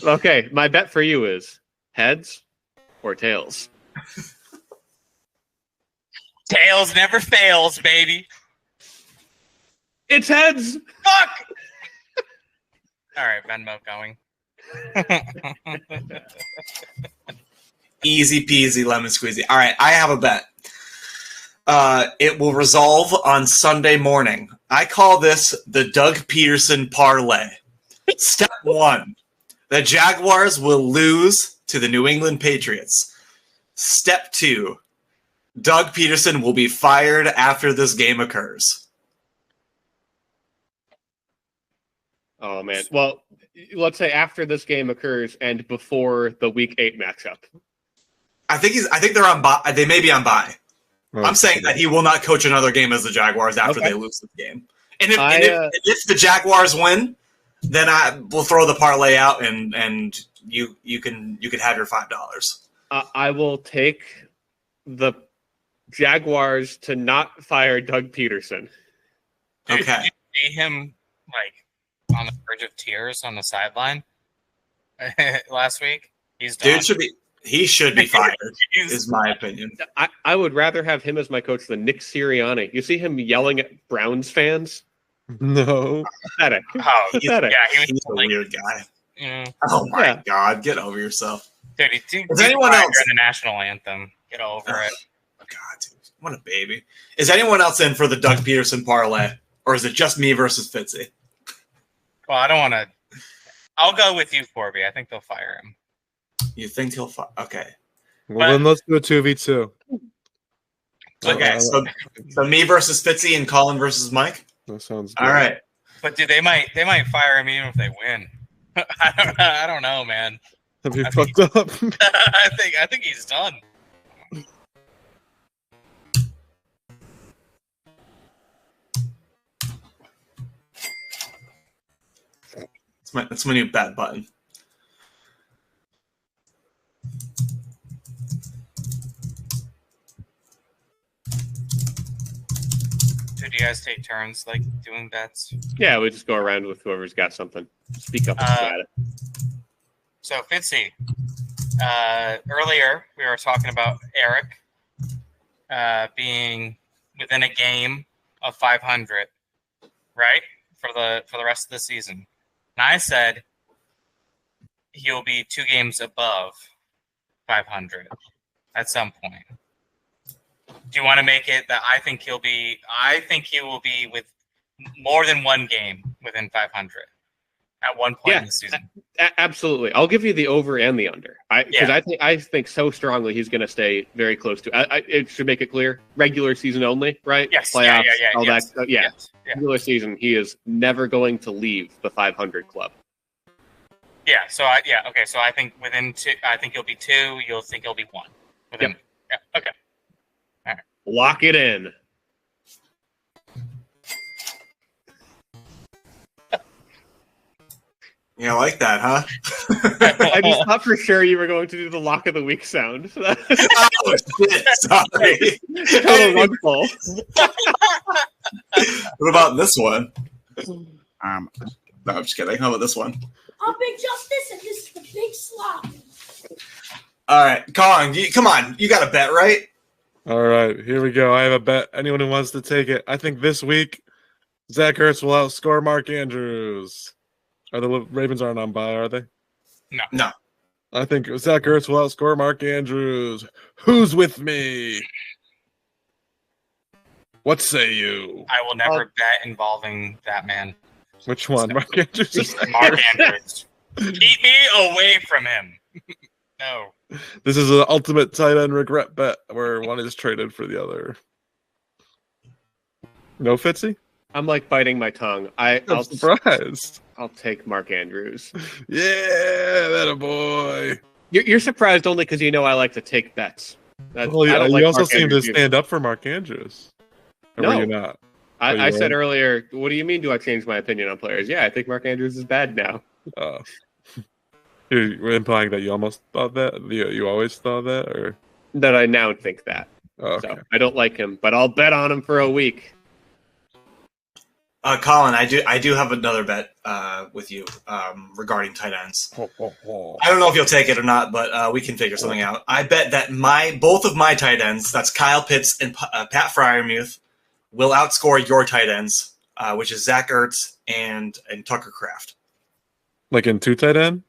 Okay, my bet for you is heads or tails? Tails never fails, baby. It's heads. Fuck! All right, Venmo going. Easy peasy, lemon squeezy. All right, I have a bet. It will resolve on Sunday morning. I call this the Doug Peterson parlay. Step 1, the Jaguars will lose to the New England Patriots. Step 2, Doug Peterson will be fired after this game occurs. Oh, man. Well, let's say after this game occurs and before the Week 8 matchup. I think they're on bye. They may be on bye. Oh, I'm saying that he will not coach another game as the Jaguars after they lose this game. And if the Jaguars win, then I will throw the parlay out and you can have your $5. I will take the Jaguars to not fire Doug Peterson. Okay. Did you see him on the verge of tears on the sideline last week? He's done. He should be fired. Is my opinion. I would rather have him as my coach than Nick Sirianni. You see him yelling at Browns fans? No. Pathetic. Oh, Pathetic. He's a weird guy. Yeah. Oh my God, get over yourself. Dude, is anyone else in the national anthem? Get over it. God, dude, what a baby. Is anyone else in for the Doug Peterson parlay, or is it just me versus Fitzy? Well, I don't want to. I'll go with you, Corby. I think they'll fire him. You think he'll fire? Okay. Well, then let's do a 2v2. Okay, so me versus Fitzy and Colin versus Mike. That sounds good. All right. But dude, they might fire him even if they win. I don't know, man. Have you fucked up? I think he's done. That's my new bet button. Do you guys take turns doing bets? Yeah, we just go around with whoever's got something. Speak up about it. So Fitzy, earlier we were talking about Eric being within a game of 500, right? For the rest of the season. And I said he'll be 2 games above 500 at some point. Do you want to make it that I think he will be with more than 1 game within 500 at one point in the season? Absolutely. I'll give you the over and the under. I think so strongly he's going to stay very close to. It should make it clear. Regular season only, right? Yes. Playoffs, all yes. that. Yes. Regular season, he is never going to leave the 500 club. Yeah. So okay. So I think within 2. I think he'll be 2. You'll think he'll be 1. Within, yep. Yeah. Okay. All right. Lock it in. You like that, huh? I just thought for sure you were going to do the lock of the week sound. Oh, shit. Sorry. Total rug pull. What about this one? No, I'm just kidding. How about this one? I'm Big Justice, and this is the Big Slop. All right, Colin, come on. You got a bet, right? All right, here we go. I have a bet. Anyone who wants to take it. I think this week, Zach Ertz will outscore Mark Andrews. The Ravens aren't on bye, are they? No. I think Zach Ertz will outscore Mark Andrews. Who's with me? What say you? I will never bet involving that man. Which one? Mark Andrews? Mark Andrews. Keep me away from him. No. This is an ultimate tight end regret bet where one is traded for the other. No, Fitzy? I'm biting my tongue. I'm surprised. I'll take Mark Andrews. Yeah, that a boy. You're surprised only because you know I like to take bets. Well, yeah, you also seem to stand up for Mark Andrews. Or no, were you not? I said earlier, what do you mean do I change my opinion on players? Yeah, I think Mark Andrews is bad now. Oh. You're implying that you almost thought that? You always thought that? Or that I now think that. Oh, okay. So I don't like him, but I'll bet on him for a week. Colin, I do have another bet with you regarding tight ends. I don't know if you'll take it or not, but we can figure something out. I bet that both of my tight ends, that's Kyle Pitts and Pat Freiermuth, will outscore your tight ends, which is Zach Ertz and Tucker Kraft. Like in 2 tight end?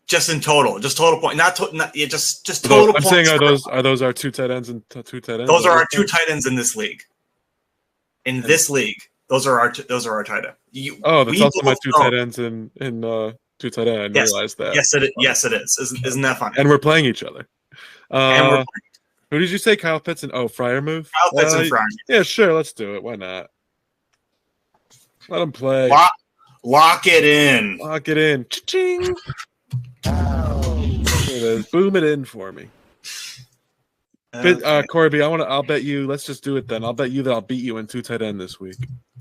Just in total, just total point, just total. I'm saying are those our 2 tight ends and 2 tight ends? Those are our 2 tight ends in this league. In this league. Those are our tight ends. That's also my 2 tight ends in 2 tight end. I didn't realize that. Yes, it is. Isn't that funny? And we're playing each other. Who did you say? Kyle Pitts and Freiermuth? Kyle Pitts and Freiermuth. Yeah, sure. Let's do it. Why not? Let him play. Lock it in. Lock it in. Cha-ching. There it is. Boom it in for me. Okay. Corby, I'll bet you. Let's just do it then. I'll bet you that I'll beat you in 2 tight end this week.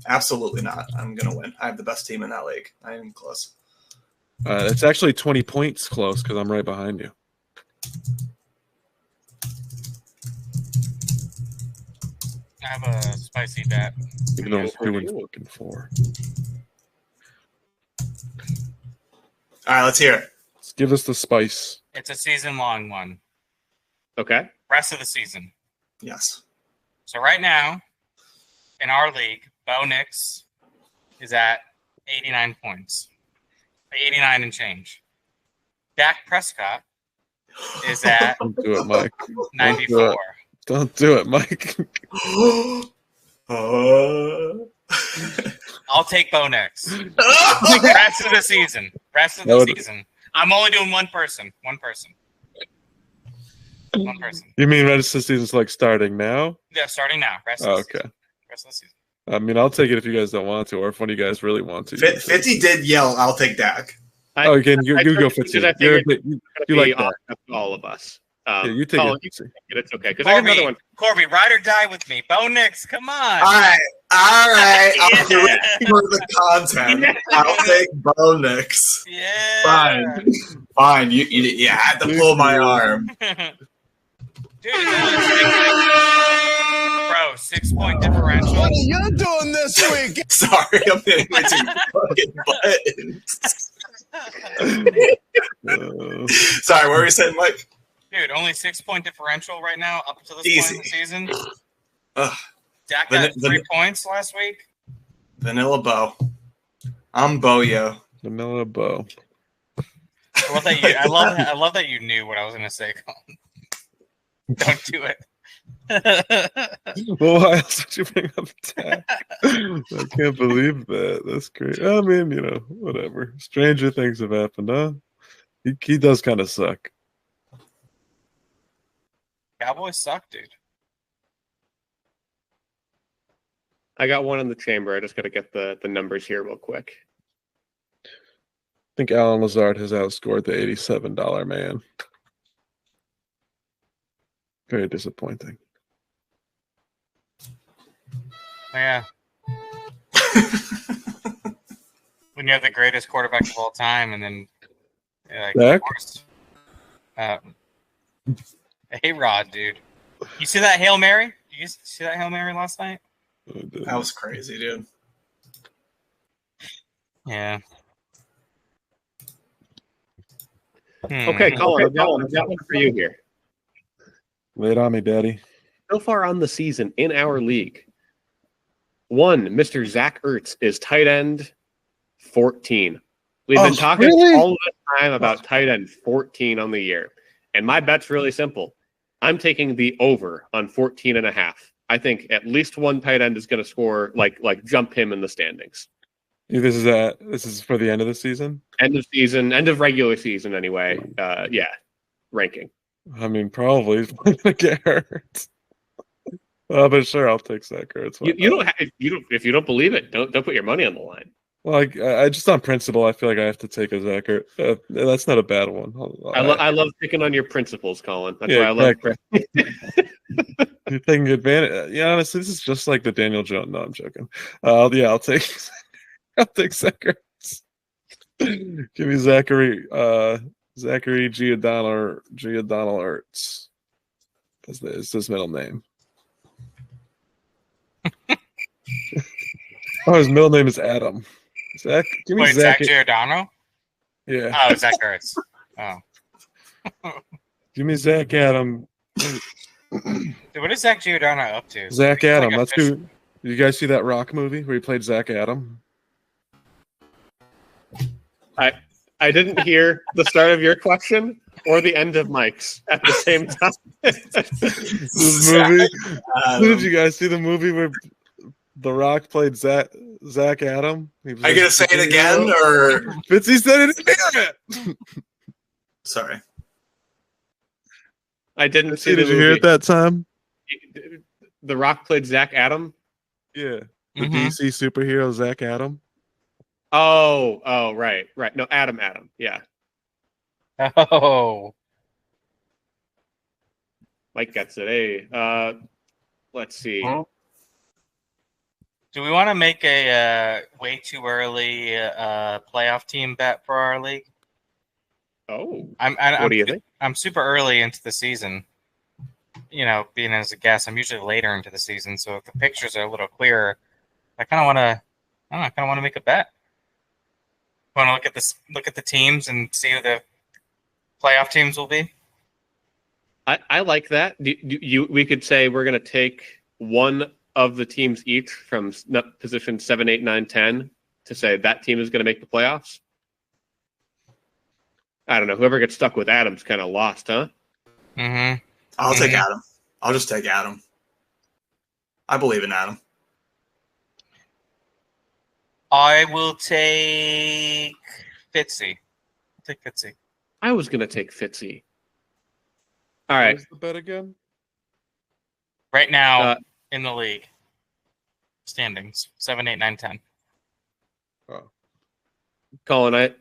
Absolutely not. I'm gonna win. I have the best team in that league. I am close. It's actually 20 points close because I'm right behind you. I have a spicy bet. Even though I'm doing fucking 4. All right, let's hear it. Let's give us the spice. It's a season-long one. Okay. Rest of the season. Yes. So right now, in our league, Bo Nix is at 89 points. 89 and change. Dak Prescott is at Don't do it, Mike. 94. Don't do it, Mike. I'll take Bo Nix. Rest of the season. I'm only doing one person. One person. You mean rest of the season's like starting now? Yeah, starting now. Rest of the Okay. season. Rest of the season. I mean, I'll take it if you guys don't want to, or if one of you guys really want to. Fitzy did yell, "I'll take Dak." You go, Fitzy. You like that. All of us. Yeah, you take Colin, it, Fitzy. it's okay. Because I got another one. Corby, ride or die with me. Bo Nix, come on. All right. I'll do Yeah. it for the content. I'll take Bo Nix. Yeah. Fine. You had to pull my arm. Dude, bro, 6-point differential. What are you doing this week? Sorry, I'm hitting my fucking buttons. Sorry, what were you saying, Mike? Dude, only 6-point differential right now up to this Easy. point in the season. Ugh. Dak got 3 points last week. Vanilla Bo. I'm Bo-yo. Vanilla Bo. I love that you knew what I was gonna say, Colin. Don't do it. Well, why else would you bring up Dak? I can't believe that. That's great. I mean, whatever. Stranger things have happened, huh? He does kind of suck. Cowboys suck, dude. I got one in the chamber. I just got to get the numbers here real quick. I think Alan Lazard has outscored the $87 man. Very disappointing. Yeah. When you have the greatest quarterback of all time, and then Dak? of course, A-Rod, dude. You see that Hail Mary? Did you see that Hail Mary last night? That was crazy, dude. Yeah. Okay, Colin, I've got one for you here. Lay it on me, Daddy. So far on the season in our league, one, Mr. Zach Ertz is tight end 14. We've been talking all the time about tight end 14 on the year. And my bet's really simple. I'm taking the over on 14 and a half. I think at least one tight end is going to score, like jump him in the standings. This is for the end of the season? End of season, end of regular season anyway. Ranking. I mean, probably he's going to get hurt. But sure, I'll take Zach Ertz. If you don't believe it, don't put your money on the line. Well, I just on principle, I feel like I have to take a Zach Ertz. That's not a bad one. I love picking on your principles, Colin. That's why I love. You're taking advantage. Yeah, honestly, this is just like the Daniel Jones. No, I'm joking. I'll take Zach Ertz. Give me Zachary Giordano Ertz. It's his middle name. His middle name is Adam. Zach, give me Zach Giordano? Yeah. Oh, Zach Ertz. Oh. Give me Zach Adam. Dude, what is Zach Giordano up to? Zach Adam. That's who. Did you guys see that Rock movie where he played Zach Adam? I didn't hear the start of your question or the end of Mike's at the same time. This movie. Did you guys see the movie where The Rock played Zach Adam? Are you gonna say it again, or Fitzy said it again? Sorry, I didn't see the Did you movie. hear it that time? The Rock played Zach Adam. Yeah, the DC superhero Zach Adam. Oh, right. No, Adam. Yeah, Oh, Mike gets it. Hey, let's see. Huh? do we want to make a way too early playoff team bet for our league? Oh, I'm what do you think? I'm super early into the season. You know, being as a guest, I'm usually later into the season, so if the pictures are a little clearer, I kind of want to. I don't know. I kind of want to make a bet. Want to look at the teams and see who the playoff teams will be. I like that. We could say we're going to take one of the teams each from position 7, 8, 9, 10 to say that team is going to make the playoffs. I don't know. Whoever gets stuck with Adam's kind of lost, huh? Mm-hmm. I'll take Adam. I'll just take Adam. I believe in Adam. I will take Fitzy. I'll take Fitzy. I was going to take Fitzy. All right. Where's the bet again? Right now in the league standings 7, 8, 9, 10. Oh. Colin,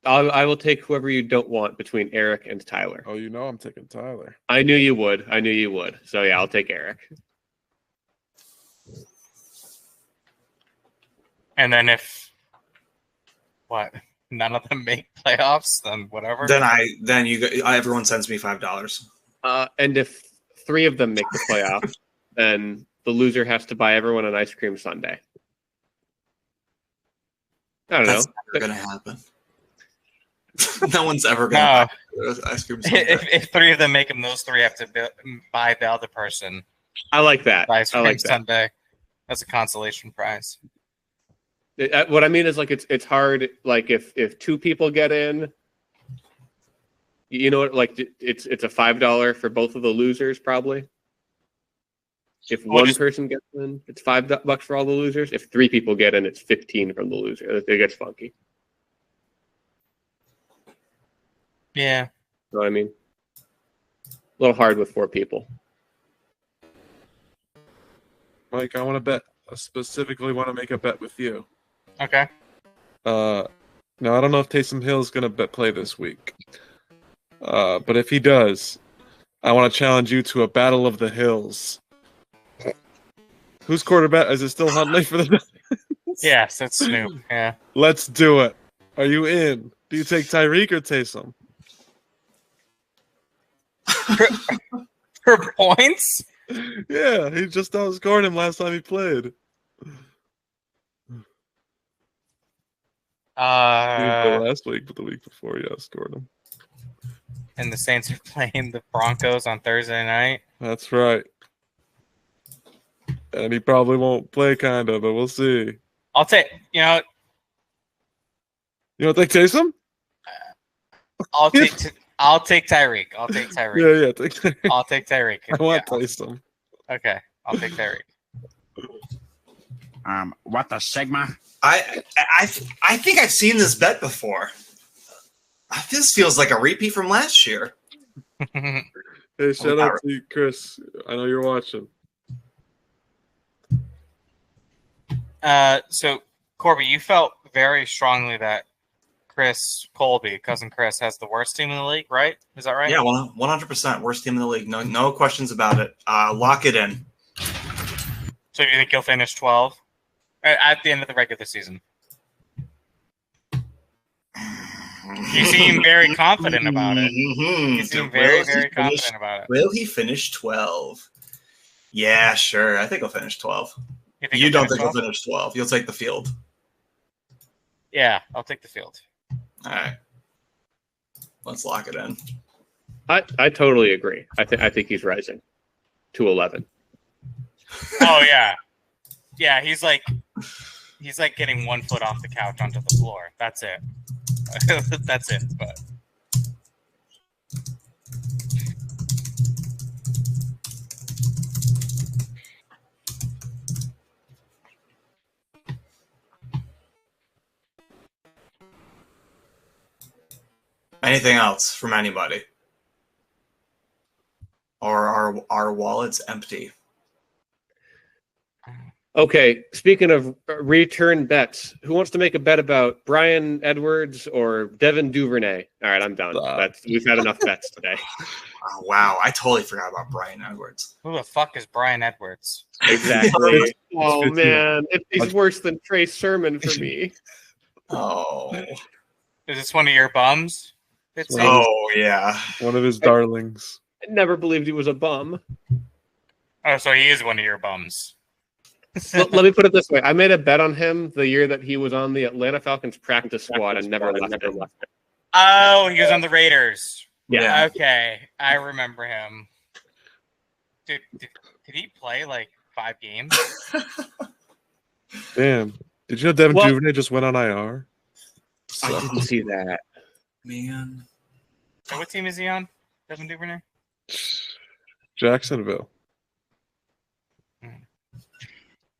I will take whoever you don't want between Eric and Tyler. Oh, you know I'm taking Tyler. I knew you would. So yeah, I'll take Eric. And then if none of them make playoffs, then whatever. Then everyone sends me $5. And if 3 of them make the playoffs, then the loser has to buy everyone an ice cream sundae. I don't That's know. never gonna happen. No one's ever gonna buy ice cream sundae. If 3 of them make them, those 3 have to buy the other person I like that. ice cream I like that. sundae. That's a consolation prize. What I mean is, like, it's hard. Like, if 2 people get in, you know what? Like, it's a $5 for both of the losers, probably. If one person gets in, it's $5 for all the losers. If 3 people get in, it's 15 from the loser. It gets funky. Yeah. You know what I mean? A little hard with 4 people. Mike, I want to bet. I specifically want to make a bet with you. Okay. Now I don't know if Taysom Hill is gonna play this week. But if he does, I want to challenge you to a battle of the hills. Who's quarterback? Is it still Huntley for the? Yes, that's Snoop. Yeah. Let's do it. Are you in? Do you take Tyreek or Taysom? For points? Yeah, he just outscored him last time he played. Last week, but the week before, yeah, outscored him. And the Saints are playing the Broncos on Thursday night. That's right. And he probably won't play, kind of, but we'll see. I'll take. You don't take Taysom? I'll take Tyreek. I'll take Tyreek. Yeah, take Tyreek. I'll take Tyreek. I want Taysom. Okay, I'll take Tyreek. What the Sigma? I think I've seen this bet before. This feels like a repeat from last year. Hey, shout out to you, Chris. I know you're watching. So, Corby, you felt very strongly that Colby, cousin Chris, has the worst team in the league, right? Is that right? Yeah, 100% worst team in the league. No questions about it. Lock it in. So, do you think he'll finish 12 at the end of the regular season? You seem very confident about it. You seem very confident about it. Will he finish 12? Yeah, sure. I think he'll finish 12. You don't think he'll finish 12? You'll take the field. Yeah, I'll take the field. All right. Let's lock it in. I totally agree. I think he's rising to 11. Oh yeah, yeah. He's like getting 1 foot off the couch onto the floor. That's it. That's it. But anything else from anybody? Or are our wallets empty? Okay, speaking of return bets, who wants to make a bet about Brian Edwards or Devin Duvernay? All right, I'm done. We've had enough bets today. Oh, wow, I totally forgot about Brian Edwards. Who the fuck is Brian Edwards? Exactly. Oh, man. He's worse than Trey Sermon for me. Oh. Is this one of your bums? Oh, yeah. One of his darlings. I never believed he was a bum. Oh, so he is one of your bums. Let me put it this way. I made a bet on him the year that he was on the Atlanta Falcons practice squad and never left it. Oh, he was on the Raiders. Yeah. Okay, I remember him. Dude, did he play like 5 games? Damn. Did you know Devin Duvernay just went on IR? I didn't see that. Man. So what team is he on? Devin Duvernay? Jacksonville.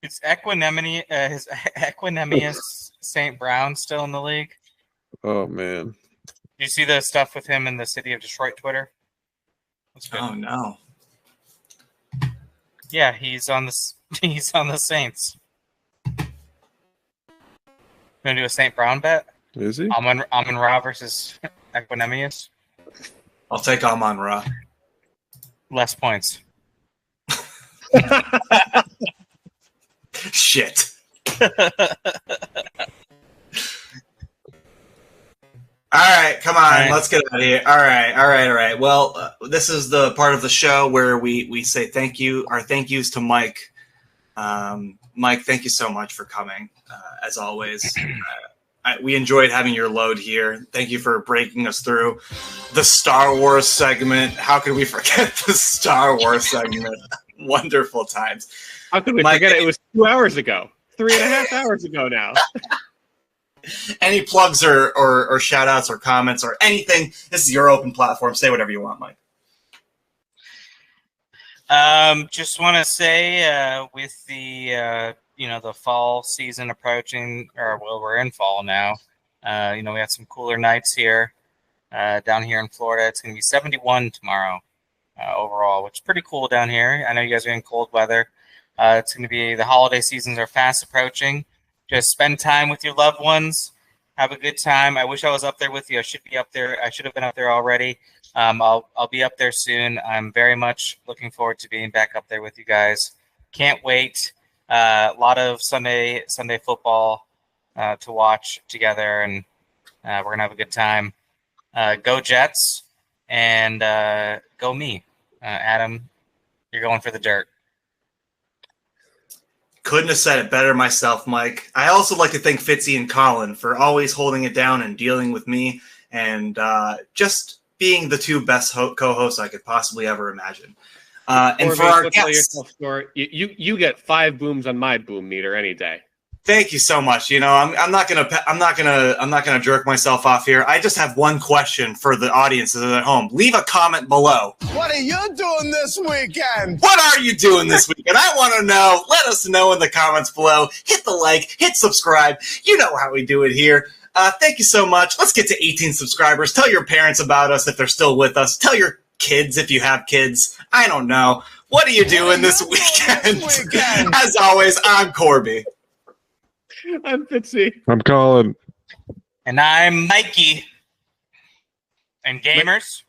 Is his Equanimous St. Brown still in the league? Oh, man. Do you see the stuff with him in the city of Detroit Twitter? Oh, no. Yeah, he's on the Saints. Gonna do a St. Brown bet? Is he? Amon Ra versus Equanimous. I'll take Amon Ra. Less points. Shit. All right, come on, let's get out of here. All right. Well, this is the part of the show where we say thank you. Our thank yous to Mike. Mike, thank you so much for coming, as always. We enjoyed having your load here. Thank you for breaking us through the Star Wars segment. How could we forget the Star Wars segment? Wonderful times. How could we forget it? It was 2 hours ago. 3.5 hours ago now. Any plugs or shout outs or comments or anything? This is your open platform. Say whatever you want, Mike. Just want to say, with the the fall season approaching, we're in fall now. We had some cooler nights here down here in Florida. It's going to be 71 tomorrow overall, which is pretty cool down here. I know you guys are in cold weather. It's going to be the holiday seasons are fast approaching. Just spend time with your loved ones. Have a good time. I wish I was up there with you. I should be up there. I should have been up there already. I'll be up there soon. I'm very much looking forward to being back up there with you guys. Can't wait. A lot of Sunday football to watch together, and we're gonna have a good time. Go Jets and go me, Adam. You're going for the dirt. Couldn't have said it better myself, Mike. I also like to thank Fitzy and Colin for always holding it down and dealing with me and just being the two best co-hosts I could possibly ever imagine. And Corby, for our guests, you get 5 booms on my boom meter any day. Thank you so much. I'm not gonna jerk myself off here. I just have one question for the audiences at home. Leave a comment below. What are you doing this weekend? What are you doing this weekend? I want to know. Let us know in the comments below. Hit the like, hit subscribe. You know how we do it here. Thank you so much. Let's get to 18 subscribers. Tell your parents about us if they're still with us. Tell your kids if you have kids. I don't know. What are you doing this weekend? As always, I'm Corby. I'm Fitzy. I'm Colin. And I'm Mikey. And gamers,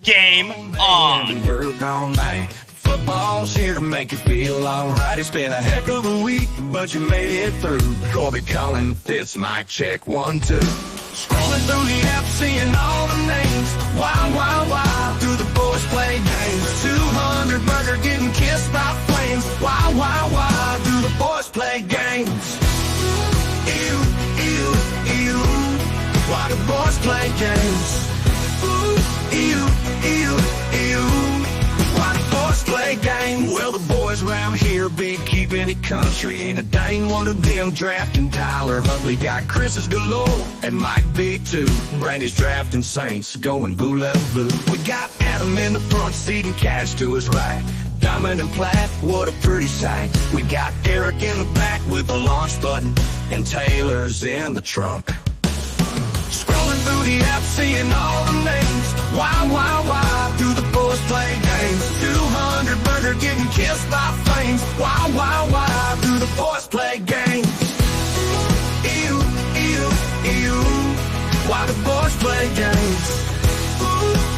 game on. Work all night. Football's here to make you feel alright. It's been a heck of a week, but you made it through. Corby, Colin, Fitz, mic check 1, 2. Scrolling through the app, seeing all the names. Wow, through the boys play games. 200 burger getting kissed by flames. Wow, through the boys play games. Ew. Why do boys play games? Ooh, ew. Why do boys play games? Well, the boys around here be keeping it country. Ain't a dang one of them drafting Tyler Huntley. Got Chris's galore and Mike B too. Brandy's drafting Saints, going boo-level blue. We got Adam in the front seat and Cash to his right. Diamond and Platt, what a pretty sight. We got Eric in the back with the launch button, and Taylor's in the trunk. Scrolling through the app, seeing all the names. Wow, through the boys play games. 200 burger getting kissed by flames. Wow, play games. Ooh,